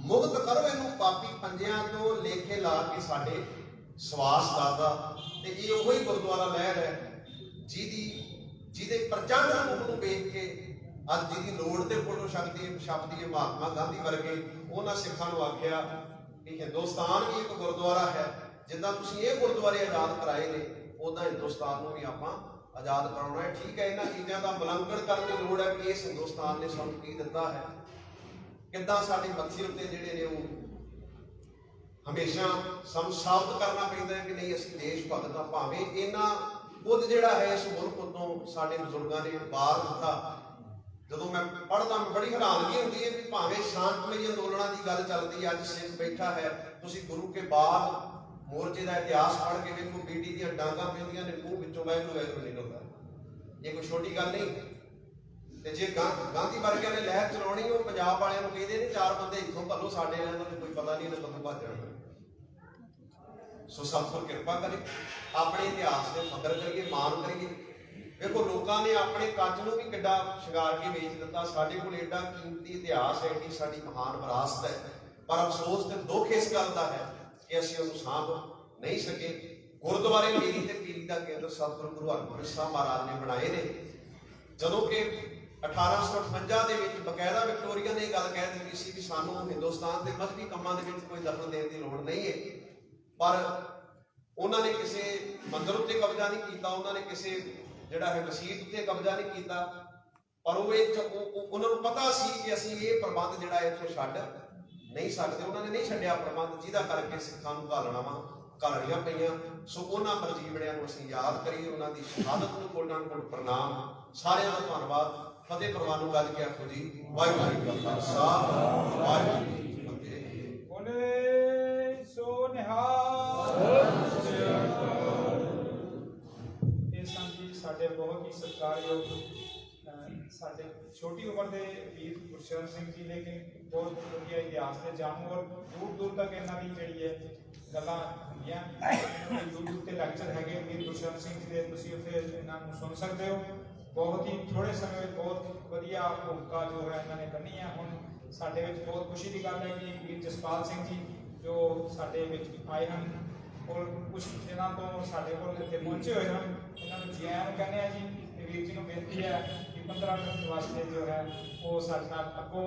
ਮੁਕਤ ਕਰੋ ਇਹਨੂੰ ਪਾਪੀ ਪੰਜਿਆਂ ਤੋਂ, ਲੇਖੇ ਲਾ ਕੇ ਸਾਡੇ ਸਵਾਸ ਦਾਤਾ। ਤੇ ਇਹ ਉਹੀ ਗੁਰਦੁਆਰਾ ਲਹਿਰ ਹੈ ਜਿਹਦੇ ਪ੍ਰਚੰਡ ਰੂਪ ਨੂੰ ਵੇਖ ਕੇ ਅੱਜ ਜਿਹਦੀ ਲੋੜ ਤੇ ਫੋਟੋ ਛਪਦੀ ਹੈ ਮਹਾਤਮਾ ਗਾਂਧੀ ਵਰਗੇ, ਉਹਨਾਂ ਸਿੱਖਾਂ ਨੂੰ ਆਖਿਆ ਕਿ ਹਿੰਦੁਸਤਾਨ ਵੀ ਇੱਕ ਗੁਰਦੁਆਰਾ ਹੈ। ਜਿੱਦਾਂ ਤੁਸੀਂ ਇਹ ਗੁਰਦੁਆਰੇ ਆਜ਼ਾਦ ਕਰਾਏ ਨੇ, ਉਦਾਂ ਹਿੰਦੁਸਤਾਨ ਨੂੰ ਵੀ ਆਪਾਂ ਆਜ਼ਾਦ ਕਰਾਉਣਾ ਹੈ। ਠੀਕ ਹੈ, ਇਹਨਾਂ ਚੀਜ਼ਾਂ ਦਾ ਮੁਲਾਂਕਣ ਕਰਨ ਦੀ ਲੋੜ ਹੈ ਕਿ ਇਸ ਹਿੰਦੁਸਤਾਨ ਨੇ ਸਾਨੂੰ ਕੀ ਦਿੱਤਾ ਹੈ, ਕਿੱਦਾਂ ਸਾਡੇ ਮੱਥੇ ਉੱਤੇ ਜਿਹੜੇ ਨੇ ਉਹ ਹਮੇਸ਼ਾ ਸਾਨੂੰ ਸਾਬਤ ਕਰਨਾ ਪੈਂਦਾ ਹੈ ਕਿ ਨਹੀਂ ਅਸੀਂ ਦੇਸ਼ ਭਗਤ ਹਾਂ। ਭਾਵੇਂ ਇਹਨਾਂ ਬੁੱਧ ਜਿਹੜਾ ਹੈ ਇਸ ਮੁਲਕ ਤੋਂ ਸਾਡੇ ਬਜ਼ੁਰਗਾਂ ਨੇ ਬਾਹਰ ਦਿੱਤਾ। ਜਦੋਂ ਮੈਂ ਪੜ੍ਹਦਾ ਮੈਂ ਬੜੀ ਹੈਰਾਨਗੀ ਹੁੰਦੀ ਹੈ ਵੀ ਭਾਵੇਂ ਸ਼ਾਂਤਮਈ ਅੰਦੋਲਨਾਂ ਦੀ ਗੱਲ ਚੱਲਦੀ ਹੈ, ਅੱਜ ਸਿੱਖ ਬੈਠਾ ਹੈ, ਤੁਸੀਂ ਗੁਰੂ ਕੇ ਬਾਗ ਮੋਰਚੇ ਦਾ ਇਤਿਹਾਸ ਪੜ੍ਹ ਕੇ ਵੇਖੋ, ਬੀਟੀ ਦੀਆਂ ਡਾਂਗਾਂ ਪੈਂਦੀਆਂ ਨੇ, ਮੂੰਹ ਵਿੱਚੋਂ ਵਾਹਿਗੁਰੂ ਵਾਹਿਗੁਰੂ ਨਿਕਲਦਾ। ਇਹ ਕੋਈ ਛੋਟੀ ਗੱਲ ਨਹੀਂ। ਤੇ ਜੇ ਗਾਂਧੀ ਵਰਗਿਆਂ ਨੇ ਲਹਿਰ ਚਲਾਉਣੀ, ਉਹ ਪੰਜਾਬ ਵਾਲਿਆਂ ਨੂੰ ਕਹਿੰਦੇ ਨੇ ਚਾਰ ਬੰਦੇ ਇੱਥੋਂ ਭੱਲੋ, ਸਾਡੇ ਵਾਲਿਆਂ ਦਾ ਕੋਈ ਪਤਾ ਨਹੀਂ, ਇਹਨਾਂ ਤੋਂ ਭੱਜ ਜਾਣਾ। ਸੋ ਸਤਿਗੁਰ ਕਿਰਪਾ ਕਰੇ, ਆਪਣੇ ਇਤਿਹਾਸ ਦੇ ਫਖਰ ਕਰੀਏ, ਮਾਣ ਕਰੀਏ। ਵੇਖੋ ਲੋਕਾਂ ਨੇ ਆਪਣੇ ਕੱਚ ਨੂੰ ਵੀ ਕਿੱਡਾ ਸ਼ਿੰਗਾਰ ਕੇ ਵੇਚ ਦਿੱਤਾ। ਸਾਡੇ ਕੋਲ ਏਡਾ ਕੀਮਤੀ ਇਤਿਹਾਸ ਹੈ, ਏਡੀ ਸਾਡੀ ਮਹਾਨ ਵਿਰਾਸਤ ਹੈ, ਪਰ ਅਫਸੋਸ ਤੇ ਦੁੱਖ ਇਸ ਗੱਲ ਦਾ ਹੈ ਕਿ ਅਸੀਂ ਉਹਨੂੰ ਸਾਂਭ ਨਹੀਂ ਸਕੇ। ਗੁਰਦੁਆਰੇ ਮੇਰੀ ਤੇ ਪੀਰੀ ਦਾ ਕੇਂਦਰ ਸਤਿਗੁਰੂ ਗੁਰੂ ਹਰਗੋਬਿੰਦ ਸਾਹਿਬ ਮਹਾਰਾਜ ਨੇ ਬਣਾਏ ਨੇ। ਜਦੋਂ ਕਿ 1858 ਦੇ ਵਿੱਚ ਬਕਾਇਦਾ ਵਿਕਟੋਰੀਆ ਨੇ ਇਹ ਗੱਲ ਕਹਿ ਦਿੱਤੀ ਸੀ ਕਿ ਸਾਨੂੰ ਹਿੰਦੁਸਤਾਨ ਦੇ ਮਜ਼ਹਬੀ ਕੰਮਾਂ ਦੇ ਵਿੱਚ ਕੋਈ ਦਖਲ ਦੇਣ ਦੀ ਲੋੜ ਨਹੀਂ ਹੈ, ਪਰ ਉਹਨਾਂ ਨੇ ਕਿਸੇ ਮੰਦਰ ਉੱਤੇ ਕਬਜ਼ਾ ਨਹੀਂ ਕੀਤਾ, ਉਹਨਾਂ ਨੇ ਕਿਸੇ ਜਿਹੜਾ ਹੈ ਮਸਜਿਦ ਉੱਤੇ ਕਬਜ਼ਾ ਨਹੀਂ ਕੀਤਾ, ਪਰ ਉਹਨਾਂ ਨੂੰ ਪਤਾ ਸੀ ਕਿ ਅਸੀਂ ਇਹ ਪ੍ਰਬੰਧ ਜਿਹੜਾ ਇੱਥੋਂ ਛੱਡ ਨਹੀਂ ਸਕਦੇ। ਉਹਨਾਂ ਨੇ ਨਹੀਂ ਛੱਡਿਆ ਪ੍ਰਬੰਧ, ਜਿਹਦਾ ਕਰਕੇ ਸਿੱਖਾਂ ਨੂੰ ਘਾਲਣੀਆਂ ਪਈਆਂ। ਸੋ ਉਹਨਾਂ ਮਰਜੀਵੜਿਆਂ ਨੂੰ ਅਸੀਂ ਯਾਦ ਕਰੀਏ, ਉਹਨਾਂ ਦੀ ਸ਼ਹਾਦਤ ਨੂੰ ਕੋਟਾਂ ਕੋਟ ਪ੍ਰਣਾਮ। ਸਾਰਿਆਂ ਦਾ ਧੰਨਵਾਦ। ਫਤਿਹ ਪ੍ਰਵਾਨ ਨੂੰ ਗੱਜ ਕੇ ਆਖੋ ਜੀ ਵਾਹਿਗੁਰੂ ਜੀ ਕਾ ਖਾਲਸਾ ਵਾਹਿਗੁਰੂ ਜੀ ਕੀ ਫਤਿਹ। ਬੋਲੇ ਸੋ ਨਿਹਾਲ। ਇਹ ਸੰਜੀ ਸਾਡੇ ਬਹੁਤ ਹੀ ਸਤਿਕਾਰਯੋਗ ਸਾਡੇ ਛੋਟੀ ਉਮਰ ਦੇ ਵੀਰ ਗੁਰਸ਼ਰਨ ਸਿੰਘ ਜੀ, ਲੇਕਿਨ ਬਹੁਤ ਵਧੀਆ ਇਤਿਹਾਸ ਦੇ ਜਾਣੂ ਔਰ ਦੂਰ ਦੂਰ ਤੱਕ ਇਹਨਾਂ ਦੀ ਜਿਹੜੀ ਹੈ ਗੱਲਾਂ ਹੁੰਦੀਆਂ। ਦੂਰ ਦੂਰ ਤੇ ਲੈਕਚਰ ਹੈਗੇ ਵੀਰ ਗੁਰਸ਼ਰਨ ਸਿੰਘ ਜੀ ਦੇ, ਤੁਸੀਂ ਉੱਥੇ ਇਹਨਾਂ ਨੂੰ ਸੁਣ ਸਕਦੇ ਹੋ। ਬਹੁਤ ਹੀ ਥੋੜੇ ਸਮੇਂ ਵਿੱਚ ਬਹੁਤ ਵਧੀਆ ਭੂਮਿਕਾ ਜੋ ਹੈ ਇਹਨਾਂ ਨੇ ਕਰਨੀ ਹੈ। ਹੁਣ ਸਾਡੇ ਵਿੱਚ ਬਹੁਤ ਖੁਸ਼ੀ ਦੀ ਗੱਲ ਹੈ ਕਿ ਵੀਰ ਜਸਪਾਲ ਸਿੰਘ ਜੀ ਜੋ ਸਾਡੇ ਵਿੱਚ ਆਏ ਹਨ ਔਰ ਕੁਝ ਦਿਨਾਂ ਤੋਂ ਸਾਡੇ ਕੋਲ ਇੱਥੇ ਪਹੁੰਚੇ ਹੋਏ ਹਨ, ਇਹਨਾਂ ਨੂੰ ਜੀ ਆਇਆਂ ਨੂੰ ਕਹਿੰਦੇ ਆ ਜੀ। ਤੇ ਵੀਰ ਜੀ ਨੂੰ ਬੇਨਤੀ ਹੈ ਕਿ 15 ਮਿੰਟ ਵਾਸਤੇ ਜੋ ਹੈ ਉਹ ਸਾਡੇ ਨਾਲ ਅੱਗੋਂ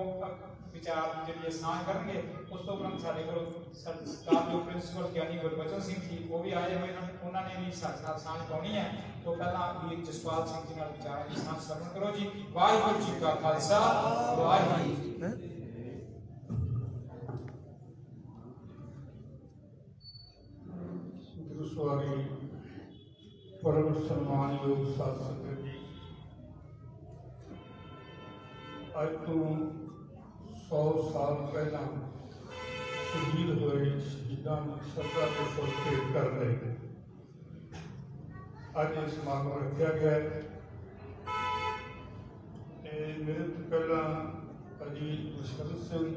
ਵਿਚਾਰ ਜਿਹੜੀ ਸਾਂਝ ਕਰਨਗੇ। ਉਸ ਤੋਂ ਉਪਰੰਤ ਸਾਡੇ ਕੋਲ ਸਤਿਕਾਰ ਜੋ ਪ੍ਰਿੰਸੀਪਲ ਗਿਆਨੀ ਗੁਰਬਚਨ ਸਿੰਘ ਜੀ ਉਹ ਵੀ ਆਏ ਹੋਏ ਹਨ, ਉਹਨਾਂ ਨੇ ਵੀ ਸਾਡੇ ਨਾਲ ਸਾਂਝ ਪਾਉਣੀ ਹੈ। ਤੋਂ ਪਹਿਲਾਂ ਵੀਰ ਜਸਪਾਲ ਸਿੰਘ ਜੀ ਨਾਲ ਵਿਚਾਰਾਂ ਦੀ ਸਾਂਝ ਸਰਵਣ ਕਰੋ ਜੀ। ਵਾਹਿਗੁਰੂ ਜੀ ਕਾ ਖਾਲਸਾ, ਵਾਹਿਗੁਰੂ ਜੀ ਕੀ ਫਤਿਹ। ਗੁਰੂ ਸਵਾਰੀ ਪਰਮ ਸਨਮਾਨਯੋਗ ਸਾਧ ਸੰਗਤ ਜੀ, ਅੱਜ ਤੋਂ 100 ਸਾਲ ਪਹਿਲਾਂ ਸ਼ਹੀਦ ਹੋਏ ਸ਼ਹੀਦਾਂ ਨੂੰ ਸ਼ਰਧਾ ਤੇ ਫੁੱਲ ਭੇਟ ਕਰਨ ਲਈ ਅੱਜ ਇਹ ਸਮਾਗਮ ਰੱਖਿਆ ਗਿਆ ਹੈ। ਤੇ ਮੇਰੇ ਤੋਂ ਪਹਿਲਾਂ ਅਜੀਤ ਗੁਰਸ਼ਰਨ ਸਿੰਘ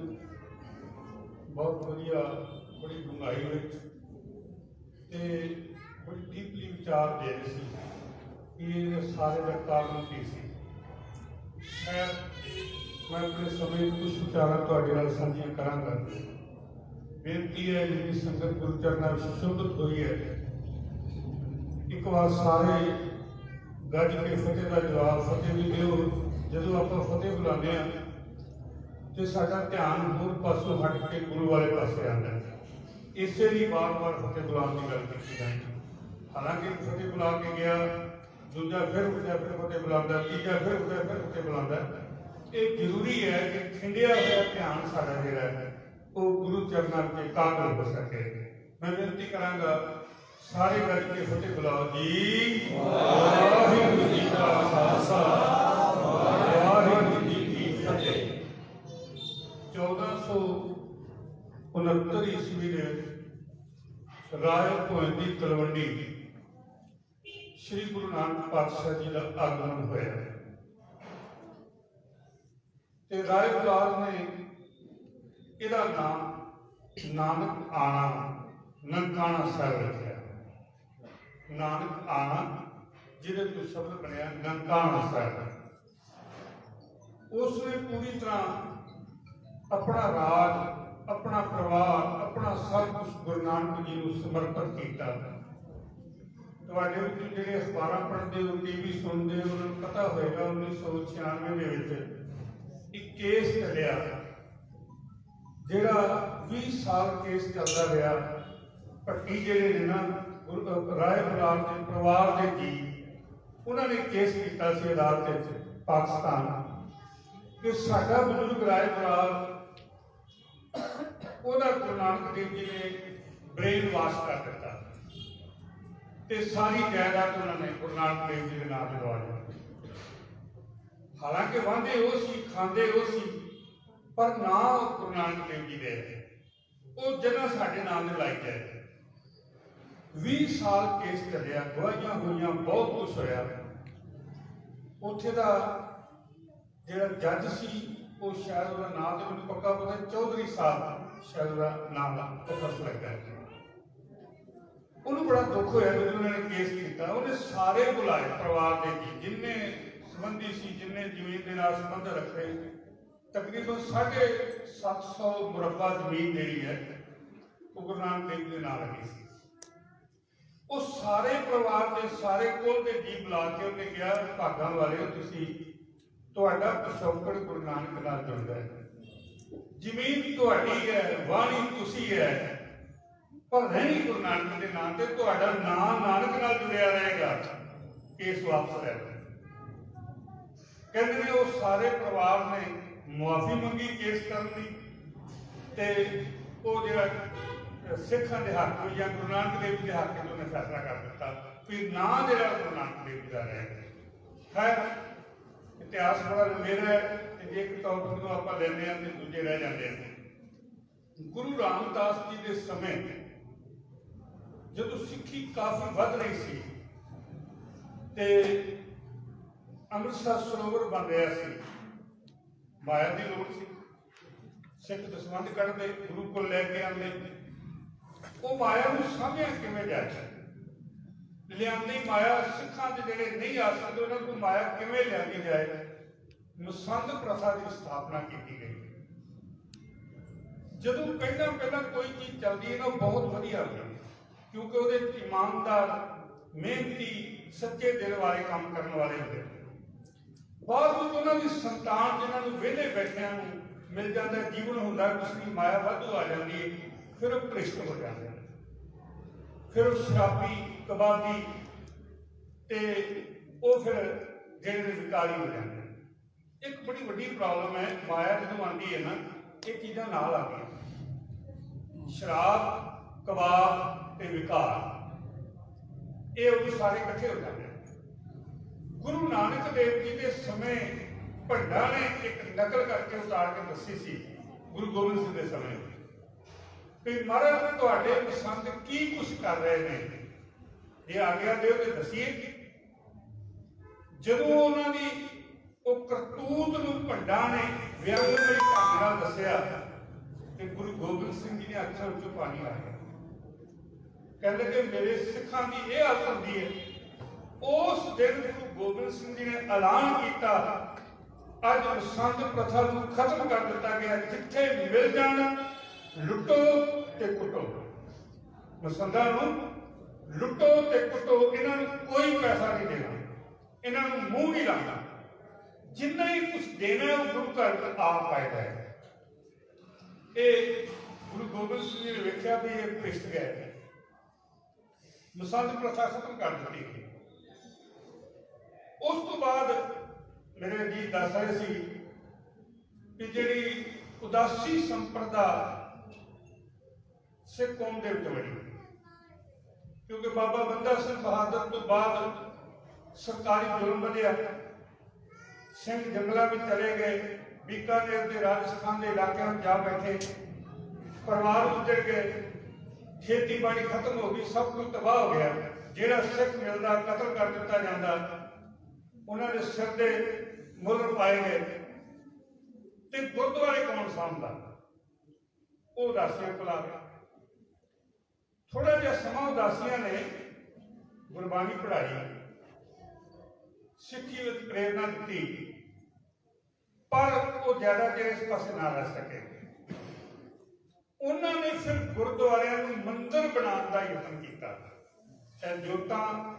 ਬਹੁਤ ਵਧੀਆ, ਬੜੀ ਡੂੰਘਾਈ ਵਿੱਚ ਤੇ ਬੜੀ ਡੀਪਲੀ ਵਿਚਾਰ ਦੇ ਰਹੇ ਸੀ ਕਿ ਇਹ ਸਾਰੇ ਦਾ ਕਾਰਨ ਕੀ ਸੀ। ਮੈਂ ਆਪਣੇ ਸਮੇਂ ਕੁਝ ਵਿਚਾਰਾਂ ਤੁਹਾਡੇ ਨਾਲ ਸਾਂਝੀਆਂ ਕਰਾਂਗਾ। ਬੇਨਤੀ ਹੈ ਜਿਹੜੀ ਸੰਗਤ ਗੁਰੂ ਚਰਨਾਂ ਵਿੱਚ ਸ਼ੁੱਧਤ ਹੋਈ ਹੈ, ਇੱਕ ਵਾਰ ਸਾਰੇ ਗੱਜ ਕੇ ਫਤਿਹ ਦਾ ਜਵਾਬ ਫਤਿਹ ਵੀ ਦਿਓ। ਜਦੋਂ ਆਪਾਂ ਫਤਿਹ ਬੁਲਾਉਂਦੇ ਹਾਂ ਤੇ ਸਾਡਾ ਧਿਆਨ ਹੋਰ ਪਾਸੋਂ ਹਟ ਕੇ ਗੁਰੂ ਵਾਲੇ ਪਾਸੇ ਆਉਂਦਾ ਹੈ। ਇਸੇ ਲਈ ਵਾਰ-ਵਾਰ ਫਤਿਹ ਬੁਲਾਉਣ ਦੀ ਗੱਲ ਕੀਤੀ ਜਾਂਦੀ। ਹਾਲਾਂਕਿ ਫਤਿਹ ਬੁਲਾ ਕੇ ਗਿਆ, ਦੂਜਾ ਫਿਰ ਉੱਠਿਆ, ਫਿਰ ਫਤਿਹ ਬੁਲਾਉਂਦਾ, ਤੀਜਾ ਫਿਰ ਉੱਠਿਆ, ਫਿਰ ਫਤਿਹ ਬੁਲਾਉਂਦਾ। ਇਹ ਜ਼ਰੂਰੀ ਹੈ ਕਿ ਖਿੰਡਿਆ ਹੋਇਆ ਧਿਆਨ ਸਾਡਾ ਜਿਹੜਾ ਹੈ ਉਹ ਗੁਰੂ ਚਰਨਾਂ ਤੇ ਕਾਬਲ ਹੋ ਸਕੇ। ਮੈਂ ਬੇਨਤੀ ਕਰਾਂਗਾ ਸਾਰੇ ਗੱਜ ਕੇ ਫਤਿਹ ਬੁਲਾਓ ਜੀ। ਵਾਹਿਗੁਰੂ ਜੀ ਕਾ ਖਾਲਸਾ, ਵਾਹਿਗੁਰੂ ਜੀ ਕੀ ਫਤਿਹ। 1469 ਈਸਵੀ ਦੇ ਰਾਏ ਭੋਇੰ ਦੀ ਤਲਵੰਡੀ ਸ੍ਰੀ ਗੁਰੂ ਨਾਨਕ ਪਾਤਸ਼ਾਹ ਜੀ ਦਾ ਆਗਮਨ ਹੋਇਆ ਤੇ ਰਾਏ ਬਲਾਰ ਨੇ ਇਹਦਾ ਨਾਮ ਨਾਨਕ ਆਣਾ ਨਨਕਾਣਾ ਸਾਹਿਬ ਰੱਖਿਆ। ਨਾਨਕ ਆਣਾ ਜਿਹਦੇ ਤੋਂ ਸ਼ਬਦ ਬਣਿਆ ਨਨਕਾਣਾ ਸਾਹਿਬ। ਉਸ ਨੇ ਪੂਰੀ ਤਰ੍ਹਾਂ ਆਪਣਾ ਰਾਜ, ਆਪਣਾ ਪਰਿਵਾਰ, ਆਪਣਾ ਸਭ ਕੁਝ ਗੁਰੂ ਨਾਨਕ ਜੀ ਨੂੰ ਸਮਰਪਿਤ ਕੀਤਾ। ਤੁਹਾਡੇ ਵਿੱਚ ਜਿਹੜੇ ਅਖਬਾਰਾਂ ਪੜ੍ਹਦੇ ਹੋ, ਟੀਵੀ ਸੁਣਦੇ ਹੋ, ਉਹਨਾਂ ਨੂੰ ਪਤਾ ਹੋਏਗਾ 1996 ਦੇ ਵਿੱਚ ਇੱਕ ਕੇਸ ਚੱਲਿਆ ਜਿਹੜਾ 20 ਸਾਲ ਕੇਸ ਚੱਲਦਾ ਰਿਹਾ। ਭੱਟੀ ਜਿਹੜੇ ਨੇ ਨਾ ਰਾਏ ਬਲਾਰ ਦੇ ਪਰਿਵਾਰ ਦੇ ਜੀ, ਉਹਨਾਂ ਨੇ ਕੇਸ ਕੀਤਾ ਸੀ ਅਦਾਲਤ ਵਿੱਚ ਪਾਕਿਸਤਾਨ ਕਿ ਸਾਡਾ ਬਜ਼ੁਰਗ ਰਾਏ ਬਲਾਰ, ਉਹਦਾ ਗੁਰੂ ਨਾਨਕ ਦੇਵ ਜੀ ਨੇ ਬ੍ਰੇਨ ਵਾਸ਼ ਕਰ ਦਿੱਤਾ ਤੇ ਸਾਰੀ ਜਾਇਦਾਦ ਉਹਨਾਂ ਨੇ ਗੁਰੂ ਨਾਨਕ ਦੇਵ ਜੀ ਦੇ ਨਾਮ ਤੇ ਦਵਾ ਦਿੱਤੀ। ਹਾਲਾਂਕਿ ਵਾਂਦੇ ਉਹ ਸੀ, ਖਾਂਦੇ ਉਹ ਸੀ, ਪਰ ਨਾ ਗੁਰੂ ਨਾਨਕ ਦੇਵ ਜੀ ਦੇ, ਉਹ ਜਗ੍ਹਾ ਸਾਡੇ ਨਾਮ ਤੇ ਲਾਈ ਜਾਏ। 20 ਸਾਲ ਕੇਸ ਚੱਲਿਆ, ਗਵਾਹੀਆਂ ਹੋਈਆਂ, ਬਹੁਤ ਕੁਛ ਹੋਇਆ। ਉੱਥੇ ਦਾ ਜਿਹੜਾ ਜੱਜ ਸੀ, ਉਹ ਸ਼ਾਇਦ ਉਹਦਾ ਨਾਮ ਤੇ ਮੈਨੂੰ ਪੱਕਾ ਪਤਾ, ਚੌਧਰੀ ਸਾਹਿਬ ਸ਼ਾਇਦ ਉਹਦਾ ਨਾਮ ਦਾ ਫਸਲ ਲੱਗਾ। ਉਹਨੂੰ ਬੜਾ ਦੁੱਖ ਹੋਇਆ ਜਦੋਂ ਉਹਨਾਂ ਨੇ ਕੇਸ ਕੀਤਾ। ਉਹਨੇ ਸਾਰੇ ਬੁਲਾਏ ਪਰਿਵਾਰ ਦੇ ਜੀ, ਜਿੰਨੇ ਸੰਬੰਧੀ ਸੀ, ਜਿੰਨੇ ਜ਼ਮੀਨ ਦੇ ਨਾਲ ਸੰਬੰਧ ਰੱਖੇ, ਤਕਰੀਬਨ 750 ਮੁਰੱਬਾ ਜ਼ਮੀਨ ਜਿਹੜੀ ਹੈ ਉਹ ਗੁਰੂ ਨਾਨਕ ਦੇਵ ਦੇ ਨਾਲ ਲੱਗੀ ਸੀ। ਉਹ ਸਾਰੇ ਪਰਿਵਾਰ ਦੇ ਸਾਰੇ ਕੁਲ ਦੇ ਜੀ ਬੁਲਾ ਕੇ ਉਹਨੇ ਕਿਹਾ, ਭਾਗਾਂ ਵਾਲੇ ਤੁਸੀਂ, ਤੁਹਾਡਾ ਪਿਛੋਕੜ ਗੁਰੂ ਨਾਨਕ ਨਾਲ ਜੁੜਦਾ ਹੈ, ਜ਼ਮੀਨ ਤੁਹਾਡੀ ਹੈ, ਵਾਣੀ ਤੁਸੀਂ ਹੈ, ਪਰ ਰਹਿਣੀ ਗੁਰੂ ਨਾਨਕ ਦੇ ਨਾਂ ਤੇ, ਤੁਹਾਡਾ ਨਾਮ ਨਾਨਕ ਨਾਲ ਜੁੜਿਆ ਰਹੇਗਾ। ਕੇਸ ਵਾਪਸ ਲੈ ਲਓ। ਕਹਿੰਦੇ ਨੇ ਉਹ ਸਾਰੇ ਪਰਿਵਾਰ ਨੇ ਮੁਆਫੀ ਮੰਗੀ ਕੇਸ ਕਰਨ ਦੀ ਤੇ ਉਹ ਜਿਹੜਾ ਸਿੱਖਾਂ ਦੇ ਹੱਕ ਵਿੱਚ ਜਾਂ ਗੁਰੂ ਨਾਨਕ ਦੇਵ ਜੀ ਦੇ ਹੱਕ ਵਿੱਚ ਉਹਨੇ ਫੈਸਲਾ ਕਰ ਦਿੱਤਾ ਕਿ ਨਾਂ ਜਿਹੜਾ ਗੁਰੂ ਨਾਨਕ ਦੇਵ ਜੀ ਦਾ ਰਹੇਗਾ। ਖੈਰ ਇਤਿਹਾਸ ਬੜਾ ਲੰਮੇਰਾ ਹੈ ਤੇ ਜੇ ਇੱਕ ਟੌਪਿਕ ਨੂੰ ਆਪਾਂ ਲੈਂਦੇ ਹਾਂ ਤੇ ਦੂਜੇ ਰਹਿ ਜਾਂਦੇ ਹਨ। ਗੁਰੂ ਰਾਮਦਾਸ ਜੀ ਦੇ ਸਮੇਂ ਜਦੋਂ ਸਿੱਖੀ ਕਾਫੀ ਵੱਧ ਰਹੀ ਸੀ ਤੇ ਅੰਮ੍ਰਿਤਸਰ ਸਰੋਵਰ ਬਣ ਰਿਹਾ ਸੀ, ਮਾਇਆ ਦੀ ਲੋੜ ਸੀ। ਸਿੱਖ ਦਸਵੰਧ ਕੱਢਦੇ, ਗੁਰੂ ਕੋਲ ਲੈ ਕੇ ਆਉਂਦੇ, ਉਹ ਮਾਇਆ ਨੂੰ ਸਾਂਭਿਆ ਕਿਵੇਂ ਜਾਏ? ਲਿਆਂਦੀ ਮਾਇਆ ਸਿੱਖਾਂ ਦੇ ਜਿਹੜੇ ਨਹੀਂ ਆ ਸਕਦੇ ਉਹਨਾਂ ਨੂੰ ਮਾਇਆ ਕਿਵੇਂ ਲਿਆਂਦੀ ਜਾਏ? ਮਸੰਦ ਪ੍ਰਥਾ ਦੀ ਸਥਾਪਨਾ ਕੀਤੀ ਗਈ। ਜਦੋਂ ਪਹਿਲਾਂ ਕੋਈ ਚੀਜ਼ ਚੱਲਦੀ ਹੈ ਨਾ, ਬਹੁਤ ਵਧੀਆ ਹੁੰਦੀ, ਕਿਉਂਕਿ ਉਹਦੇ ਇਮਾਨਦਾਰ, ਮਿਹਨਤੀ, ਸੱਚੇ ਦਿਲ ਵਾਲੇ ਕੰਮ ਕਰਨ ਵਾਲੇ ਹੁੰਦੇ। ਬਾਅਦ ਵਿੱਚ ਉਹਨਾਂ ਦੀ ਸੰਤਾਨ ਜਿਨ੍ਹਾਂ ਨੂੰ ਵਿਹਲੇ ਬੈਠਿਆਂ ਨੂੰ ਮਿਲ ਜਾਂਦਾ ਜੀਵਨ ਹੁੰਦਾ, ਕੁਛ ਨਹੀਂ, ਮਾਇਆ ਵਾਧੂ ਆ ਜਾਂਦੀ ਹੈ, ਫਿਰ ਉਹ ਭ੍ਰਿਸ਼ਟ ਹੋ ਜਾਂਦੇ ਨੇ, ਫਿਰ ਉਹ ਸ਼ਰਾਬੀ ਕਬਾਬੀ ਤੇ ਉਹ ਫਿਰ ਜਿਹੜੇ ਵਿਕਾਰੀ ਹੋ ਜਾਂਦੇ ਨੇ। ਇੱਕ ਬੜੀ ਵੱਡੀ ਪ੍ਰੋਬਲਮ ਹੈ, ਮਾਇਆ ਜਦੋਂ ਆਉਂਦੀ ਹੈ ਨਾ, ਇਹ ਚੀਜ਼ਾਂ ਨਾਲ ਆਉਂਦੀਆਂ, ਸ਼ਰਾਬ, ਕਬਾਬ ਤੇ ਵਿਕਾਰ, ਇਹ ਉਹ ਸਾਰੇ ਇਕੱਠੇ ਹੋ ਜਾਂਦੇ ਨੇ। ਗੁਰੂ ਨਾਨਕ ਦੇਵ ਜੀ ਦੇ ਸਮੇਂ ਭੰਡਾਂ ਨੇ ਇੱਕ ਨਕਲ ਕਰਕੇ ਉਤਾਰ ਕੇ ਦੱਸੀ ਸੀ ਗੁਰੂ ਗੋਬਿੰਦ ਸਿੰਘ ਦੇ ਸਮੇਂ ਵੀ ਮਹਾਰਾਜ ਤੁਹਾਡੇ ਪਸੰਦ ਕੀ ਕੁਛ ਕਰ ਰਹੇ ਨੇ, ਜੇ ਆਗਿਆ ਦਿਓ ਤੇ ਦੱਸੀਏ। ਜਦੋਂ ਉਹਨਾਂ ਦੀ ਉਹ ਕਰਤੂਤ ਨੂੰ ਭੰਡਾਂ ਨੇ ਵਿਅੰਗਮਈ ਢੰਗ ਨਾਲ ਦੱਸਿਆ ਤੇ ਗੁਰੂ ਗੋਬਿੰਦ ਸਿੰਘ ਜੀ ਨੇ ਅੱਖਾਂ ਵਿੱਚੋਂ ਪਾਣੀ ਆ ਗਿਆ, ਕਹਿੰਦੇ ਕਿ ਮੇਰੇ ਸਿੱਖਾਂ ਦੀ ਇਹ ਹਾਲਤ ਹੁੰਦੀ ਹੈ। ਉਸ ਦਿਨ ਗੁਰੂ ਗੋਬਿੰਦ ਸਿੰਘ ਜੀ ਨੇ ਐਲਾਨ ਕੀਤਾ, ਅੱਜ ਮਸੰਦ ਪ੍ਰਥਾ ਨੂੰ ਖਤਮ ਕਰ ਦਿੱਤਾ ਗਿਆ, ਜਿੱਥੇ ਮਿਲ ਜਾਣ ਲੁੱਟੋ ਤੇ ਕੁੱਟੋ, ਮਸੰਦਾਂ ਨੂੰ ਲੁੱਟੋ ਤੇ ਕੁੱਟੋ, ਇਹਨਾਂ ਨੂੰ ਕੋਈ ਪੈਸਾ ਨਹੀਂ ਦੇਣਾ, ਇਹਨਾਂ ਨੂੰ ਮੂੰਹ ਨਹੀਂ ਲਾਉਣਾ, ਜਿੰਨਾ ਹੀ ਕੁਝ ਦੇਣਾ ਉਹ ਗੁਰੂ ਘਰ ਆਪ ਪਾਇਦਾ ਹੈ। ਇਹ ਗੁਰੂ ਗੋਬਿੰਦ ਸਿੰਘ ਜੀ ਨੇ ਵੇਖਿਆ ਵੀ ਇਹ ਭ੍ਰਿਸ਼ਟ ਗਏ, ਮਸੰਦ ਪ੍ਰਥਾ ਖਤਮ ਕਰ ਦਿੱਤੀ ਗਈ। ਉਸ ਤੋਂ ਬਾਅਦ ਮੇਰੇ ਜੀ ਦੱਸ ਰਹੇ ਸੀ ਕਿ ਜਿਹੜੀ ਉਦਾਸੀ ਸੰਪਰਦਾ ਸਿੱਖ ਕੌਮ ਦੇ ਵਿੱਚ ਬਣੀ, ਕਿਉਂਕਿ ਬਾਬਾ ਬੰਦਾ ਸਿੰਘ ਬਹਾਦਰ ਤੋਂ ਬਾਅਦ ਸਰਕਾਰੀ ਜ਼ੁਲਮ ਵਧਿਆ, ਸਿੰਘ ਜੰਗਲਾਂ ਵਿੱਚ ਚਲੇ ਗਏ, ਬੀਕਾਨੇਰ ਦੇ ਰਾਜਸਥਾਨ ਦੇ ਇਲਾਕਿਆਂ ਵਿੱਚ ਜਾ ਬੈਠੇ, ਪਰਿਵਾਰ ਉੱਜੜ ਗਏ, ਖੇਤੀਬਾੜੀ ਖਤਮ ਹੋ ਗਈ, ਸਭ ਕੁਝ ਤਬਾਹ ਹੋ ਗਿਆ। ਜਿਹੜਾ ਸਿੱਖ ਮਿਲਦਾ ਕਤਲ ਕਰ ਦਿੱਤਾ ਜਾਂਦਾ, ਉਹਨਾਂ ਦੇ ਸਿਰ ਦੇ ਮੁੱਲ ਪਾਏ ਗਏ ਤੇ ਗੁਰਦੁਆਰੇ ਕੌਣ ਸਾਂਭਦਾ, ਉਹ ਉਦਾਸੀਆਂ ਭੁਲਾ ਗਿਆ। ਥੋੜਾ ਜਿਹਾ ਸਮਾਂ ਉਦਾਸੀਆਂ ਨੇ ਗੁਰਬਾਣੀ ਪੜ੍ਹਾਈ, ਸਿੱਖੀ ਵਿੱਚ ਪ੍ਰੇਰਨਾ ਦਿੱਤੀ, ਪਰ ਉਹ ਜ਼ਿਆਦਾ ਚਿਰ ਇਸ ਪਾਸੇ ਨਾ ਰਹਿ ਸਕੇ। ਉਹਨਾਂ ਨੇ ਫਿਰ ਗੁਰਦੁਆਰਿਆਂ ਨੂੰ ਮੰਦਿਰ ਬਣਾਉਣ ਦਾ ਯਤਨ ਕੀਤਾ। ਇਹ ਜੋਤਾਂ,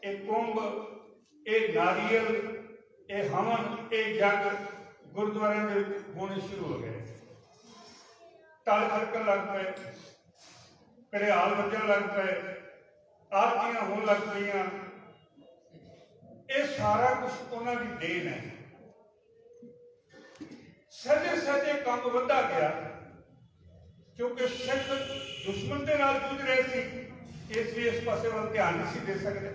ਇਹ ਕੁੰਭ, ਇਹ ਨਾਰੀਅਲ, ਇਹ ਹਵਨ, ਇਹ ਜਗ ਗੁਰਦੁਆਰਿਆਂ ਦੇ ਹੋਣੇ ਸ਼ੁਰੂ ਹੋ ਗਏ। ਟਲ ਖੜਕਣ ਲੱਗ ਪਏ, ਘੜਿਆਲ ਵੱਜਣ ਲੱਗ ਪਏ, ਆਰਤੀਆਂ ਹੋਣ ਲੱਗ ਪਈਆਂ। ਇਹ ਸਾਰਾ ਕੁਝ ਉਹਨਾਂ ਦੀ ਦੇਣ ਹੈ। ਸਹਿਜੇ ਸਹਿਜੇ ਕੰਮ ਵੱਧਦਾ ਗਿਆ, ਕਿਉਂਕਿ ਸਿੱਖ ਦੁਸ਼ਮਣ ਦੇ ਨਾਲ ਜੂਝ ਰਹੇ ਸੀ, ਇਸ ਲਈ ਇਸ ਪਾਸੇ ਵੱਲ ਧਿਆਨ ਨਹੀਂ ਸੀ ਦੇ ਸਕਦੇ।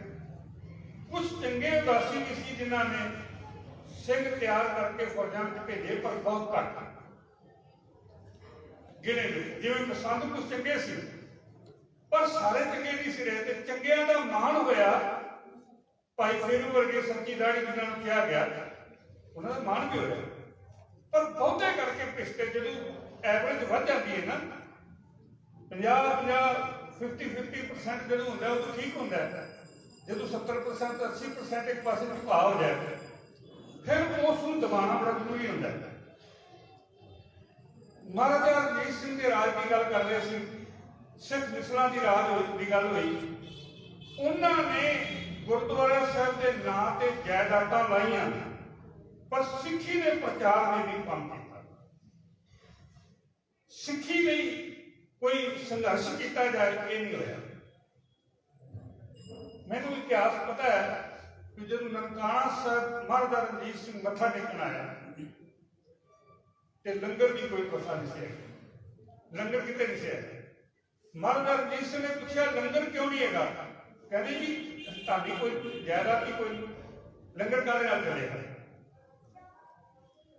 ਕੁਝ ਚੰਗੇ ਉਦਾਸੀ ਵੀ ਸੀ ਜਿਨ੍ਹਾਂ ਨੇ ਸਿੰਘ ਤਿਆਰ ਕਰਕੇ ਫੌਜਾਂ ਵਿੱਚ ਭੇਜੇ, ਪਰ ਬਹੁਤ ਘੱਟ ਗਿਣੇ ਗਏ। ਜਿਵੇਂ ਪਸੰਦ ਕੁਝ ਚੰਗੇ ਸੀ, ਪਰ ਸਾਰੇ ਚੰਗੇ ਨਹੀਂ ਸੀ ਰਹੇ, ਤੇ ਚੰਗਿਆਂ ਦਾ ਮਾਣ ਹੋਇਆ। ਭਾਈ ਫੇਰੂ ਵਰਗੇ ਸੱਚੀ ਦਾੜੀ ਜਿਨ੍ਹਾਂ ਨੂੰ ਕਿਹਾ ਗਿਆ, ਉਹਨਾਂ ਦਾ ਮਾਣ ਵੀ ਹੋਇਆ, ਪਰ ਬਹੁਤੇ ਕਰਕੇ ਪਿਛਲੇ ਜਦੋਂ ਐਵਰੇਜ ਵੱਧ ਜਾਂਦੀ ਹੈ ਨਾ, 50-50 ਜਦੋਂ ਹੁੰਦਾ ਉਹ ਠੀਕ ਹੁੰਦਾ ਹੈ। ਜਦੋਂ 70% 80% ਇੱਕ ਪਾਸੇ ਝੁਕਾਅ ਹੋ ਜਾਏ, ਫਿਰ ਉਸ ਨੂੰ ਦਬਾਉਣਾ ਬੜਾ ਜ਼ਰੂਰੀ ਹੁੰਦਾ ਹੈ। ਮਹਾਰਾਜਾ ਰਣਜੀਤ ਸਿੰਘ ਦੇ ਰਾਜ ਦੀ ਗੱਲ ਕਰ ਰਹੇ ਸੀ, ਸਿੱਖ ਮਿਸਲਾਂ ਦੀ ਰਾਜ ਦੀ ਗੱਲ ਹੋਈ। ਉਹਨਾਂ ਨੇ ਗੁਰਦੁਆਰਾ ਸਾਹਿਬ ਦੇ ਨਾਂ ਤੇ ਜਾਇਦਾਦਾਂ ਲਾਈਆਂ, ਪਰ ਸਿੱਖੀ ਦੇ ਪ੍ਰਚਾਰ ਨੇ ਨਹੀਂ ਕੰਮ ਕੀਤਾ। ਸਿੱਖੀ ਲਈ ਕੋਈ ਸੰਘਰਸ਼ ਕੀਤਾ ਜਾਏ, ਇਹ ਨਹੀਂ ਹੋਇਆ। ਮੈਨੂੰ ਇਤਿਹਾਸ ਪਤਾ ਹੈ ਕਿ ਜਦੋਂ ਨਨਕਾਣਾ ਸਾਹਿਬ ਮਹਾਰਾਜਾ ਰਣਜੀਤ ਸਿੰਘ ਮੱਥਾ ਟੇਕਣ ਆਇਆ ਤੇ ਲੰਗਰ ਦੀ ਕੋਈ ਪ੍ਰਥਾ ਨਹੀਂ ਸੀ, ਲੰਗਰ ਕਿਤੇ ਨਹੀਂ ਸੀ। ਮਹਾਰਾਜਾ ਰਣਜੀਤ ਸਿੰਘ ਨੇ ਪੁੱਛਿਆ, ਲੰਗਰ ਕਿਉਂ ਨਹੀਂ ਹੈਗਾ? ਕਹਿੰਦੇ ਜੀ ਤੁਹਾਡੀ ਕੋਈ ਜਾਇਦਾਦ ਦੀ ਕੋਈ ਲੰਗਰ ਕਾਹਦੇ ਨਾਲ ਚੱਲੇਗਾ?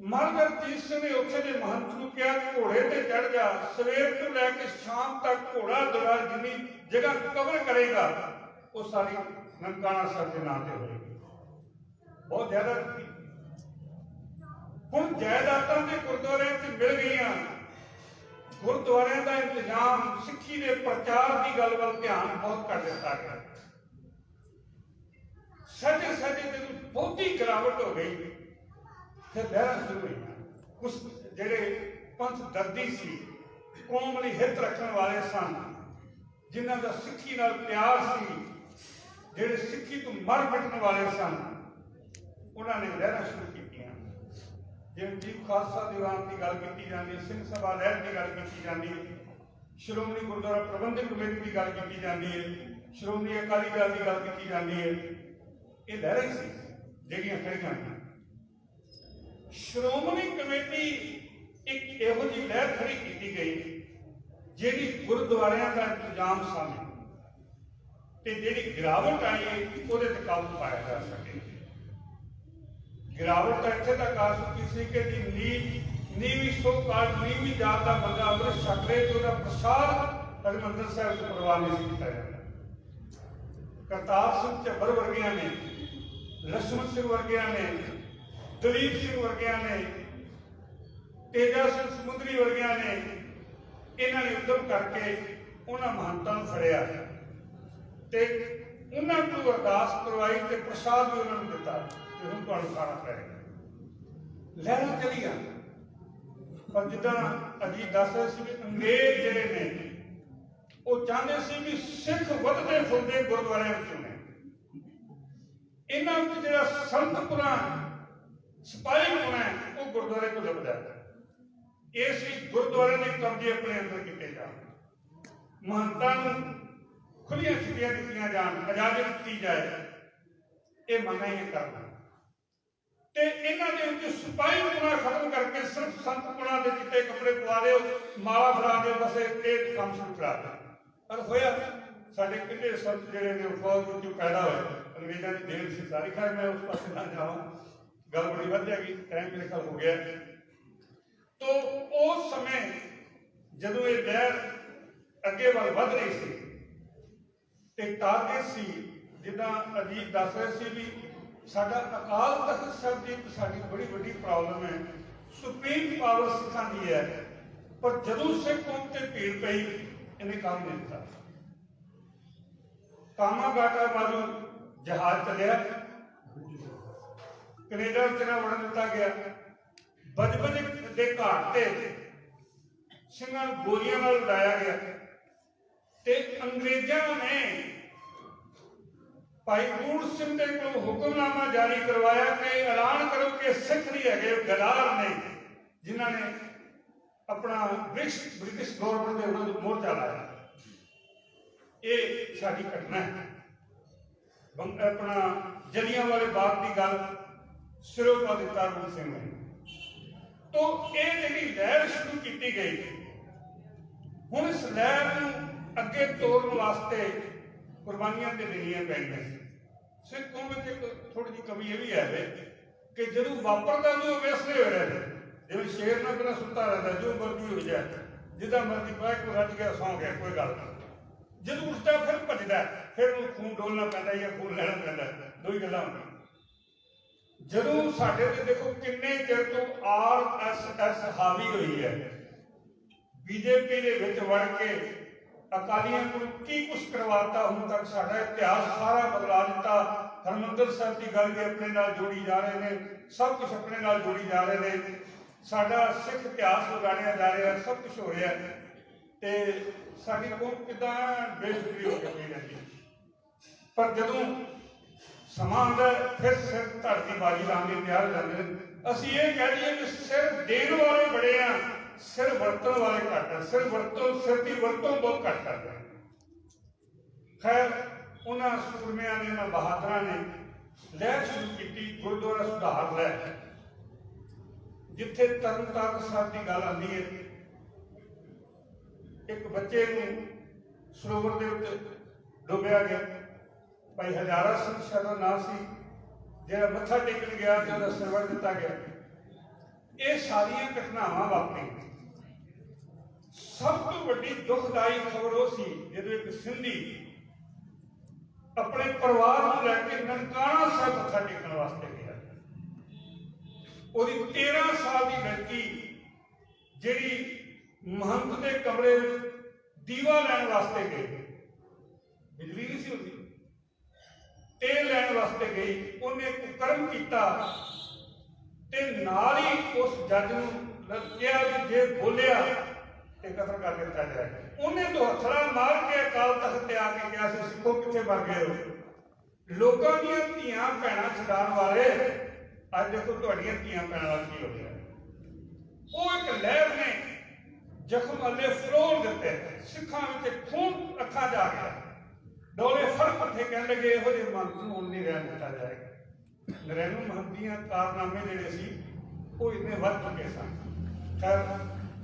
ਮਹਾਰਾਜਾ ਰਣਜੀਤ ਸਿੰਘ ਨੇ ਉੱਥੇ ਦੇ ਮਹੰਤ ਨੂੰ ਕਿਹਾ, ਘੋੜੇ ਤੇ ਚੜ ਜਾ, ਸਵੇਰ ਤੋਂ ਲੈ ਕੇ ਸ਼ਾਮ ਤੱਕ ਘੋੜਾ ਦੁਰਾ ਜਿੰਨੀ ਜਗ੍ਹਾ ਕਵਰ ਕਰੇਗਾ ਉਹ ਸਾਰੀ ਨਨਕਾਣਾ ਸਾਹਿਬ ਦੇ ਨਾਂ ਤੇ ਹੋਏਗੀ। ਬਹੁਤ ਜ਼ਿਆਦਾ ਦਿੱਤੀ। ਹੁਣ ਜਾਇਦਾਦਾਂ ਦੇ ਗੁਰਦੁਆਰਿਆਂ 'ਚ ਮਿਲ ਗਈਆਂ, ਗੁਰਦੁਆਰਿਆਂ ਦਾ ਇੰਤਜ਼ਾਮ, ਸਿੱਖੀ ਦੇ ਪ੍ਰਚਾਰ ਦੀ ਗੱਲ ਵੱਲ ਧਿਆਨ ਬਹੁਤ ਕਰ ਦਿੱਤਾ ਗਿਆ। ਸਹਿਜੇ ਸਹਿਜੇ ਜਦੋਂ ਬਹੁਤੀ ਗਿਰਾਵਟ ਹੋ ਗਈ, ਫਿਰ ਲਹਿਰਾਂ ਸ਼ੁਰੂ ਹੋਈਆਂ। ਕੁਝ ਜਿਹੜੇ ਪੰਥ ਦਰਦੀ ਸੀ, ਕੌਮ ਲਈ ਹਿੱਤ ਰੱਖਣ ਵਾਲੇ ਸਨ, ਜਿਨ੍ਹਾਂ ਦਾ ਸਿੱਖੀ ਨਾਲ ਪਿਆਰ ਸੀ, ਜਿਹੜੇ ਸਿੱਖੀ ਤੋਂ ਮਰ ਮਿਟਣ ਵਾਲੇ ਸਨ, ਉਹਨਾਂ ਨੇ ਲਹਿਰਾਂ ਸ਼ੁਰੂ ਕੀਤੀਆਂ। ਜਿਵੇਂ ਦੀਪ ਖਾਲਸਾ ਦੀਵਾਨ ਦੀ ਗੱਲ ਕੀਤੀ ਜਾਂਦੀ, ਸਿੰਘ ਸਭਾ ਲਹਿਰ ਦੀ ਗੱਲ ਕੀਤੀ ਜਾਂਦੀ, ਸ਼੍ਰੋਮਣੀ ਗੁਰਦੁਆਰਾ ਪ੍ਰਬੰਧਕ ਕਮੇਟੀ ਦੀ ਗੱਲ ਕੀਤੀ ਜਾਂਦੀ ਹੈ, ਸ਼੍ਰੋਮਣੀ ਅਕਾਲੀ ਦਲ ਦੀ ਗੱਲ ਕੀਤੀ ਜਾਂਦੀ ਹੈ। ਇਹ ਲਹਿਰਾਂ ਹੀ ਸੀ ਜਿਹੜੀਆਂ ਖੜੀਆਂ। ਸ਼੍ਰੋਮਣੀ ਕਮੇਟੀ ਇੱਕ ਇਹੋ ਜਿਹੀ ਲਹਿਰ ਖੜੀ ਕੀਤੀ ਗਈ ਜਿਹੜੀ ਗੁਰਦੁਆਰਿਆਂ ਦਾ ਇੰਤਜ਼ਾਮ ਸਾਹਮਣੇ ਤੇ ਜਿਹੜੀ ਗਿਰਾਵਟ ਆਈ ਹੈ ਉਹਦੇ ਤੇ ਕਾਬੂ ਪਾਇਆ ਜਾ ਸਕੇ। ਗਿਰਾਵਟ ਤਾਂ ਇੱਥੇ ਤੱਕ ਆ ਚੁੱਕੀ ਸੀ ਕਿ ਨੀਵੀਂ ਨੀਵੀਂ ਜਾਤ ਦਾ ਬੰਦਾ ਅੰਮ੍ਰਿਤ ਛਕ ਲਏ ਤੇ ਉਹਦਾ ਪ੍ਰਸ਼ਾਦ ਹਰਿਮੰਦਰ ਸਾਹਿਬ ਤੋਂ ਪ੍ਰਵਾਨ ਨਹੀਂ ਕੀਤਾ ਜਾਂਦਾ। ਕਰਤਾਰ ਸਿੰਘ ਝੱਬਰ ਵਰਗਿਆਂ ਨੇ, ਲਛਮਣ ਸਿੰਘ ਵਰਗਿਆਂ ਨੇ, ਦਲੀਪ ਸਿੰਘ ਵਰਗਿਆਂ ਨੇ, ਤੇਜਾ ਸਿੰਘ ਸਮੁੰਦਰੀ ਵਰਗਿਆਂ ਨੇ ਇਹਨਾਂ ਨੇ ਉਦਮ ਕਰਕੇ ਉਹਨਾਂ ਮਹੰਤਾਂ ਨੂੰ ਫੜਿਆ ਤੇ ਉਹਨਾਂ ਨੂੰ ਅਰਦਾਸ ਕਰਵਾਈ ਤੇ ਪ੍ਰਸ਼ਾਦ ਵੀ ਉਹਨਾਂ ਨੂੰ ਦਿੱਤਾ ਕਿ ਹੁਣ ਤੁਹਾਨੂੰ ਖਾਣਾ ਪਏਗਾ। ਲਹਿਰਾਂ ਚੱਲੀਆਂ, ਪਰ ਜਿੱਦਾਂ ਅਜੀਤ ਦੱਸ ਰਹੇ ਸੀ ਕਿ ਅੰਗਰੇਜ਼ ਜਿਹੜੇ ਨੇ ਉਹ ਚਾਹੁੰਦੇ ਸੀ ਵੀ ਸਿੱਖ ਵੱਧਦੇ ਫੁੱਲਦੇ ਗੁਰਦੁਆਰਿਆਂ ਵਿੱਚੋਂ ਨੇ। ਇਹਨਾਂ ਵਿੱਚ ਜਿਹੜਾ ਸੰਤਪੁਰਾ ਸਿਪਾਹੀਪੁਣਾ ਉਹ ਗੁਰਦੁਆਰੇ ਤੋਂ ਲੱਭਦਾ। ਇਸ ਲਈ ਗੁਰਦੁਆਰੇ ਦੇ ਕਬਜ਼ੇ ਆਪਣੇ ਅੰਦਰ ਕੀਤੇ ਜਾਣ, ਮਹੰਤਾਂ ਨੂੰ ਖੁੱਲੀਆਂ ਛੁੱਟੀਆਂ ਦਿੱਤੀਆਂ ਜਾਣ, ਇਜਾਜ਼ਤ ਦਿੱਤੀ ਜਾਏ, ਇਹ ਮਨਾ ਹੀ ਕਰਨਾ ਤੇ ਇਹਨਾਂ ਦੇ ਵਿੱਚ ਸਿਪਾਹੀਪੁਣਾ ਖਤਮ ਕਰਕੇ ਸਿਰਫ ਸੰਤਪੁਣਾ ਦੇ ਚਿੱਟੇ ਕੱਪੜੇ ਪਵਾ ਦਿਓ, ਮਾਲਾ ਫੜਾ ਦਿਓ, ਬਸ ਇਹ ਕੰਮ ਸ਼ੁਰੂ ਕਰਾ ਦਿਓ। ਪਰ ਹੋਇਆ ਸਾਡੇ ਕਿੰਨੇ ਸੰਤ ਜਿਹੜੇ ਨੇ ਫੌਜ ਵਿੱਚੋਂ ਪੈਦਾ ਹੋਏ, ਅੰਗਰੇਜ਼ਾਂ ਦੀ ਦੇਣ ਸੀ ਸਾਰੀ। ਖੈਰ ਮੈਂ ਉਸ ਪਾਸੇ ਨਾ ਜਾਵਾਂ, ਗੱਲ ਬੜੀ ਵੱਧ ਜਾਏਗੀ, ਟਾਈਮ ਮੇਰੇ ਖਿਆਲ ਹੋ ਗਿਆ। ਤੋ ਉਸ ਸਮੇਂ ਜਦੋਂ ਇਹ ਲਹਿਰ ਅੱਗੇ ਵੱਲ ਵੱਧ ਰਹੀ ਸੀ ਤੇ ਟਾਰਗੇਟ ਸੀ, ਜਿੱਦਾਂ ਅਜੀਤ ਦੱਸ ਰਹੇ ਸੀ ਵੀ ਸਾਡਾ ਅਕਾਲ ਤਖਤ ਸਾਹਿਬ ਦੀ ਸਾਡੀ ਬੜੀ ਵੱਡੀ ਪ੍ਰੋਬਲਮ ਹੈ, ਸੁਪਰੀਮ ਪਾਵਰ ਸਿੱਖਾਂ ਦੀ ਹੈ, ਪਰ ਜਦੋਂ ਸਿੱਖ ਕੌਮ ਤੇ ਭੀੜ ਪਈ ਇਹਨੇ ਕੰਮ ਨਹੀਂ ਦਿੱਤਾ। ਕਾਮਾਗਾਟਾ ਵਾਲੂ ਜਹਾਜ਼ ਚੱਲਿਆ, ਕੈਨੇਡਾ ਵਿੱਚ ਨਾ ਵੜਨ ਦਿੱਤਾ ਗਿਆ। ਬਜਬਜ ਦੇ ਘਾਟ ਤੇ ਸਿੰਘਾਂ ਨੂੰ ਗੋਲੀਆਂ ਨਾਲ ਉਡਾਇਆ ਗਿਆ ਤੇ ਅੰਗਰੇਜ਼ਾਂ ਨੇ ਭਾਈ ਬੂੜ ਸਿੰਘ ਦੇ ਕੋਲ ਹੁਕਮਨਾਮਾ ਜਾਰੀ ਕਰਵਾਇਆ ਕਿ ਐਲਾਨ ਕਰੋ ਕਿ ਸਿੱਖ ਨਹੀਂ ਹੈਗੇ, ਗਦਾਰ ਨੇ ਜਿਨ੍ਹਾਂ ਨੇ ਆਪਣਾ ਬ੍ਰਿਟਿਸ਼ ਗਵਰਨਮੈਂਟ ਦੇ ਉਹਨਾਂ ਨੂੰ ਮੋਰਚਾ ਲਾਇਆ। ਇਹ ਸਾਡੀ ਘਟਨਾ ਹੈ। ਆਪਣਾ ਜਲਿਆਂਵਾਲੇ ਬਾਗ ਦੀ ਗੱਲ ਸਿਰੋਂ ਪਾ ਦਿੱਤਾ ਰੂਪ ਸਿੰਘ ਨੇ। ਤੋ ਇਹ ਜਿਹੜੀ ਲਹਿਰ ਸ਼ੁਰੂ ਕੀਤੀ ਗਈ, ਹੁਣ ਇਸ ਲਹਿਰ ਨੂੰ ਅੱਗੇ ਤੋਰਨ ਵਾਸਤੇ ਕੁਰਬਾਨੀਆਂ ਤੇ ਦੇਣੀਆਂ ਪੈਣੀਆਂ। ਸਿੱਖ ਕੌਮ ਵਿੱਚ ਇੱਕ ਥੋੜੀ ਜਿਹੀ ਕਮੀ ਇਹ ਵੀ ਹੈ ਕਿ ਜਦੋਂ ਵਾਪਰਦਾ ਉਹ ਵੇਸਲੇ ਹੋ ਰਿਹਾ, ਜਿਵੇਂ ਸ਼ੇਰ ਨਾਲ ਪਹਿਲਾਂ ਸੁੱਤਾ ਰਹਿੰਦਾ, ਜੋ ਮਰਜ਼ੀ ਹੋ ਜਾਏ, ਜਿੱਦਾਂ ਮਰਜ਼ੀ ਪਾਏ, ਕੋਈ ਰੱਜ ਗਿਆ ਸੌਂ ਗਿਆ, ਕੋਈ ਗੱਲ ਨਹੀਂ। ਜਦੋਂ ਉੱਠਦਾ ਫਿਰ ਭੱਜਦਾ, ਫਿਰ ਉਹਨੂੰ ਖੂਨ ਡੋਲਣਾ ਪੈਂਦਾ ਜਾਂ ਖੂਨ ਲੈਣਾ ਪੈਂਦਾ, ਦੋ ਹੀ ਗੱਲਾਂ ਹੁੰਦੀਆਂ। ਜਦੋਂ ਸਾਡੇ ਤੇ ਦੇਖੋ ਕਿੰਨੇ ਚਿਰ ਤੋਂ RSS ਹਾਵੀ ਹੋਈ ਹੈ, ਬੀਜੇਪੀ ਦੇ ਵਿੱਚ ਵੜ ਕੇ ਅਕਾਲੀਆਂ ਨੂੰ ਕੀ ਕੁਛ ਕਰਵਾਤਾ। ਹੁਣ ਤੱਕ ਸਾਡਾ ਇਤਿਹਾਸ ਸਾਰਾ ਬਦਲਾ ਦਿੱਤਾ। ਹਰਿਮੰਦਰ ਸਾਹਿਬ ਦੀ ਗੱਲ ਵੀ ਆਪਣੇ ਨਾਲ ਜੋੜੀ ਜਾ ਰਹੇ ਨੇ, ਸਭ ਕੁਛ ਆਪਣੇ ਨਾਲ ਜੋੜੀ ਜਾ ਰਹੇ ਨੇ, ਸਾਡਾ ਸਿੱਖ ਇਤਿਹਾਸ ਉਗਾੜਿਆ ਜਾ ਰਿਹਾ, ਸਭ ਕੁਛ ਹੋ ਰਿਹਾ ਤੇ ਸਾਡੀ ਕੌਮ ਕਿੱਦਾਂ ਬੇਫਿਕਰੀ ਹੋ ਕੇ ਰਹਿੰਦੀ। ਪਰ ਜਦੋਂ ਸਮਾਂ ਆਉਂਦਾ ਫਿਰ ਸਿਰ ਧੜ ਦੀ ਬਾਜੀ ਲਾਉਣ ਦੇ ਤਿਆਰ ਹੋ ਜਾਂਦੇ ਨੇ। ਅਸੀਂ ਇਹ ਕਹਿ ਦਈਏ ਕਿ ਸਿਰ ਦੇਣ ਵਾਲੇ ਬੜੇ ਆ, ਸਿਰ ਵਰਤਣ ਵਾਲੇ ਘੱਟ ਆ। ਸਿਰ ਦੀ ਵਰਤੋਂ ਬਹੁਤ ਘੱਟ ਕਰਦੇ। ਖੈਰ ਉਹਨਾਂ ਸੂਰਮਿਆਂ ਨੇ, ਉਹਨਾਂ ਬਹਾਦਰਾਂ ਨੇ ਲਹਿਰ ਸ਼ੁਰੂ ਕੀਤੀ, ਗੁਰਦੁਆਰਾ ਸੁਧਾਰ ਲਹਿਰ। ਜਿੱਥੇ ਤਰਨਤਾਰਨ ਸਾਹਿਬ ਦੀ ਗੱਲ ਆਉਂਦੀ ਹੈ, ਇੱਕ ਬੱਚੇ ਨੂੰ ਸਰੋਵਰ ਦੇ ਵਿੱਚ ਡੁੱਬਿਆ ਗਿਆ। ਭਾਈ ਹਜ਼ਾਰਾ ਸਿੰਘ ਸ਼ਾਹ ਦਾ ਨਾਮ ਸੀ, ਜਿਹੜਾ ਮੱਥਾ ਟੇਕਣ ਗਿਆ ਤੇ ਉਹਦਾ ਸਿਰ ਵੱਢ ਦਿੱਤਾ ਗਿਆ। ਇਹ ਸਾਰੀਆਂ ਘਟਨਾਵਾਂ ਵਾਪਰੀਆਂ। ਸਭ ਤੋਂ ਵੱਡੀ ਦੁਖਦਾਈ ਖਬਰ ਉਹ ਸੀ ਜਦੋਂ ਇੱਕ ਸਿੰਧੀ ਆਪਣੇ ਪਰਿਵਾਰ ਨੂੰ ਲੈ ਕੇ ਨਨਕਾਣਾ ਸਾਹਿਬ ਮੱਥਾ ਟੇਕਣ ਵਾਸਤੇ ਗਿਆ। ਉਹਦੀ 13 ਸਾਲ ਦੀ ਲੜਕੀ ਜਿਹੜੀ ਮਹੰਤ ਦੇ ਕਮਰੇ ਵਿੱਚ ਦੀਵਾ ਲੈਣ ਵਾਸਤੇ ਗਈ, ਬਿਜਲੀ ਨਹੀਂ ਸੀ ਹੁੰਦੀ, ਤੇਲ ਲੈਣ ਵਾਸਤੇ ਗਈ। ਉਹਨੇ ਕੁਕਰਮ ਕੀਤਾ ਤੇ ਨਾਲ ਹੀ ਉਸ ਜੱਜ ਨੂੰ ਕਿਹਾ ਵੀ ਜੇ ਬੋਲਿਆ ਤੇ ਕਤਲ ਕਰ ਦਿੱਤਾ ਜਾਏ। ਉਹਨੇ ਦੁਹੱਥੜਾ ਮਾਰ ਕੇ ਅਕਾਲ ਤਖਤ ਤੇ ਆ ਕੇ ਕਿਹਾ ਸੀ, ਸਿੱਖੋ ਕਿੱਥੇ ਮਰ ਗਏ ਹੋ? ਲੋਕਾਂ ਦੀਆਂ ਧੀਆਂ ਭੈਣਾਂ ਛਡਾਉਣ ਵਾਲੇ ਅੱਜ ਦੇਖੋ ਤੁਹਾਡੀਆਂ ਧੀਆਂ ਭੈਣਾਂ ਨਾਲ ਕੀ ਹੋ ਰਿਹਾ। ਉਹ ਇੱਕ ਲਹਿਰ ਨੇ ਜ਼ਖਮ ਵਾਲੇ ਫਰੋਲ ਦਿੱਤੇ, ਸਿੱਖਾਂ ਵਿੱਚ ਖੂਨ ਅੱਖਾਂ ਜਾ ਗਿਆ, ਡੋਲੇ ਫੜ ਪੱਥੇ ਕਹਿਣ ਲੱਗੇ ਇਹੋ ਜਿਹੇ ਮਨ ਨੂੰ ਹੁਣ ਨਹੀਂ ਰਹਿਣ ਦਿੱਤਾ ਜਾਏਗਾ। ਨਰੈਣੂ ਮਹੰਤ ਦੀਆਂ ਕਾਰਨਾਮੇ ਜਿਹੜੇ ਸੀ ਉਹ ਇੰਨੇ ਵੱਧ ਚੁੱਕੇ ਸਨ। ਖੈਰ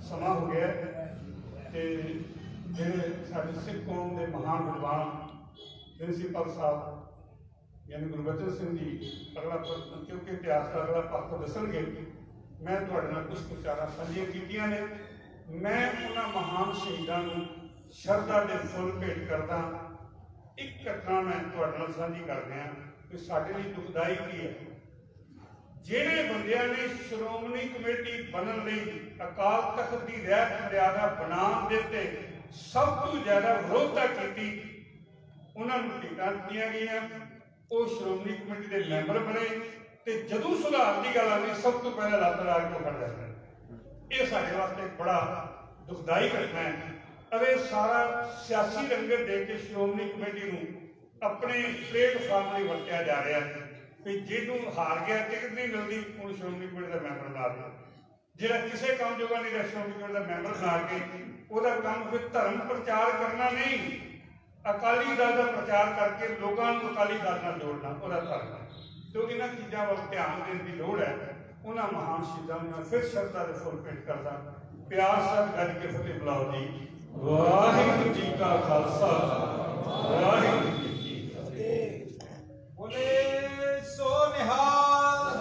ਸਮਾਂ ਹੋ ਗਿਆ ਤੇ ਜਿਹੜੇ ਸਾਡੇ ਸਿੱਖ ਕੌਮ ਦੇ ਮਹਾਨ ਵਿਦਵਾਨ ਪ੍ਰਿੰਸੀਪਲ ਸਾਹਿਬ ਯਾਨੀ ਗੁਰਬਚਨ ਸਿੰਘ ਜੀ ਅਗਲਾ ਕਿਉਂਕਿ ਇਤਿਹਾਸ ਦਾ ਅਗਲਾ ਪੱਖ ਦੱਸਣਗੇ, ਮੈਂ ਤੁਹਾਡੇ ਨਾਲ ਕੁਝ ਵਿਚਾਰਾਂ ਸਾਂਝੀਆਂ ਕੀਤੀਆਂ ਨੇ। ਮੈਂ ਉਹਨਾਂ ਮਹਾਨ ਸ਼ਹੀਦਾਂ ਨੂੰ ਸ਼ਰਧਾ ਦੇ ਫੁੱਲ ਭੇਟ ਕਰਦਾ। ਇੱਕ ਘਟਨਾ ਮੈਂ ਤੁਹਾਡੇ ਨਾਲ ਸਾਂਝੀ ਕਰ ਰਿਹਾ ਕਿ ਸਾਡੇ ਲਈ ਦੁਖਦਾਈ ਕੀ ਹੈ। ਜਿਹੜੇ ਬੰਦਿਆਂ ਨੇ ਸ਼੍ਰੋਮਣੀ ਕਮੇਟੀ ਬਣਨ ਲਈ ਅਕਾਲ ਤਖਤ ਦੀ ਰਹਿਤ ਮਰਿਆਦਾ ਬਣਾਉਣ ਦੇ ਉੱਤੇ ਸਭ ਤੋਂ ਜ਼ਿਆਦਾ ਵਿਰੋਧਤਾ ਕੀਤੀ, ਉਹਨਾਂ ਨੂੰ ਟਿਕਟਾਂ ਦਿੱਤੀਆਂ ਗਈਆਂ, ਉਹ ਸ਼੍ਰੋਮਣੀ ਕਮੇਟੀ ਦੇ ਮੈਂਬਰ ਬਣੇ ਤੇ ਜਦੋਂ ਸੁਧਾਰ ਦੀ ਗੱਲ ਆਉਂਦੀ ਸਭ ਤੋਂ ਪਹਿਲਾਂ ਲੱਤ ਲਾ ਕੇ ਫੜ ਲੈਂਦੇ। ਇਹ ਸਾਡੇ ਵਾਸਤੇ ਇੱਕ ਬੜਾ ਦੁਖਦਾਈ ਘਟਨਾ ਹੈ। ਅਰੇ ਸਾਰਾ ਸਿਆਸੀ ਰੰਗਤ ਦੇ ਕੇ ਸ਼੍ਰੋਮਣੀ ਕਮੇਟੀ ਨੂੰ ਆਪਣੇ ਪਲੇਟਫਾਰਮ ਲਈ ਵਰਤਿਆ ਜਾ ਰਿਹਾ ਕਿ ਜਿਹਨੂੰ ਹਾਰ ਗਿਆ ਟਿਕਟ ਨਹੀਂ ਮਿਲਦੀ ਉਹਨੂੰ ਸ਼੍ਰੋਮਣੀ ਕਮੇਟੀ ਦਾ ਮੈਂਬਰ ਬਣਾ ਦਿਓ। ਜਿਹੜਾ ਕਿਸੇ ਕੰਮ ਜੋਗਾ ਨਹੀਂ ਰਿਹਾ ਸ਼੍ਰੋਮਣੀ ਕਮੇਟੀ ਦਾ ਮੈਂਬਰ ਬਣਾ ਕੇ ਉਹਦਾ ਕੰਮ ਫਿਰ ਧਰਮ ਪ੍ਰਚਾਰ ਕਰਨਾ ਨਹੀਂ, ਅਕਾਲੀ ਦਲ ਦਾ ਪ੍ਰਚਾਰ ਕਰਕੇ ਲੋਕਾਂ ਨੂੰ ਅਕਾਲੀ ਦਲ ਨਾਲ ਜੋੜਨਾ ਉਹਦਾ ਧਰਮ ਹੈ। ਤੇ ਇਹਨਾਂ ਚੀਜ਼ਾਂ ਵੱਲ ਧਿਆਨ ਦੇਣ ਦੀ ਲੋੜ ਹੈ। ਉਹਨਾਂ ਮਹਾਨ ਸ਼ਹੀਦਾਂ ਨੂੰ ਮੈਂ ਫਿਰ ਸ਼ਰਧਾ ਦੇ ਫੁੱਲ ਭੇਟ ਕਰਦਾ। ਪਿਆਰ ਸਾਹਿਬ ਗੱਜ ਕੇ ਫਤਿਹ ਬੁਲਾਓ ਜੀ। ਵਾਹਿਗੁਰੂ ਜੀ ਕਾ ਖਾਲਸਾ, ਵਾਹਿਗੁਰੂ ਜੀ ਕੀ ਫਤਿਹ। ਬੋਲੇ ਸੋ ਨਿਹਾਲ।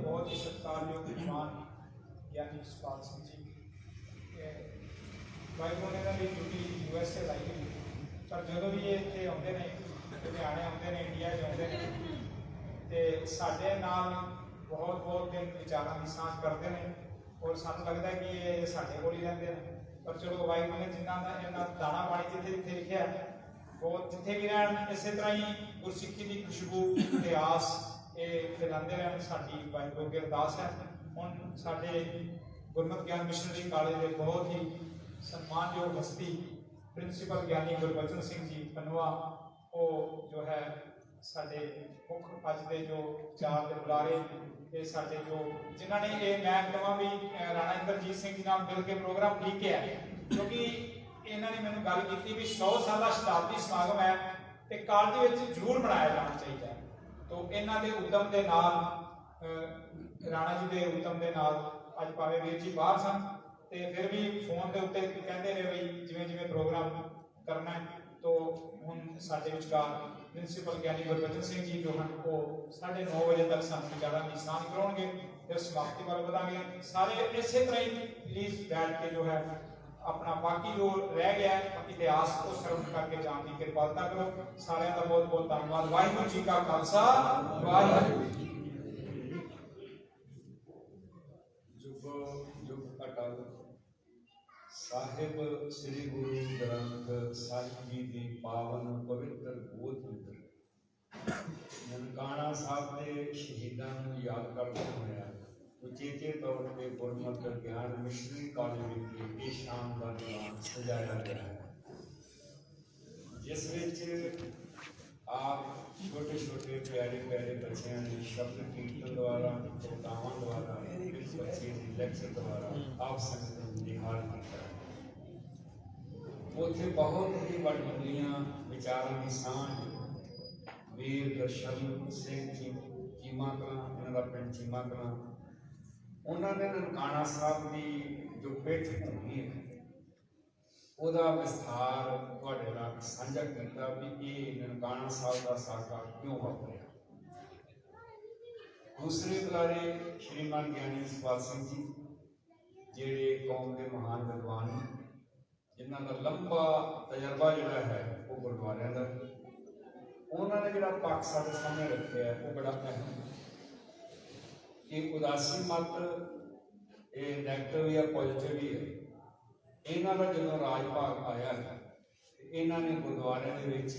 ਬਹੁਤ ਹੀ ਸਤਿਕਾਰਯੋਗ ਮਹਿਮਾਨ ਗਿਆਨੀ ਜਸਪਾਲ ਸਿੰਘ ਜੀ, ਵਾਹਿਗੁਰੂ ਨੇ ਇਹਨਾਂ ਦੀ ਡਿਊਟੀ USA ਲਾਈ ਹੋਈ, ਪਰ ਜਦੋਂ ਵੀ ਇਹ ਇੱਥੇ ਆਉਂਦੇ ਨੇ, ਲੁਧਿਆਣੇ ਆਉਂਦੇ ਨੇ, ਇੰਡੀਆ 'ਚ ਆਉਂਦੇ ਨੇ ਤੇ ਸਾਡੇ ਨਾਲ ਬਹੁਤ ਬਹੁਤ ਦਿਨ ਵਿਚਾਰਾਂ ਦੀ ਸਾਂਝ ਕਰਦੇ ਨੇ ਔਰ ਸਾਨੂੰ ਲੱਗਦਾ ਕਿ ਇਹ ਸਾਡੇ ਕੋਲ ਹੀ ਰਹਿੰਦੇ ਨੇ। ਪਰ ਚਲੋ ਵਾਹਿਗੁਰੂ ਨੇ ਜਿਨ੍ਹਾਂ ਦਾ ਇਹਨਾਂ ਦਾਣਾ ਪਾਣੀ ਜਿੱਥੇ ਜਿੱਥੇ ਲਿਖਿਆ ਉਹ ਜਿੱਥੇ ਵੀ ਰਹਿਣ ਇਸੇ ਤਰ੍ਹਾਂ ਹੀ ਗੁਰਸਿੱਖੀ ਦੀ ਖੁਸ਼ਬੂ ਇਤਿਹਾਸ ਇਹ ਫੈਲਾਉਂਦੇ ਰਹਿਣ, ਸਾਡੀ ਵਾਹਿਗੁਰੂ ਅੱਗੇ ਅਰਦਾਸ ਹੈ। ਹੁਣ ਸਾਡੇ ਗੁਰਮਤਿ ਗਿਆਨ ਮਿਸ਼ਨਰੀ ਕਾਲਜ ਦੇ ਬਹੁਤ ਹੀ ਸਨਮਾਨਯੋਗ ਹਸਤੀ ਪ੍ਰਿੰਸੀਪਲ ਗਿਆਨੀ ਗੁਰਬਚਨ ਸਿੰਘ ਜੀ ਪਨਵਾ, ਉਹ ਜੋ ਹੈ ਸਾਡੇ ਮੁੱਖ ਅੱਜ ਦੇ ਜੋ ਚਾਰ ਦੇ ਬੁਲਾਰੇ ਤੇ ਸਾਡੇ ਜੋ ਜਿਨ੍ਹਾਂ ਨੇ ਇਹ ਮੈਂ ਕਹਾਂ ਵੀ ਰਾਣਾ ਇੰਦਰਜੀਤ ਸਿੰਘ ਜੀ ਨਾਲ ਮਿਲ ਕੇ ਪ੍ਰੋਗਰਾਮ ਲਿਖਿਆ, ਕਿਉਂਕਿ ਇਹਨਾਂ ਨੇ ਮੈਨੂੰ ਗੱਲ ਕੀਤੀ ਵੀ 100 ਸਾਲਾ ਸ਼ਤਾਬਦੀ ਸਮਾਗਮ ਹੈ ਤੇ ਕਾਲਜ ਵਿੱਚ ਜ਼ਰੂਰ ਬਣਾਇਆ ਜਾਣਾ ਚਾਹੀਦਾ ਹੈ। ਤੋਂ ਇਹਨਾਂ ਦੇ ਉਦਮ ਦੇ ਨਾਲ ਰਾਣਾ ਜੀ ਦੇ ਉਦਮ ਦੇ ਨਾਲ ਅੱਜ ਭਾਵੇਂ ਵੀਰ ਜੀ ਬਾਹਰ ਸਨ ਤੇ ਫਿਰ ਵੀ ਫੋਨ ਦੇ ਉੱਤੇ ਕਹਿੰਦੇ ਨੇ ਵੀ ਜਿਵੇਂ ਜਿਵੇਂ ਪ੍ਰੋਗਰਾਮ ਕਰਨਾ ਹੈ। ਤੋਂ ਹੁਣ ਸਾਡੇ ਵਿਚਕਾਰ ਪ੍ਰਿੰਸੀਪਲ ਗਿਆਨੀ ਗੁਰਬਚਨ ਸਿੰਘ ਜੀ ਜੋ ਹਨ ਉਹ 9:30 ਵਜੇ ਤੱਕ ਸਾਨੂੰ ਵਿਚਾਰਾਂ ਦੀ ਸਾਂਝ ਕਰਾਉਣਗੇ, ਫਿਰ ਸਮਾਪਤੀ ਵੱਲ ਵਧਾਂਗੇ। ਸਾਰੇ ਇਸੇ ਤਰ੍ਹਾਂ ਹੀ ਪਲੀਜ਼ ਬੈਠ ਕੇ ਜੋ ਹੈ ਆਪਣਾ ਬਾਕੀ ਜੋ ਰਹਿ ਗਿਆ ਇਤਿਹਾਸ ਉਹ ਸਰਵ ਕਰਕੇ ਜਾਣ ਦੀ ਕਿਰਪਾਲਤਾ ਕਰੋ। ਸਾਰਿਆਂ ਦਾ ਬਹੁਤ ਬਹੁਤ ਧੰਨਵਾਦ। ਵਾਹਿਗੁਰੂ ਜੀ ਕਾ ਖਾਲਸਾ, ਵਾਹਿਗੁਰੂ ਜੀ ਕੀ ਫਤਿਹ। ਜੁਗ ਅਟਲ ਸਾਹਿਬ ਸ੍ਰੀ ਗੁਰੂ ਗ੍ਰੰਥ ਸਾਹਿਬ ਜੀ ਦੀ ਪਾਵਨ ਪਵਿੱਤਰ ਗੋਦ ਅੰਦਰ ਨਨਕਾਣਾ ਸਾਹਿਬ ਦੇ ਸ਼ਹੀਦਾਂ ਨੂੰ ਯਾਦ ਕਰਦੇ ਹੋਇਆ ਉਚੇਚੇ ਤੌਰ ਤੇ ਗੁਰਮਤਿ ਗਿਆਨ ਮਿਸ਼ਨਰੀ ਕਾਲਜ ਵਿਖੇ ਇਹ ਸ਼ਾਨਦਾਰ ਦੀਵਾਨ ਸਜਾਇਆ ਗਿਆ ਹੈ, ਜਿਸ ਵਿੱਚ ਆਪ ਛੋਟੇ ਛੋਟੇ ਪਿਆਰੇ ਪਿਆਰੇ ਬੱਚਿਆਂ ਨੇ ਸ਼ਬਦ ਕੀਰਤਨ ਦੁਆਰਾ, ਕਵਿਤਾਵਾਂ ਦੁਆਰਾ, ਬੱਚੇ ਦੀ ਲੈਕਚਰ ਦੁਆਰਾ ਆਪ ਸੰਗਤ ਨੂੰ ਨਿਹਾਲ ਕੀਤਾ। ਉੱਥੇ ਬਹੁਤ ਹੀ ਵੱਡੀਆਂ ਵਿਚਾਰਾਂ ਦੀ ਸਾਂਝ ਵੀਰ ਦਰਸ਼ਨ ਸਿੰਘ ਚੀਮਾ ਕਲਾਂ, ਇਹਨਾਂ ਦਾ ਪਿੰਡ ਚੀਮਾ ਕਲਾਂ, ਉਹਨਾਂ ਨੇ ਨਨਕਾਣਾ ਸਾਹਿਬ ਦੀ ਜੋ ਪਿੱਠ ਭੂਮੀ ਹੈ ਉਹਦਾ ਵਿਸਥਾਰ ਤੁਹਾਡੇ ਨਾਲ ਸਾਂਝਾ ਕੀਤਾ ਵੀ ਇਹ ਨਨਕਾਣਾ ਸਾਹਿਬ ਦਾ ਸਾਕਾ ਕਿਉਂ ਵਾਪਰਿਆ। ਦੂਸਰੇ ਬੁਲਾਰੇ ਸ਼੍ਰੀਮਾਨ ਗਿਆਨੀ ਜਸਪਾਲ ਸਿੰਘ ਜੀ ਜਿਹੜੇ ਕੌਮ ਦੇ ਮਹਾਨ ਵਿਦਵਾਨ ਨੇ, ਜਿਨ੍ਹਾਂ ਦਾ ਲੰਬਾ ਤਜਰਬਾ ਜਿਹੜਾ ਹੈ ਉਹ ਗੁਰਦੁਆਰਿਆਂ ਦਾ, ਉਹਨਾਂ ਨੇ ਜਿਹੜਾ ਪੱਖ ਸਾਡੇ ਸਾਹਮਣੇ ਰੱਖਿਆ ਉਹ ਬੜਾ ਅਹਿਮ। ਇਹ ਉਦਾਸੀ ਮਤ ਇਹ ਨੈਗੇਟਿਵ ਜਾਂ ਪੋਜ਼ਿਟਿਵ ਹੀ ਹੈ। ਇਹਨਾਂ ਦਾ ਜਦੋਂ ਰਾਜ ਭਾਗ ਆਇਆ ਇਹਨਾਂ ਨੇ ਗੁਰਦੁਆਰਿਆਂ ਦੇ ਵਿੱਚ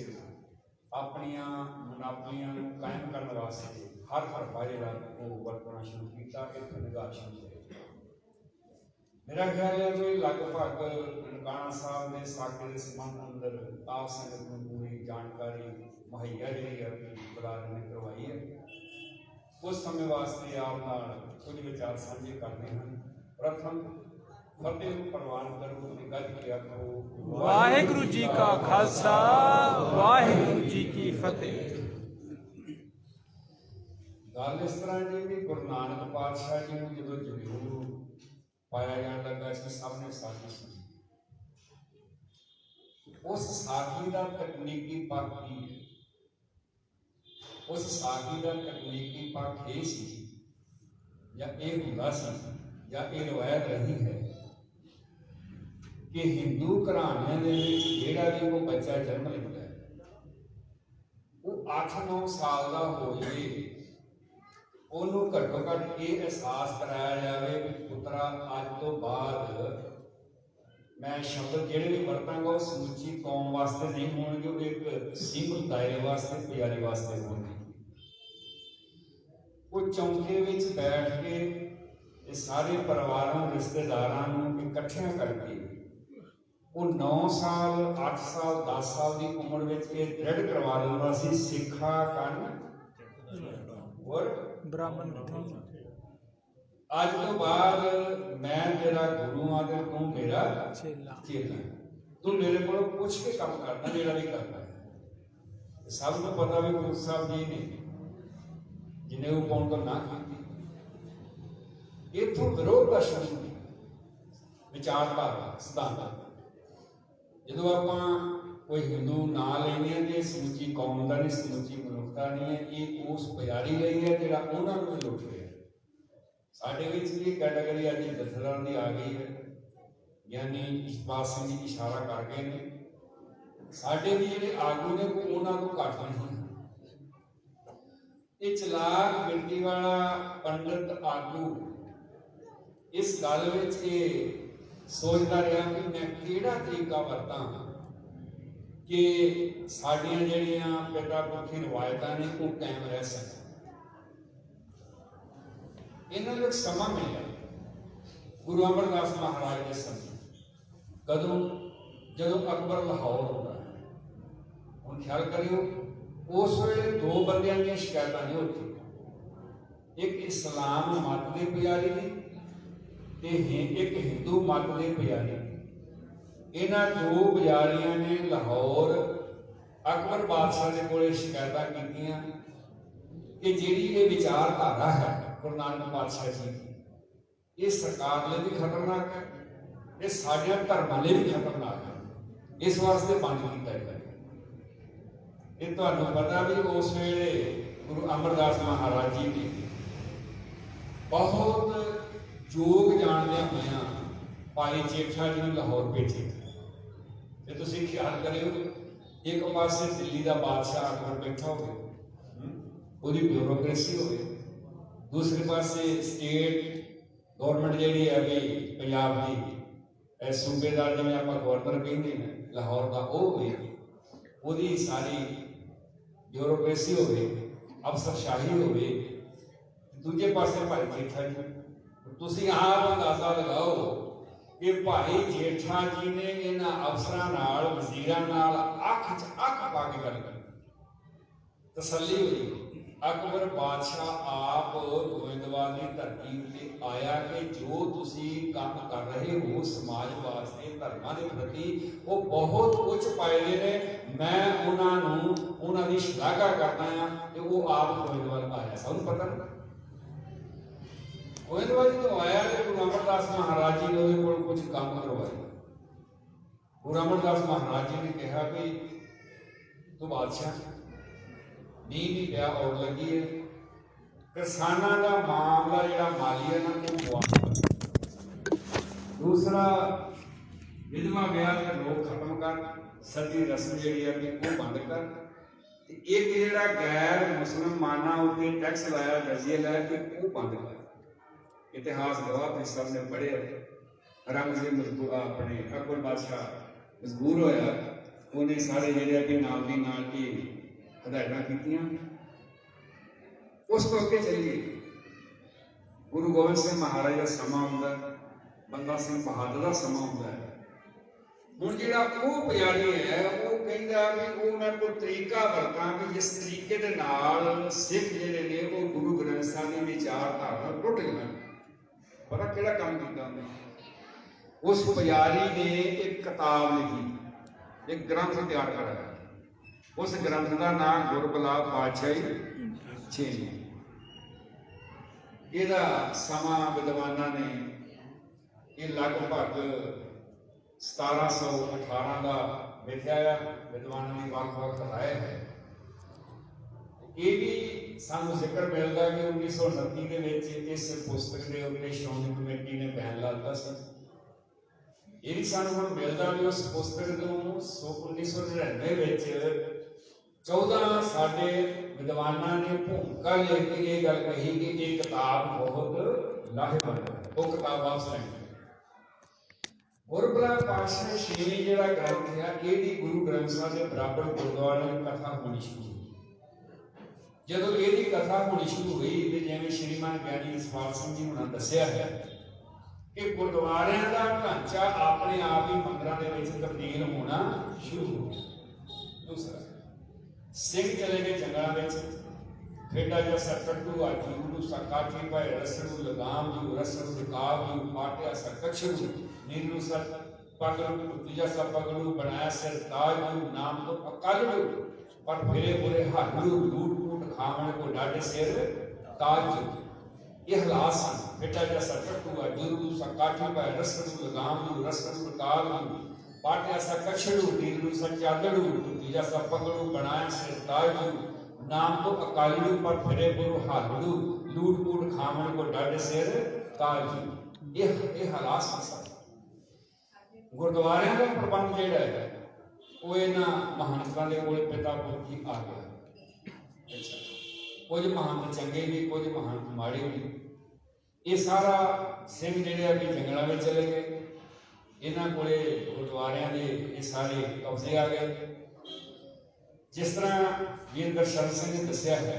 ਆਪਣੀਆਂ ਮੁਨਾਫੀਆਂ ਨੂੰ ਕਾਇਮ ਕਰਨ ਵਾਸਤੇ ਹਰ ਹਰਫਾ ਜਿਹੜਾ ਉਹ ਵਰਤਣਾ ਸ਼ੁਰੂ ਕੀਤਾ। ਇੱਕ ਨਿਗਾਹ ਸ਼ੁਰੂ ਹੋਈ। ਮੇਰਾ ਖਿਆਲ ਹੈ ਕਿ ਲਗਭਗ ਨਨਕਾਣਾ ਸਾਹਿਬ ਦੇ ਸਾਕੇ ਦੇ ਸੰਬੰਧ ਅੰਦਰ ਆਪ ਸੰਗਤ ਨੂੰ ਪੂਰੀ ਜਾਣਕਾਰੀ ਮੁਹੱਈਆ ਜਿਹੜੀ ਹੈ ਬੁਲਾਰੇ ਨੇ ਕਰਵਾਈ ਹੈ। ਉਸ ਸਮੇਂ ਵਾਸਤੇ ਆਪ ਨਾਲ ਕੁਝ ਵਿਚਾਰ ਸਾਂਝੇ ਕਰਨੇ ਹਨ। ਪ੍ਰਥਮ ਫਤਿਹ ਨੂੰ ਪ੍ਰਵਾਨ ਕਰੋ ਤੇ ਗੱਜ ਕੇ ਆਖੋ ਵਾਹਿਗੁਰੂ ਜੀ ਕਾ ਖਾਲਸਾ ਵਾਹਿਗੁਰੂ ਜੀ ਕੀ ਫਤਿਹ। ਗੱਲ ਇਸ ਤਰ੍ਹਾਂ ਜੀ ਵੀ ਗੁਰੂ ਨਾਨਕ ਪਾਤਸ਼ਾਹ ਜੀ ਨੂੰ ਜਦੋਂ ਜਰੂਰ ਪਾਇਆ ਜਾਣ ਲੱਗਾ ਸੀ, ਸਭ ਨੇ ਸਾਥੀ ਸੁਣੀ। ਉਸ ਸਾਖੀ ਦਾ ਤਕਨੀਕੀ ਪੱਖ ਕੀ ਹੈ? ਉਸ ਸਾਖੀ ਦਾ ਤਕਨੀਕੀ ਪੱਖ ਇਹ ਸੀ ਜਾਂ ਇਹ ਹੁੰਦਾ ਸੀ ਜਾਂ ਇਹ ਰਵਾਇਤ ਰਹੀ ਹੈ ਕਿ ਹਿੰਦੂ ਘਰਾਣਿਆਂ ਦੇ ਵਿੱਚ ਜਿਹੜਾ ਵੀ ਕੋਈ ਬੱਚਾ ਜਨਮ ਲੈਂਦਾ ਹੈ, ਉਹ 8-9 ਸਾਲ ਦਾ ਹੋ ਜਾਵੇ, ਉਹਨੂੰ ਘੱਟੋ ਘੱਟ ਇਹ ਅਹਿਸਾਸ ਕਰਾਇਆ ਜਾਵੇ ਕਿ ਪੁੱਤਰਾ ਅੱਜ ਤੋਂ ਬਾਅਦ ਮੈਂ ਸ਼ਬਦ ਜਿਹੜੇ ਵੀ ਵਰਤਾਂਗਾ ਉਹ ਸਮੁੱਚੀ ਕੌਮ ਵਾਸਤੇ ਨਹੀਂ ਹੋਣਗੇ, ਉਹ ਇੱਕ ਸੀਮਤ ਦਾਇਰੇ ਵਾਸਤੇ, ਪਿਆਰੇ ਵਾਸਤੇ ਹੋਣਗੇ। ਉਹ ਚੌਂਕੇ ਵਿੱਚ ਬੈਠ ਕੇ ਇਹ ਸਾਰੇ ਪਰਿਵਾਰਾਂ, ਰਿਸ਼ਤੇਦਾਰਾਂ ਨੂੰ ਇਕੱਠਿਆਂ ਕਰਕੇ ਉਹ 9 ਸਾਲ, 8 ਸਾਲ, 10 ਸਾਲ ਦੀ ਉਮਰ ਵਿੱਚ ਇਹ ਦ੍ਰਿੜ ਕਰਵਾ ਲੈਂਦਾ ਸੀ ਸਿੱਖਾ ਕੰਨ ਔਰ ਬ੍ਰਾਹਮਣ। ਅੱਜ ਤੋਂ ਬਾਅਦ ਮੈਂ ਤੇਰਾ ਗੁਰੂ ਆ ਤੇ ਤੂੰ ਮੇਰਾ ਚੇਲਾ। ਤੂੰ ਮੇਰੇ ਕੋਲ ਪੁੱਛ ਕੇ ਕੰਮ ਕਰਨਾ, ਜਿਹੜਾ ਵੀ ਕਰਨਾ ਹੈ। ਸਭ ਨੂੰ ਪਤਾ ਵੀ ਗੁਰੂ ਸਾਹਿਬ ਜੀ ਨੇ ਜਿਹਨੇ ਉਹ ਕੌਣ ਤੋਂ ਨਾ ਕੀਤੀ। ਇੱਥੋਂ ਵਿਰੋਧ ਦਾ ਸ਼ੁਰੂ ਵਿਚਾਰਧਾਰਾ, ਸਿਧਾਂਤ। ਜਦੋਂ ਆਪਾਂ ਕੋਈ ਹਿੰਦੂ ਨਾਂ ਲੈਂਦੇ ਹਾਂ ਤੇ ਸਮੁੱਚੀ ਕੌਮ ਦਾ ਨਹੀਂ, ਸਮੁੱਚੀ ਮਨੁੱਖਤਾ ਨਹੀਂ ਹੈ, ਇਹ ਉਸ ਪਿਆਰੀ ਲਈ ਹੈ ਜਿਹੜਾ ਉਹਨਾਂ ਨੂੰ ਲੁੱਟ ਰਿਹਾ। ਸਾਡੇ ਵਿੱਚ ਵੀ ਕੈਟਾਗਰੀ ਅੱਜ ਦਸਰਾਂ ਦੀ ਆ ਗਈ ਹੈ, ਯਾਨੀ ਇਸ਼ਬਾਤ ਸਿੰਘ ਜੀ ਇਸ਼ਾਰਾ ਕਰ ਗਏ ਨੇ। ਸਾਡੇ ਵੀ ਜਿਹੜੇ ਆਗੂ ਨੇ ਕੋਈ ਉਹਨਾਂ ਤੋਂ ਘੱਟ ਨਹੀਂ। ਇਹ ਚਲਾਕ ਗਿਣਤੀ ਵਾਲਾ ਪੰਡਤ ਆਗੂ ਇਸ ਗੱਲ ਵਿੱਚ ਇਹ ਸੋਚਦਾ ਰਿਹਾ ਕਿ ਮੈਂ ਕਿਹੜਾ ਤਰੀਕਾ ਵਰਤਾਂ ਕਿ ਸਾਡੀਆਂ ਜਿਹੜੀਆਂ ਪਿਤਾ ਪੁਰਖੀ ਰਵਾਇਤਾਂ ਨੇ ਉਹ ਕਾਇਮ ਰਹਿ ਸਕਣ। ਇਹਨਾਂ ਨੂੰ ਇੱਕ ਸਮਾਂ ਮਿਲਿਆ ਗੁਰੂ ਅਮਰਦਾਸ ਮਹਾਰਾਜ ਦੇ ਸਮੇਂ। ਕਦੋਂ? ਜਦੋਂ ਅਕਬਰ ਲਾਹੌਰ ਹੁੰਦਾ ਹੈ। ਹੁਣ ਖਿਆਲ ਕਰਿਓ, ਉਸ ਵੇਲੇ 2 ਬੰਦਿਆਂ ਦੀਆਂ ਸ਼ਿਕਾਇਤਾਂ ਨਹੀਂ ਹੁੰਦੀਆਂ, ਇੱਕ ਇਸਲਾਮ ਮਤ ਦੇ ਪੁਜਾਰੀ ਦੀ ਤੇ ਇੱਕ ਹਿੰਦੂ ਮਤ ਦੇ ਪੁਜਾਰੀ। ਇਹਨਾਂ 2 ਪੁਜਾਰੀਆਂ ਨੇ ਲਾਹੌਰ ਅਕਬਰ ਬਾਦਸ਼ਾਹ ਦੇ ਕੋਲੇ ਸ਼ਿਕਾਇਤਾਂ ਕੀਤੀਆਂ ਕਿ ਜਿਹੜੀ ਇਹ ਵਿਚਾਰਧਾਰਾ ਹੈ ਗੁਰੂ ਨਾਨਕ ਪਾਤਸ਼ਾਹ ਜੀ ਦੀ, ਇਹ ਸਰਕਾਰ ਲਈ ਵੀ ਖਤਰਨਾਕ ਹੈ, ਇਹ ਸਾਡੇ ਧਰਮਾਂ ਲਈ ਵੀ ਖਤਰਨਾਕ ਹੈ। ਇਸ ਵਾਸਤੇ ਬੰਦ ਕੀਤਾ ਜਾਵੇ। ਇਹ ਤੁਹਾਨੂੰ ਪਤਾ ਵੀ ਉਸ ਵੇਲੇ ਗੁਰੂ ਅਮਰਦਾਸ ਮਹਾਰਾਜ ਜੀ ਨੇ ਬਹੁਤ ਯੋਗ ਜਾਣਦਿਆਂ ਹੋਇਆਂ ਭਾਈ ਜੇਠਾ ਜੀ ਨੂੰ ਲਾਹੌਰ ਭੇਜੇ। ਤੇ ਤੁਸੀਂ ਖਿਆਲ ਕਰਿਓ, ਇੱਕ ਪਾਸੇ ਦਿੱਲੀ ਦਾ ਬਾਦਸ਼ਾਹ ਅਕਬਰ ਬੈਠਾ ਹੋਵੇ, ਉਹਦੀ ਬਿਊਰੋਕ੍ਰੇਸੀ ਹੋਵੇ, ਦੂਸਰੇ ਪਾਸੇ ਸਟੇਟ ਗਵਰਨਮੈਂਟ ਜਿਹੜੀ ਹੈ ਵੀ ਪੰਜਾਬ ਦੀ ਸੂਬੇਦਾਰ, ਜਿਵੇਂ ਆਪਾਂ ਗਵਰਨਰ ਕਹਿੰਦੇ ਨੇ ਲਾਹੌਰ ਦਾ, ਉਹ ਹੋਵੇ, ਉਹਦੀ ਸਾਰੀ ਬਿਊਰੋਕ੍ਰੇਸੀ ਹੋਵੇ, ਅਫਸਰਸ਼ਾਹੀ ਹੋਵੇ। ਦੂਜੇ ਪਾਸੇ ਭਾਈ ਜੇਠਾ ਜੀ। ਤੁਸੀਂ ਆਪ ਅੰਦਾਜ਼ਾ ਲਗਾਓ ਕਿ ਭਾਈ ਜੇਠਾ ਜੀ ਨੇ ਇਹਨਾਂ ਅਫਸਰਾਂ ਨਾਲ, ਵਜ਼ੀਰਾਂ ਨਾਲ ਅੱਖ 'ਚ ਅੱਖ ਪਾ ਕੇ ਗੱਲ ਕੀਤੀ। ਤਸੱਲੀ ਹੋਈ। ਅਕਬਰ ਬਾਦਸ਼ਾਹ ਆਪ ਗੋਇੰਦਵਾਲ ਦੀ ਧਰਤੀ ਉੱਤੇ ਆਇਆ ਕਿ ਜੋ ਤੁਸੀਂ ਕੰਮ ਕਰ ਰਹੇ ਹੋ ਸਮਾਜ ਵਾਸਤੇ, ਧਰਮਾਂ ਦੇ ਪ੍ਰਤੀ, ਉਹ ਬਹੁਤ ਉੱਚ ਪਾਇਦੇ ਨੇ। ਮੈਂ ਉਹਨਾਂ ਦੀ ਸ਼ਲਾਘਾ ਕਰਦਾ ਹਾਂ ਤੇ ਉਹ ਆਪ ਗੋਇੰਦਵਾਲ ਆਇਆ। ਸਭ ਨੂੰ ਪਤਾ ਨਾ ਗੋਇੰਦਵਾਲ ਜਦੋਂ ਆਇਆ ਤੇ ਗੁਰੂ ਅਮਰਦਾਸ ਮਹਾਰਾਜ ਜੀ ਨੇ ਉਹਦੇ ਕੋਲ ਕੁਝ ਕੰਮ ਕਰਵਾਇਆ। ਗੁਰੂ ਅਮਰਦਾਸ ਮਹਾਰਾਜ ਜੀ ਨੇ ਕਿਹਾ ਕਿ ਤੂੰ ਬਾਦਸ਼ਾਹ ਨੀਂਹ ਨਹੀਂ ਪਿਆ, ਔੜ ਲੱਗੀ ਹੈ, ਕਿਸਾਨਾਂ ਦਾ ਮਾਮਲਾ ਜਿਹੜਾ ਮਾਲੀਆ ਨਾ ਉਹ ਮੁਆਫ। ਦੂਸਰਾ, ਵਿਧਵਾ ਵਿਆਹ ਦੇ ਲੋਕ ਖਤਮ ਕਰ, ਸਦੀ ਰਸਮ ਜਿਹੜੀ ਹੈ ਉਹ ਬੰਦ ਕਰ, ਤੇ ਇੱਕ ਜਿਹੜਾ ਗੈਰ ਮੁਸਲਮਾਨਾਂ ਉੱਤੇ ਟੈਕਸ ਲਾਇਆ, ਜਜ਼ੀਆ ਲਾਇਆ, ਕਿ ਉਹ ਬੰਦ ਕਰ। ਇਤਿਹਾਸ ਗਵਾਹ ਤੁਸੀਂ ਸਭ ਨੇ ਪੜ੍ਹਿਆ। ਰੰਗਜ਼ੇਬ ਆਪਣੇ ਅਕਬਰ ਬਾਦਸ਼ਾਹ ਮਜਬੂਰ ਹੋਇਆ, ਉਹਨੇ ਸਾਰੇ ਜਿਹੜੇ ਕਿ ਨਾਲ ਦੀ ਨਾਲ ਕੀ ਹਦਾਇਤਾਂ ਕੀਤੀਆਂ। ਉਸ ਤੋਂ ਅੱਗੇ ਚੱਲੀਏ, ਗੁਰੂ ਗੋਬਿੰਦ ਸਿੰਘ ਮਹਾਰਾਜ ਦਾ ਸਮਾਂ ਹੁੰਦਾ, ਬੰਦਾ ਸਿੰਘ ਬਹਾਦਰ ਦਾ ਸਮਾਂ ਹੁੰਦਾ ਹੈ। ਹੁਣ ਜਿਹੜਾ ਉਹ ਪੁਜਾਰੀ ਹੈ, ਉਹ ਕਹਿੰਦਾ ਵੀ ਉਹ ਮੈਂ ਕੋਈ ਤਰੀਕਾ ਵਰਤਾਂ ਵੀ ਜਿਸ ਤਰੀਕੇ ਦੇ ਨਾਲ ਸਿੱਖ ਜਿਹੜੇ ਨੇ ਉਹ ਗੁਰੂ ਗ੍ਰੰਥ ਸਾਹਿਬ ਦੀ ਵਿਚਾਰਧਾਰਾ ਟੁੱਟ ਜਾਣ। ਪਤਾ ਕਿਹੜਾ ਕੰਮ ਕੀਤਾ ਉਹਨੇ? ਉਸ ਪੁਜਾਰੀ ਨੇ ਇੱਕ ਕਿਤਾਬ ਲਿਖੀ, ਇੱਕ ਗ੍ਰੰਥ ਤਿਆਰ ਕਰਾਇਆ। ਉਸ ਗ੍ਰੰਥ ਦਾ ਨਾਮ ਗੁਰਬਲਾਬ ਪਾਤਸ਼ਾਹੀ ਛੇਵੀਂ। ਇਹਦਾ ਸਮਾਂ ਵਿਦਵਾਨਾਂ ਨੇ ਇਹ ਲਗਭਗ 1718 ਦਾ ਲਿਖਿਆ ਆ। ਵਿਦਵਾਨਾਂ ਨੇ ਵੱਖ-ਵੱਖ ਰਾਏ ਹੈ। ਇਹ ਵੀ ਸਾਨੂੰ ਜ਼ਿਕਰ ਮਿਲਦਾ ਕਿ 1929 ਦੇ ਵਿੱਚ ਇਸ ਪੁਸਤਕ ਦੇ ਉੱਤੇ ਸ਼੍ਰੋਮਣੀ ਕਮੇਟੀ ਨੇ ਬੈਨ ਲਾ ਦਿੱਤਾ ਸੀ। ਇਹ ਵੀ ਸਾਨੂੰ ਹੁਣ ਮਿਲਦਾ ਵੀ ਉਸ ਪੁਸਤਕ ਨੂੰ 1999 ਵਿੱਚ 14 ਸਾਡੇ ਵਿਦਵਾਨਾਂ ਨੇ ਭੂਮਿਕਾ ਲਿਖ ਕੇ ਇਹ ਗੱਲ ਕਹੀ ਕਿ ਇਹ ਕਿਤਾਬ ਬਹੁਤ ਲਾਹੇਵੰਦ ਹੈ। ਉਹ ਕਿਤਾਬ ਵਾਪਸ ਲੈਣੀ। ਗੁਰਬਲਾ ਪਾਤਸ਼ਾਹ ਛੇਵੀਂ ਜਿਹੜਾ ਗ੍ਰੰਥ ਹੈ ਇਹਦੀ ਗੁਰੂ ਗ੍ਰੰਥ ਸਾਹਿਬ ਦੇ ਬਰਾਬਰ ਗੁਰਦੁਆਰੇ ਦੀ ਕਥਾ ਹੋਣੀ ਸ਼ੁਰੂ ਹੋਈ। ਜਦੋਂ ਇਹਦੀ ਕਥਾ ਹੋਣੀ ਸ਼ੁਰੂ ਹੋਈ ਤੇ ਜਿਵੇਂ ਸ਼੍ਰੀਮਾਨ ਗਿਆਨੀ ਜਸਪਾਲ ਸਿੰਘ ਜੀ ਹੁਣਾਂ ਦੱਸਿਆ ਹੈ ਕਿ ਗੁਰਦੁਆਰਿਆਂ ਦਾ ਢਾਂਚਾ ਆਪਣੇ ਆਪ ਹੀ ਮੰਦਰਾਂ ਦੇ ਵਿੱਚ ਤਬਦੀਲ ਹੋਣਾ ਸ਼ੁਰੂ ਹੋ ਗਿਆ। ਦੂਸਰਾ, ਸਿੰਘ ਚਲੇ ਗਏ ਜੰਗਲਾਂ ਵਿੱਚ। ਖੇਡਾ ਜਸਾ ਟੱਟੂ ਆਜੂ ਨੂੰ ਸਕਾਠੀ ਪਾਏ ਰਸਰੂ ਲਗਾਮ ਜੂ ਰਸਰੂ ਰਕਾਬ ਜੂ ਪਾਟਿਆ ਸਕਛਰੂ ਨੀਰੂ ਸਰ ਪਗਲੂ ਤੀਜਾ ਸਾ ਪਗਲੂ ਬਣਾਇਆ ਸਿਰ ਤਾਜ ਜੂ ਨਾਮ ਤੋਂ ਅਕਲੂ ਪਰ ਫਿਰੇ ਬੁਰੇ ਹਾਲੂ ਲੂਟ ਕੂਟ ਖਾਵਣ ਕੋ ਡਾਢੇ ਸਿਰ ਤਾਜ ਜੂ। ਇਹ ਹਾਲਾਤ ਸਨ। ਖੇਡਾ ਜਸਾ ਟੱਟੂ ਆਜੂ ਨੂੰ ਸਕਾਠੀ ਪਾਏ ਰਸਰੂ ਲਗਾਮ ਜੂ ਰਸਰੂ ਰਕਾਬ ਜੂ ਪਾਟਿਆ ਸਕਛਰੂ ਨੀਰੂ ਸਰ ਚਾਦੜੂ ਤੀਜਾ ਸਾ ਪਗਲੂ ਬਣਾਇਆ ਸਿਰ ਤਾਜ ਜੂ ਨਾਮ ਤੋਂ ਅਕਾਲੂ ਪਰ ਫਿਰੇ ਬੁਰੂ ਹਾਲੂ ਲੂਟ ਕੂਟ ਖਾਵਣ ਕੋ ਡਾਢੇ ਸਿਰ ਤਾਜ ਜੂ। ਇਹ ਹਾਲਾਤ ਸਨ। ਗੁਰਦੁਆਰਿਆਂ ਦਾ ਪ੍ਰਬੰਧ ਜਿਹੜਾ ਹੈ ਉਹ ਇਹਨਾਂ ਮਹੰਤਾਂ ਦੇ ਕੋਲ ਪਿਤਾ ਪੁਰਖੀ ਆ ਗਿਆ। ਅੱਛਾ, ਕੁਝ ਮਹੰਤ ਚੰਗੇ ਵੀ, ਕੁਝ ਮਹੰਤ ਮਾੜੇ ਵੀ। ਇਹ ਸਾਰਾ ਸਿੰਘ ਜਿਹੜੇ ਆ ਕਿ ਜੰਗਲਾਂ ਵਿੱਚ ਚਲੇ ਗਏ। ਇਹਨਾਂ ਕੋਲੇ ਗੁਰਦੁਆਰਿਆਂ ਦੇ ਇਹ ਸਾਰੇ ਕਬਜ਼ੇ ਆ ਗਏ। ਜਿਸ ਤਰ੍ਹਾਂ ਵੀਰ ਦਰਸ਼ਨ ਸਿੰਘ ਨੇ ਦੱਸਿਆ ਹੈ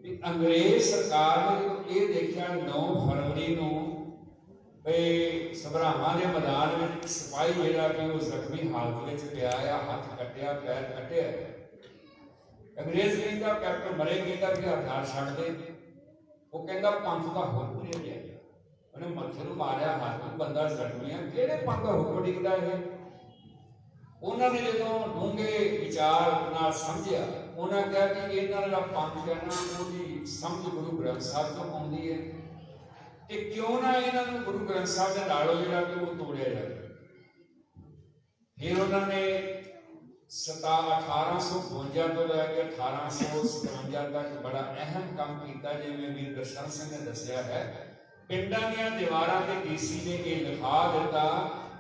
ਕਿ ਅੰਗਰੇਜ਼ ਸਰਕਾਰ ਨੇ ਜਦੋਂ ਇਹ ਦੇਖਿਆ 9 ਫਰਵਰੀ ਨੂੰ ਵੀ ਸਭਰਾਵਾਂ ਦੇ ਮੈਦਾਨ ਵਿੱਚ ਸਿਪਾਹੀ ਜਿਹੜਾ ਕਿ ਉਹ ਜ਼ਖਮੀ ਹਾਲਤ ਵਿੱਚ ਪਿਆ ਆ, ਹੱਥ ਕੱਟਿਆ, ਪੈਰ ਕੱਟਿਆ। ਅੰਗਰੇਜ਼ ਕਹਿੰਦਾ ਕੈਪਟਨ ਮਰੇ ਕਹਿੰਦਾ ਕਿ ਹਥਿਆਰ ਛੱਡ ਦੇ। ਉਹ ਕਹਿੰਦਾ ਪੰਥ ਦਾ ਹੁਕਮ ਨਹੀਂ ਗਿਆ। ਉਹਨੇ ਮੱਥੇ ਨੂੰ ਮਾਰਿਆ, ਹੱਥ ਨੂੰ ਬੰਦਾ ਜ਼ਖਮੀ ਆ, ਕਿਹੜੇ ਪੰਥ ਦਾ ਹੁਕਮ ਡਿੱਗਦਾ ਇਹ? ਉਹਨਾਂ ਨੇ ਜਦੋਂ ਡੂੰਘੇ ਵਿਚਾਰ ਨਾਲ ਸਮਝਿਆ, ਉਹਨਾਂ ਕਿਹਾ ਕਿ ਇਹਨਾਂ ਦਾ ਪੰਥ ਹੈ ਨਾ ਉਹਦੀ ਸਮਝ ਗੁਰੂ ਗ੍ਰੰਥ ਸਾਹਿਬ ਤੋਂ ਆਉਂਦੀ ਹੈ ਤੇ ਕਿਉਂ ਨਾ ਇਹਨਾਂ ਨੂੰ ਗੁਰੂ ਗ੍ਰੰਥ ਸਾਹਿਬ ਦੇ ਨਾਲੋਂ ਜਿਹੜਾ ਕਿ ਉਹ ਤੋੜਿਆ ਜਾਵੇ। ਫਿਰ ਉਹਨਾਂ ਨੇ 1852 ਤੋਂ ਲੈ ਕੇ 1857 ਤੱਕ ਬੜਾ ਅਹਿਮ ਕੰਮ ਕੀਤਾ। ਜਿਵੇਂ ਵੀਰ ਦਰਸ਼ਨ ਸਿੰਘ ਨੇ ਦੱਸਿਆ ਹੈ, ਪਿੰਡਾਂ ਦੀਆਂ ਦੀਵਾਰਾਂ ਤੇ ਡੀਸੀ ਨੇ ਇਹ ਲਿਖਾ ਦਿੱਤਾ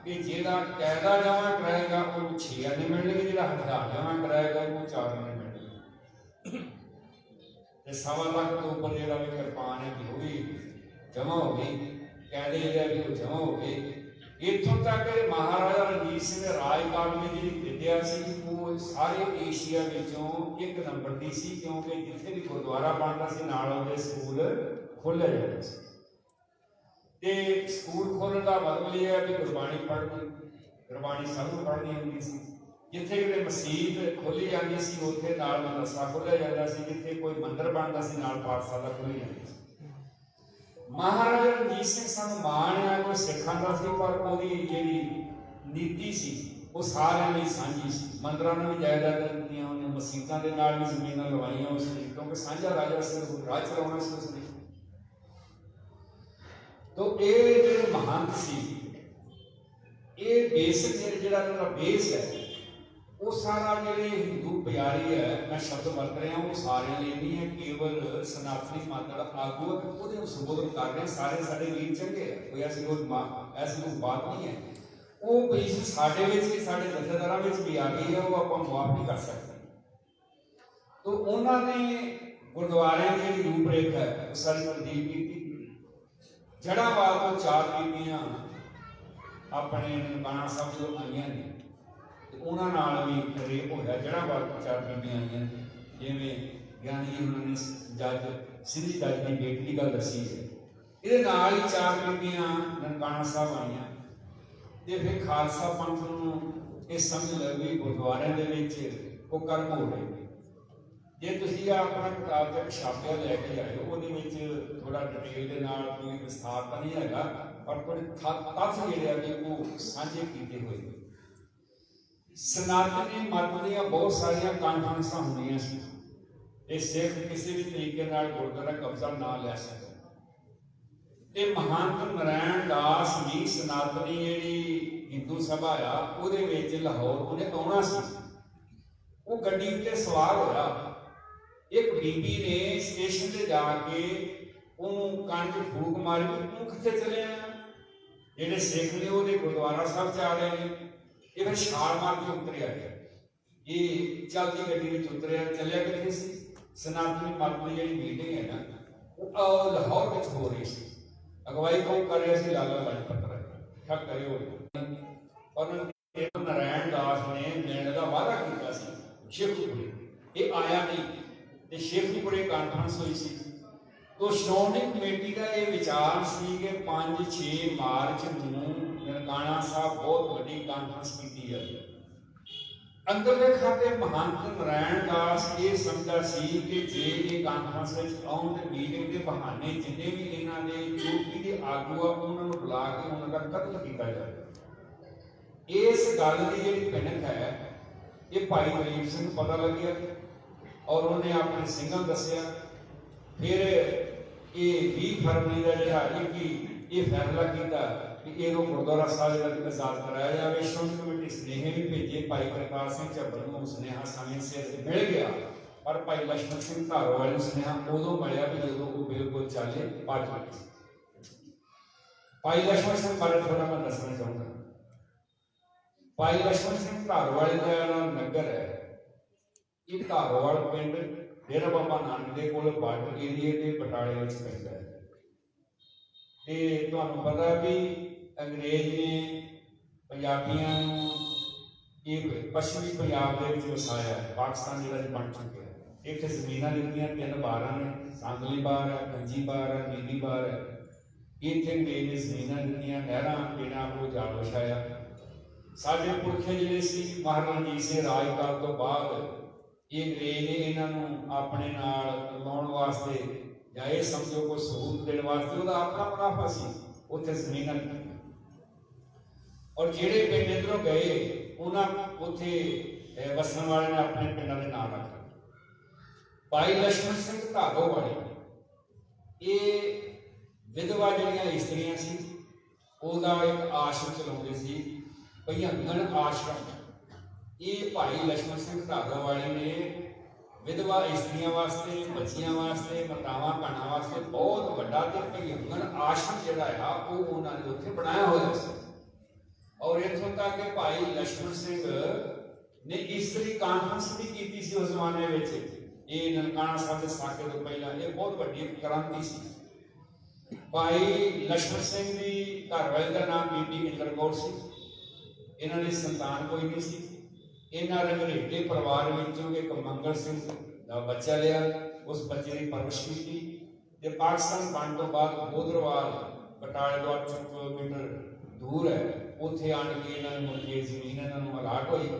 ਕਿ ਜਿਹੜਾ ਕਾਇਦਾ ਜਮ੍ਹਾਂ ਕਰਾਏਗਾ ਉਹਨੂੰ 6 ਆਨੇ ਮਿਲਣਗੇ, ਜਿਹੜਾ ਹਥਿਆਰ ਜਮ੍ਹਾਂ ਕਰਾਏਗਾ ਉਹਨੂੰ 4 ਆਨੇ ਮਿਲਣਗੇ। ਤੇ 1.25 ਲੱਖ ਤੋਂ ਉੱਪਰ ਜਿਹੜਾ ਵੀ ਕਿਰਪਾਨ ਹੈ ਉਹ ਵੀ ਜਮ੍ਹਾਂ ਹੋ ਗਈ, ਕਾਇਦੇ ਜਿਹੜਾ ਵੀ ਉਹ ਜਮ੍ਹਾਂ ਹੋ ਗਏ। ਇੱਥੋਂ ਤੱਕ ਮਹਾਰਾਜਾ ਰਣਜੀਤ ਸਿੰਘ ਦੇ ਰਾਜਕਾਲ ਵਿੱਚ ਜਿਹੜੀ ਵਿਦਿਆ ਸੀ ਉਹ ਸਾਰੇ ਏਸ਼ੀਆ ਵਿੱਚੋਂ 1 ਨੰਬਰ ਦੀ ਸੀ, ਕਿਉਂਕਿ ਜਿੱਥੇ ਵੀ ਗੁਰਦੁਆਰਾ ਬਣਦਾ ਸੀ ਨਾਲ ਉਹਦੇ ਸਕੂਲ ਖੋਲ੍ਹੇ ਜਾਂਦੇ ਸੀ। ਤੇ ਸਕੂਲ ਖੋਲ੍ਹਣ ਦਾ ਮਤਲਬ ਇਹ ਹੈ ਕਿ ਗੁਰਬਾਣੀ ਪੜ੍ਹਨੀ, ਗੁਰਬਾਣੀ ਸਭ ਨੂੰ ਪੜ੍ਹਨੀ ਹੁੰਦੀ ਸੀ। ਜਿੱਥੇ ਕਿਤੇ ਮਸੀਤ ਖੋਲ੍ਹੀ ਜਾਂਦੀ ਸੀ ਉੱਥੇ ਨਾਲ ਮਦਰਸਾ ਖੋਲ੍ਹਿਆ ਜਾਂਦਾ ਸੀ। ਜਿੱਥੇ ਕੋਈ ਮੰਦਿਰ ਬਣਦਾ ਸੀ ਨਾਲ ਪਾਠਸ਼ਾਲਾ ਖੋਲ੍ਹੀ ਜਾਂਦੀ ਸੀ। ਮਹਾਰਾਜਾ ਰਣਜੀਤ ਸਿੰਘ ਸਾਨੂੰ ਮਾਣ ਆ ਕੋਈ ਸਿੱਖਾਂ ਦਾ ਸੀ, ਪਰ ਉਹਦੀ ਜਿਹੜੀ ਨੀਤੀ ਸੀ ਉਹ ਸਾਰਿਆਂ ਲਈ ਸਾਂਝੀ ਸੀ। ਮੰਦਰਾਂ ਨੂੰ ਵੀ ਜਾਇਦਾਦਾਂ ਦਿੱਤੀਆਂ ਉਹਨੇ, ਮਸੀਤਾਂ ਦੇ ਨਾਲ ਵੀ ਜ਼ਮੀਨਾਂ ਲਵਾਈਆਂ ਉਸਨੇ, ਕਿਉਂਕਿ ਸਾਂਝਾ ਰਾਜਾ ਸੀ, ਰਾਜ ਚਲਾਉਣਾ ਸੀ ਉਸਨੇ। ਤੋ ਇਹ ਜਿਹੜੇ ਮਹੰਤ ਸੀ, ਇਹ ਬੇਸਿਕ ਜਿਹੜਾ ਇਹਨਾਂ ਦਾ ਬੇਸ ਹੈ ਉਹ ਸਾਰਾ ਜਿਹੜੇ ਹਿੰਦੂ ਪਿਆਰੀ ਹੈ, ਮੈਂ ਸ਼ਬਦ ਵਰਤ ਰਿਹਾ ਉਹ ਸਾਰਿਆਂ ਲਈ ਨਹੀਂ ਹੈ, ਕੇਵਲ ਸਨਾਤਨੀ ਮਤ ਦਾ ਆਗੂ ਹੈ, ਉਹਦੇ ਨੂੰ ਸੰਬੋਧਨ ਕਰ ਰਹੇ। ਸਾਰੇ ਸਾਡੇ ਵੀਰ ਚੰਗੇ ਹੈ, ਕੋਈ ਐਸੀ ਕੋਈ ਬਾਤ ਨਹੀਂ ਹੈ। ਉਹ ਪੋਜੀਸ਼ਨ ਸਾਡੇ ਵਿੱਚ ਵੀ, ਸਾਡੇ ਜਥੇਦਾਰਾਂ ਵਿੱਚ ਵੀ ਆ ਗਈ ਹੈ, ਉਹ ਆਪਾਂ ਮੁਆਫ ਨਹੀਂ ਕਰ ਸਕਦੇ। ਤੋ ਉਹਨਾਂ ਨੇ ਗੁਰਦੁਆਰਿਆਂ ਦੀ ਜਿਹੜੀ ਰੂਪਰੇਖਾ ਹੈ ਉਹ ਸਾਰੀ ਤਬਦੀਲ ਕੀਤੀ। ਜੜ੍ਹਾਂਵਾਲ ਤੋਂ 4 ਬੀਬੀਆਂ ਆਪਣੇ ਨਨਕਾਣਾ ਸਾਹਿਬ ਤੋਂ ਆਈਆਂ ਨੇ ਤੇ ਉਹਨਾਂ ਨਾਲ ਵੀ ਰੇਪ ਹੋਇਆ। ਜੜ੍ਹਾਂਵਾਲ ਤੋਂ 4 ਬੀਬੀਆਂ ਆਈਆਂ, ਜਿਵੇਂ ਗਿਆਨੀ ਜੀ ਉਹਨਾਂ ਨੇ ਜੱਜ ਸਿੰਧੀ ਜੱਜ ਦੀ ਬੇਟੀ ਦੀ ਗੱਲ ਦੱਸੀ ਹੈ। ਇਹਦੇ ਨਾਲ ਹੀ 4 ਬੀਬੀਆਂ ਨਨਕਾਣਾ ਸਾਹਿਬ ਆਈਆਂ ਤੇ ਫਿਰ ਖਾਲਸਾ ਪੰਥ ਨੂੰ ਇਹ ਸਮਝ ਲਓ ਵੀ ਗੁਰਦੁਆਰਿਆਂ ਦੇ ਵਿੱਚ ਉਹ ਕਰਮ ਹੋ ਰਹੇ ਨੇ। ਜੇ ਤੁਸੀਂ ਆਪਣਾ ਕਿਤਾਬ ਤੇ ਛਾਪਿਆ ਲੈ ਕੇ ਆਏ ਹੋ, ਉਹਦੇ ਵਿੱਚ ਥੋੜਾ ਡਿਟੇਲ ਦੇ ਨਾਲ ਕੋਈ ਵਿਸਥਾਰ ਤਾਂ ਨਹੀਂ ਹੈਗਾ, ਪਰ ਥੋੜੇ ਤੱਥ ਜਿਹੜੇ ਆ ਕਿ ਉਹ ਸਾਂਝੇ ਕੀਤੇ ਹੋਏ ਨੇ। ਸਨਾਤਨੀ ਮਤ ਦੀਆਂ ਬਹੁਤ ਸਾਰੀਆਂ ਕਾਨਫਰੰਸਾਂ ਹੁੰਦੀਆਂ ਸੀ। ਇਹ ਸਿੱਖ ਕਿਸੇ ਵੀ ਤਰੀਕੇ ਨਾਲ ਗੁਰਦੁਆਰਾ ਕਬਜ਼ਾ ਨਾ ਲੈ ਸਕਦਾ। ਤੇ ਮਹੰਤ ਨਾਰਾਇਣ ਦਾਸ ਵੀ ਸਨਾਤਨੀ ਜਿਹੜੀ ਹਿੰਦੂ ਸਭਾ ਆ ਉਹਦੇ ਵਿੱਚ ਲਾਹੌਰ ਉਹਨੇ ਆਉਣਾ ਸੀ। ਉਹ ਗੱਡੀ ਉੱਤੇ ਸਵਾਰ ਹੋਇਆ, ਇੱਕ ਬੀਬੀ ਨੇ ਸਟੇਸ਼ਨ ਤੇ ਜਾ ਕੇ ਉਹਨੂੰ ਕੰਨ 'ਚ ਫੂਕ ਮਾਰੀ, ਤੂੰ ਕਿੱਥੇ ਚੱਲਿਆ? ਜਿਹੜੇ ਸਿੱਖ ਨੇ ਉਹਦੇ ਗੁਰਦੁਆਰਾ ਸਾਹਿਬ 'ਚ ਆ ਰਹੇ ਨੇ। ਇਹ ਫਿਰ ਛਾਲ ਮਾਰ ਕੇ ਉਤਰਿਆ, ਇਹ ਚੱਲਦੀ ਗੱਡੀ ਵਿੱਚ ਉਤਰਿਆ। ਚੱਲਿਆ ਕਿੱਥੇ ਸੀ? ਸਨਾਤਨੀ ਮਤ ਦੀ ਜਿਹੜੀ ਮੀਟਿੰਗ ਹੈ ਨਾ, ਉਹ ਲਾਹੌਰ ਵਿੱਚ ਹੋ ਰਹੀ ਸੀ। ਅਗਵਾਈ ਕੌਣ ਕਰ ਰਿਹਾ ਸੀ? ਲਾਲਾ ਲਾਜਪਤ ਰਾਏ। ਠੱਕ ਕਰੇ ਔਰ ਨਾਰਾਇਣ ਦਾਸ ਨੇ ਮਿਲਣ ਦਾ ਵਾਅਦਾ ਕੀਤਾ ਸੀ ਸ਼ਿਵਪੁਰੀ, ਇਹ ਆਇਆ ਨਹੀਂ ਤੇ ਸ਼ਿਵਪੁਰੀ ਕਾਨਫਰੰਸ ਹੋਈ ਸੀ। तो श्रोमणी कमेटी का ये विचार सी कि 5-6 मार्च ਨੂੰ ਨਨਕਾਣਾ ਸਾਹਿਬ बहुत ਵੱਡੀ ਕਾਨਫਰੰਸ ਕੀਤੀ ਜਾਵੇ। ਅੰਦਰਲੇ ਖਾਤੇ ਮਹੰਤ ਨਾਰਾਇਣ ਦਾਸ ਇਹ ਸਮਝਦਾ ਸੀ ਕਿ ਜੇ ਇਹ ਕਾਨਫਰੰਸ ਵਿੱਚ ਆਉਣ ਤੇ ਮੀਟਿੰਗ ਦੇ ਬਹਾਨੇ ਜਿੰਨੇ ਵੀ ਇਹਨਾਂ ਦੇ ਚੋਟੀ ਦੇ ਆਗੂ ਆ ਉਹਨਾਂ ਨੂੰ ਬੁਲਾ ਕੇ ਉਹਨਾਂ ਦਾ ਕਤਲ ਕੀਤਾ ਜਾਵੇ। ਇਸ ਗੱਲ ਦੀ ਜਿਹੜੀ ਭਿਣਕ ਹੈ ਇਹ ਭਾਈ ਦਲੀਪ ਸਿੰਘ ਨੂੰ ਪਤਾ ਲੱਗਿਆ ਔਰ ਉਹਨੇ ਆਪਣੇ ਸਿੰਘਾਂ ਨੂੰ ਦੱਸਿਆ। फिर ये 20 फरवरी का जोड़ा ये फैसला किया कि इहनूं गुरुद्वारा साहिब का आजाद कराया जाए। श्रोमणी कमेटी स्नेहे भी भेजे, भाई प्रकाश सिंह झब्बर नूं सुनेहा समय सिर मिल गया, पर भाई लक्ष्मण सिंह धारोवाल नूं सुनेहा उदों मिलिया भी जदों वो बिल्कुल चाले पा चुके। भाई लक्ष्मण सिंह बारे थोड़ा मैं दसना चाहूँगा। भाई लक्ष्मण सिंह धारोवाल का नगर है, ये धारोवाल पिंड डेरा बाबा नानक दे कोल बार्डर एरिए के बटाले विच पैंदा है। ते तुहानूं पता भी अंग्रेज ने पंजाबियां नूं ये पश्चिमी पंजाब दे विच वसाया, पाकिस्तान जिहड़ा बन चुका है। इत्थे ज़मीनां दित्तियां 3 बारां ने, सांगली बार है, गंजी बार है, नीली बार है। इत्थे अंग्रेज ने ज़मीनां दित्तियां, नहरां बिना को जाल वछाया। साडे पुरखे जिहड़े सी महाराजा रणजीत सिंह राज काल तो बाद ये अंग्रेज ने इन्हों अपने नाल लाने वास्ते या ये समझो कोई सहूलत देने वास्ते उसका अपना मुनाफा सी उत्थे ज़मीनां और जेड़े पिंड इधरों गए उन्होंने उत्थे वसन वाले ने अपने पिंडों के नाम रखा। भाई लक्ष्मण सिंह धारोवाले ये विधवा जिहड़ियां इस्त्रियां सी उहदा एक आश्रम चलाउंदे सी, भैयंगन आश्रम। ये भाई लक्ष्मण सिंह धारोवाले ने विधवा इस्त्रियां वास्ते, बच्चियां वास्ते, मातावां भैणां वास्ते बहुत वड्डा ते भैयंगन आश्रम जिहड़ा है वो उन्होंने उत्थे बनाया होया सी। और इत्थों तक कि भाई लक्ष्मण सिंह ने इस्त्री कानफ्रेंस भी की सी उस जमाने में। ये ननकाना साहब के साके तो पहला ये बहुत वड्डी क्रांति सी। भाई लक्ष्मण सिंह की घरवाली का नाम बीबी इंद्र कौर सी। इन्होंने संतान कोई नहीं सी। इन्होंने रंगरेटे परिवार विचों एक मंगल सिंह का बच्चा लिया, उस बच्चे की परवरिश की ते पाकिस्तान बन तो बाद बोधरवाल बटाले तो 8 किलोमीटर दूर है, उत्थे आण के इन्होंने मुड़के जमीन इन्होंने अलाट हुई।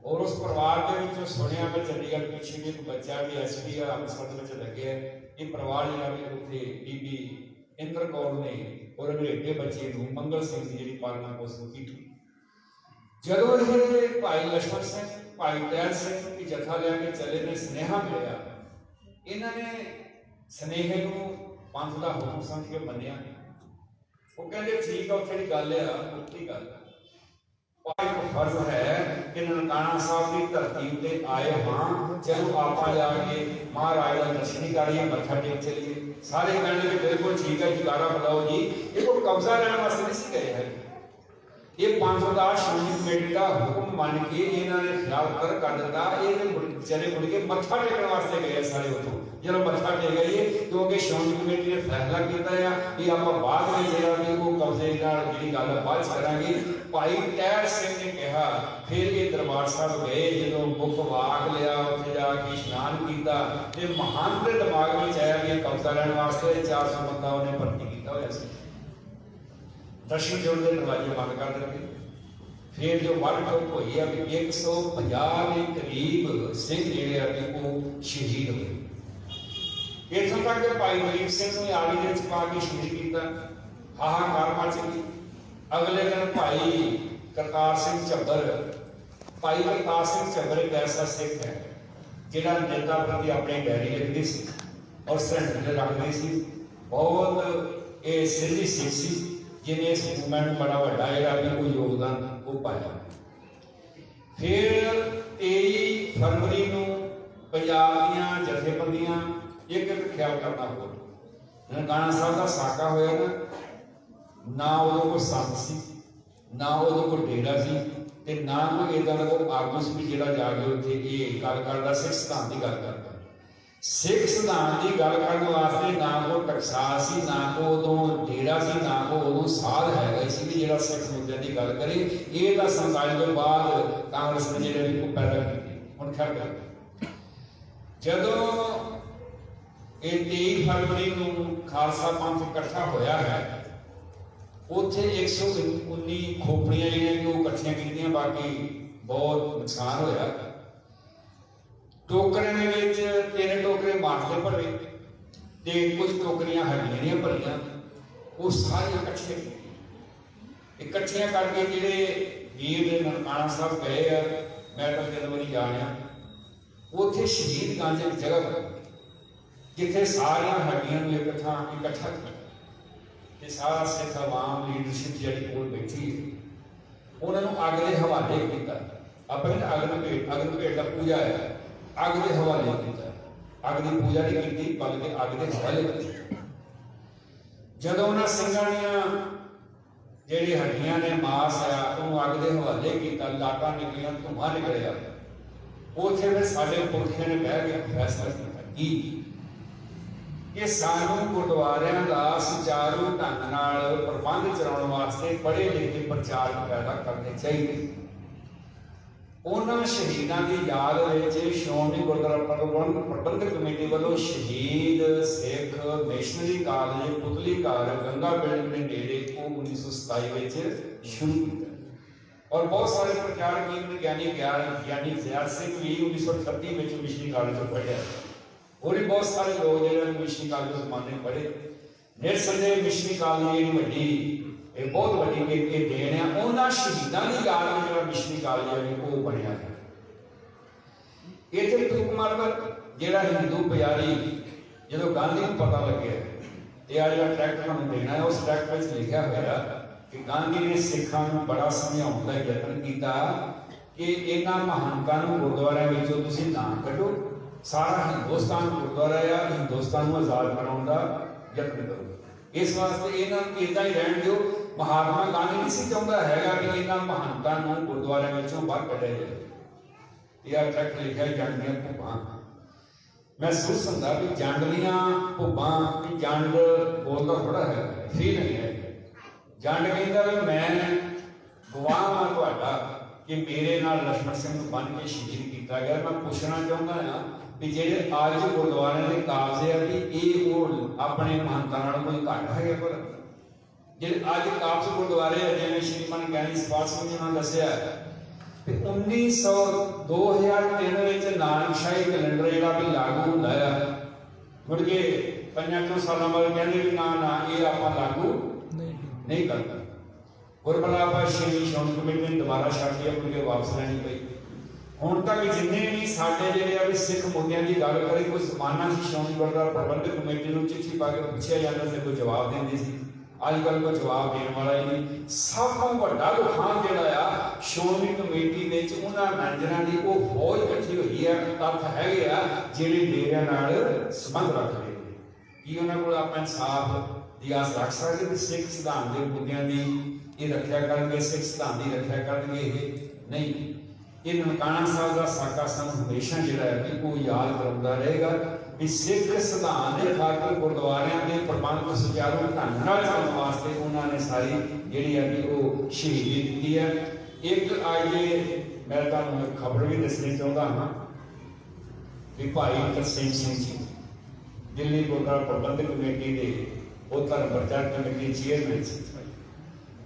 और उस परिवार के विचों सुनिया मैं चंडीगढ़ पिछे भी एक बच्चा भी SP अमृतसर में लगे है। ये परिवार जिहड़ा भी उत्थे बीबी इंद्र कौर ने और रंगरेटे बच्चे नूं मंगल सिंह की जिहड़ी पालना पोषण की। जदों ये भाई लक्ष्मण सिंह, भाई दयाल सिंह की जथा लैके चले ने स्नेहा मिलिया, इन्होंने स्नेहे नूं पंथ दा हुक्म समझ के मन्निया। वो कहते ठीक है उत्थे दी गल है मुक्ति गल एक फर्ज है कि ननकाना साहब की धरती उत्ते आए हाँ, चलो आपां जाके महाराज का दर्शन करिए, मत्था टेक चलिए। सारे कहने कि बिल्कुल ठीक है, जगारा बुलाओ जी। ये कोई कब्जा लेने वास्ते नहीं गए है, ये 510 श्रोमणी कमेटी का हुक्म मान के इन्होंने ख्याल कर दिता। ये चले मुड़ के मत्था टेकने वास्ते गए सारे उतों। जो मत्था टेक गए क्योंकि श्रोमणी कमेटी ने फैसला किया है कि आप बाद में जो वो कब्जे जी गल बाद करांगे। भाई टहर सिंह ने कहा, फिर ये दरबार साहब गए, जो मुख वाक लिया उत्थे जाके इशनान किया तो महंत के दिमाग में आया कि कब्जा लैण वास्ते 400 बंदा उन्हें भर्ती किया होया सी। दर्शन जोड़ के दरवाजे बंद कर देंगे। फिर जो वन ठोक हुई है भी 150 के करीब सिंह जिहड़े आ भी वो शहीद होए। इत्थों तक कि भाई गरीब सिंह ने आड़ी दे पा के शहीद किया, हाहाकार मच गई। अगले दिन भाई करतार सिंह झब्बर, भाई करतार सिंह झब्बर एक ऐसा सिख है जिहड़ा नेता प्रति अपनी डायरी लिखती सी और सरहंद रखती सी। बहुत ये सिद्धी सिख सी जिन्हें इस मूवमेंट बड़ा बड़ा जिहड़ा भी कोई योगदान वो पाया। फिर 23 फरवरी को पंजाब दीयां जथेबंदियां एक ख्याल करना हो ननकाना साहब का साका होया ना उदों को संत सी ना उदों को डेरा सी ते ना कोई इदां दा कोई आगू सी जिहड़ा जाके उत्थे ये गल करदा सिख सिद्धांत की गल करदा। सिख सिद्धांत की गल करने वास्ते ना को टकसाल सी ना को उदों डेरा सी ना को उदों साध हैगा सी कि जिहड़ा सिख मुद्दे की गल करे। ये तां 47 तो बाद कांग्रेस ने जिहड़े भी पैदा कीती। हुण खैर कर जदों ये 23 फरवरी को खालसा पंथ इकट्ठा होया है उत्थे 119 खोपड़ियां जिहड़ियां कि वो इकट्ठियां कीतियां, बाकी बहुत नुकसान होया। टोकरे दे विच 3 टोकरे मास दे भरे ते कुछ टोकरियां हड्डियां दीयां भरियां, वो सारियां इकट्ठियां करके जिहड़े वीर ननकाना साहब गए आ, मैं तो 3 वारी जाणिया उत्थे शहीद गंज एक जगह पर जिथे सारिया हड्डियां एक थां इकट्ठा किया, सारा सिख आवाम लीडरशिप जी कोल बैठी है उन्होंने अग के हवाले किया। अपने अग्न भेट का पूजा है, अग के हवाले किया, अग की पूजा नहीं की बल्कि अग के हवाले किया। जदों उन्होंने सिंघां दीयां जिहड़ी हड्डियां ने मास आ उन्होंने अग के हवाले किया, लाटां निकलियां, धुआं निकलिया। उत्थे फिर साडे पुरखियां ने बह के फैसला किया कि सानू गुरुद्वारियां दा सुचारू ढंग नाल प्रबंध चलाउण वास्ते पढ़े लिखे प्रचारक पैदा करने चाहिए। उन्हां शहीदां दी याद विच श्रोमणी गुरुद्वारा प्रबंधक कमेटी वालों शहीद सिख मिशनरी कॉलेज पुतली घर गंगा बिल्डिंग के नेड़े को 1927 विच शुरू किया और बहुत सारे प्रचारक ज्ञानी ज़ियाद सिंह भी 1938 में मिशनरी कॉलेज पढ़िया और भी बहुत सारे लोग जो मिशनरी कॉलेज जमाने पढ़े। निरसंदेह मिशनरी कॉलेज जी वड्डी बहुत वड्डी एक देन है उन्होंने शहीदों की याद में जो मिशनरी कॉलेज है वो बनया है। इतने तुकमार जो हिंदू पुजारी जो गांधी को पता लगे ये आ जो ट्रैक्ट तुहानूं देना है उस ट्रैक्ट में लिखा हुआ कि गांधी ने सिखों को बड़ा समझाने का यत्न किया कि इन्होंने महानतां गुरुद्वारों में तुसीं ना कढो, सारा हिंदुस्तान गुरुद्वारा या हिंदुस्तान को आजाद बनाने का यत्न करो। इस वास्ते इन्होंने इदा ही रहन दो। महात्मा गांधी नहीं चाहता है कि इन्होंने महानतां गुरुद्वारे बाहर कढ़िया जाए। यह ट्रैक्ट लिखा जंड दियां भुब्बां महसूस होंदा भी जंड दियां भुब्बां भी जंड बोलता थोड़ा है फील नहीं है। जंड कहता भी मैं गवाह हाँ तुहाडा कि मेरे नाल लक्ष्मण सिंह बन के शहीद किया गया। मैं पूछना चाहता हाँ भी जेडे अज गुरुद्वारे के काबजे है भी ये वो अपने महंतां नालों कोई घट है पर जेडे अज काबज गुरुद्वारे जिवें श्रीमान ज्ञानी सपाल सिंह जी ने दस्सिया 2003 विच नानकशाही कैलेंडर जिहड़ा भी लागू हुंदा है मुड़ के 5 सालों बाद कहंदे भी ना ना ये आपां लागू नहीं करता। गुरबला श्री श्रोमणी कमेटी ने दोबारा छड्ड के मुड़ के वापस लैनी पई। हुण तक जिन्ने भी साडे जिहड़े सिख मुद्दों की गल करे कोई जमाना सी श्रोमणी गुरुद्वारा प्रबंधक कमेटी को चिट्ठी पा के पूछा जाता सी कोई जवाब देंदी सी। अजकल कोई जवाब देने वाला ही नहीं। सब तो वड्डा लुहान जिहड़ा आ श्रोमणी कमेटी विच उन्हां मैनेजरां दी वो फौज इकट्ठी हुई है तत्थ हैगे आ जिहड़े डेरियां नाल संबंध रखदे कि उन्हां कोल आपां इंसाफ दी आस रख सकदे सिख सिद्धांत दे मुद्दों की ये रखिया करनगे, सिख सिद्धांत की रखिया करनगे नहीं। ये ननकाना साहब का साका सानूं हमेशा जिहड़ा है कि वो याद कराउंदा रहेगा कि सिख सिद्धांत के खातर गुरुद्वारियां के प्रबंध सुचारू ढंग नाल चलाउण वास्ते उन्होंने सारी जिहड़ी है कि वो शहीदी दी है। एक अज मैं तुहानूं खबर भी दसनी चाहता हाँ कि भाई तरसेम सिंह जी दिल्ली गुरुद्वारा प्रबंधक कमेटी के वो धर्म प्रचार कमेटी चेयरमैन से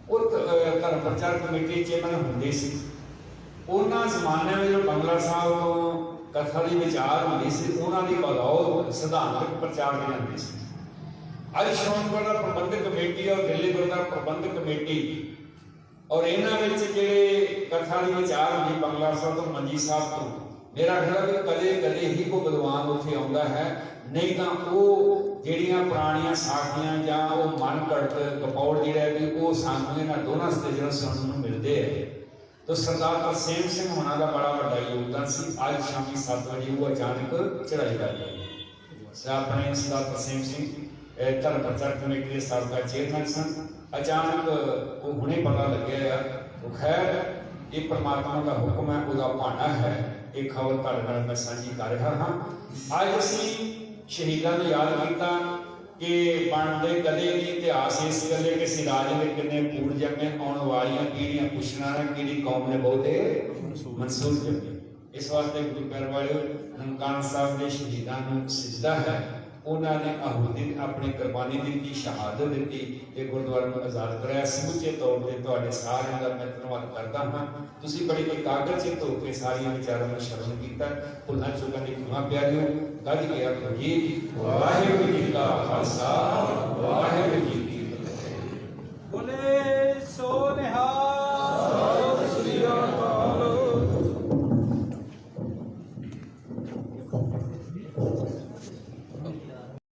ਉਹ ਧਰਮ ਪ੍ਰਚਾਰ ਕਮੇਟੀ ਚੇਅਰਮੈਨ ਹੁੰਦੇ ਸੀ। ਉਹਨਾਂ ਜ਼ਮਾਨਿਆਂ ਵਿੱਚ ਬੰਗਲਾ ਸਾਹਿਬ ਤੋਂ ਕਥਾ ਦੀ ਵਿਚਾਰ ਹੁੰਦੀ ਸੀ, ਉਹਨਾਂ ਦੀ ਬਗੌਰ ਸਿਧਾਂਤਕ ਪ੍ਰਚਾਰ ਵੀ ਜਾਂਦੀ ਸੀ। ਅੱਜ ਸ਼੍ਰੋਮਣੀ ਗੁਰਦੁਆਰਾ ਪ੍ਰਬੰਧਕ ਕਮੇਟੀ ਔਰ ਦਿੱਲੀ ਗੁਰਦੁਆਰਾ ਪ੍ਰਬੰਧਕ ਕਮੇਟੀ ਔਰ ਇਹਨਾਂ ਵਿੱਚ ਜਿਹੜੇ ਕਥਾ ਦੀ ਵਿਚਾਰ ਹੁੰਦੀ ਬੰਗਲਾ ਸਾਹਿਬ ਤੋਂ ਮੰਜੀ ਸਾਹਿਬ ਤੋਂ, ਮੇਰਾ ਖਿਆਲ ਹੈ ਕਿ ਕਦੇ ਹੀ ਕੋਈ ਵਿਦਵਾਨ ਉੱਥੇ ਆਉਂਦਾ ਹੈ, ਨਹੀਂ ਤਾਂ ਉਹ ਜਿਹੜੀਆਂ ਪੁਰਾਣੀਆਂ ਸਾਖੀਆਂ ਜਾਂ ਉਹ ਮਨ ਘੜਤ ਕਪੌੜ ਜਿਹੜਾ ਵੀ ਉਹ ਸਾਨੂੰ ਇਹਨਾਂ ਦੋਨਾਂ ਸਟੇਜਾਂ ਸੁਣਨ ਨੂੰ ਮਿਲਦੇ ਹੈ। तो सरदार तरसेम सिंह होना का बड़ा बड़ा योगदान सी। आज शामी 7 बजे वो अचानक चढ़ाई कर गए। अपने सरदार तरसेम सिंह धर्म प्रचार कमेटी के साबका चेयरमैन सन। अचानक वो हुणे पता लगे यार वो खैर ये परमात्मा का हुक्म है, उसका भाना है। एक खबर तुहाडे नाल मैं साझी कर रहा हाँ। आज असीं शहीदां नूं याद कीता कि बनते कदे नहीं इतिहास इस गले कि असीं राज में किन्ने पूर जमे, आने वाली पीढ़ियां पुछना ना कि कौम ने बहुते मंसूर जमे। इस वास्ते गुरु प्यारे वाले ननकाना साहब के शहीदां नूं सजदा है। उन्होंने आहुति अपनी कुर्बानी दी, शहादत दी, ये गुरुद्वारे में आजाद कराया। समूचे तौर पर तुहाडे सारिਆਂ ਦਾ मैं धन्यवाद करता हाँ। तुसीं बड़ी एकाग्रचित होकर सारिया विचारों में श्रवण किया। भुलां चूकां दी क्षमा प्यारिओ। गज के आखो जी वाहिगुरू जी का खालसा वाहिगुरू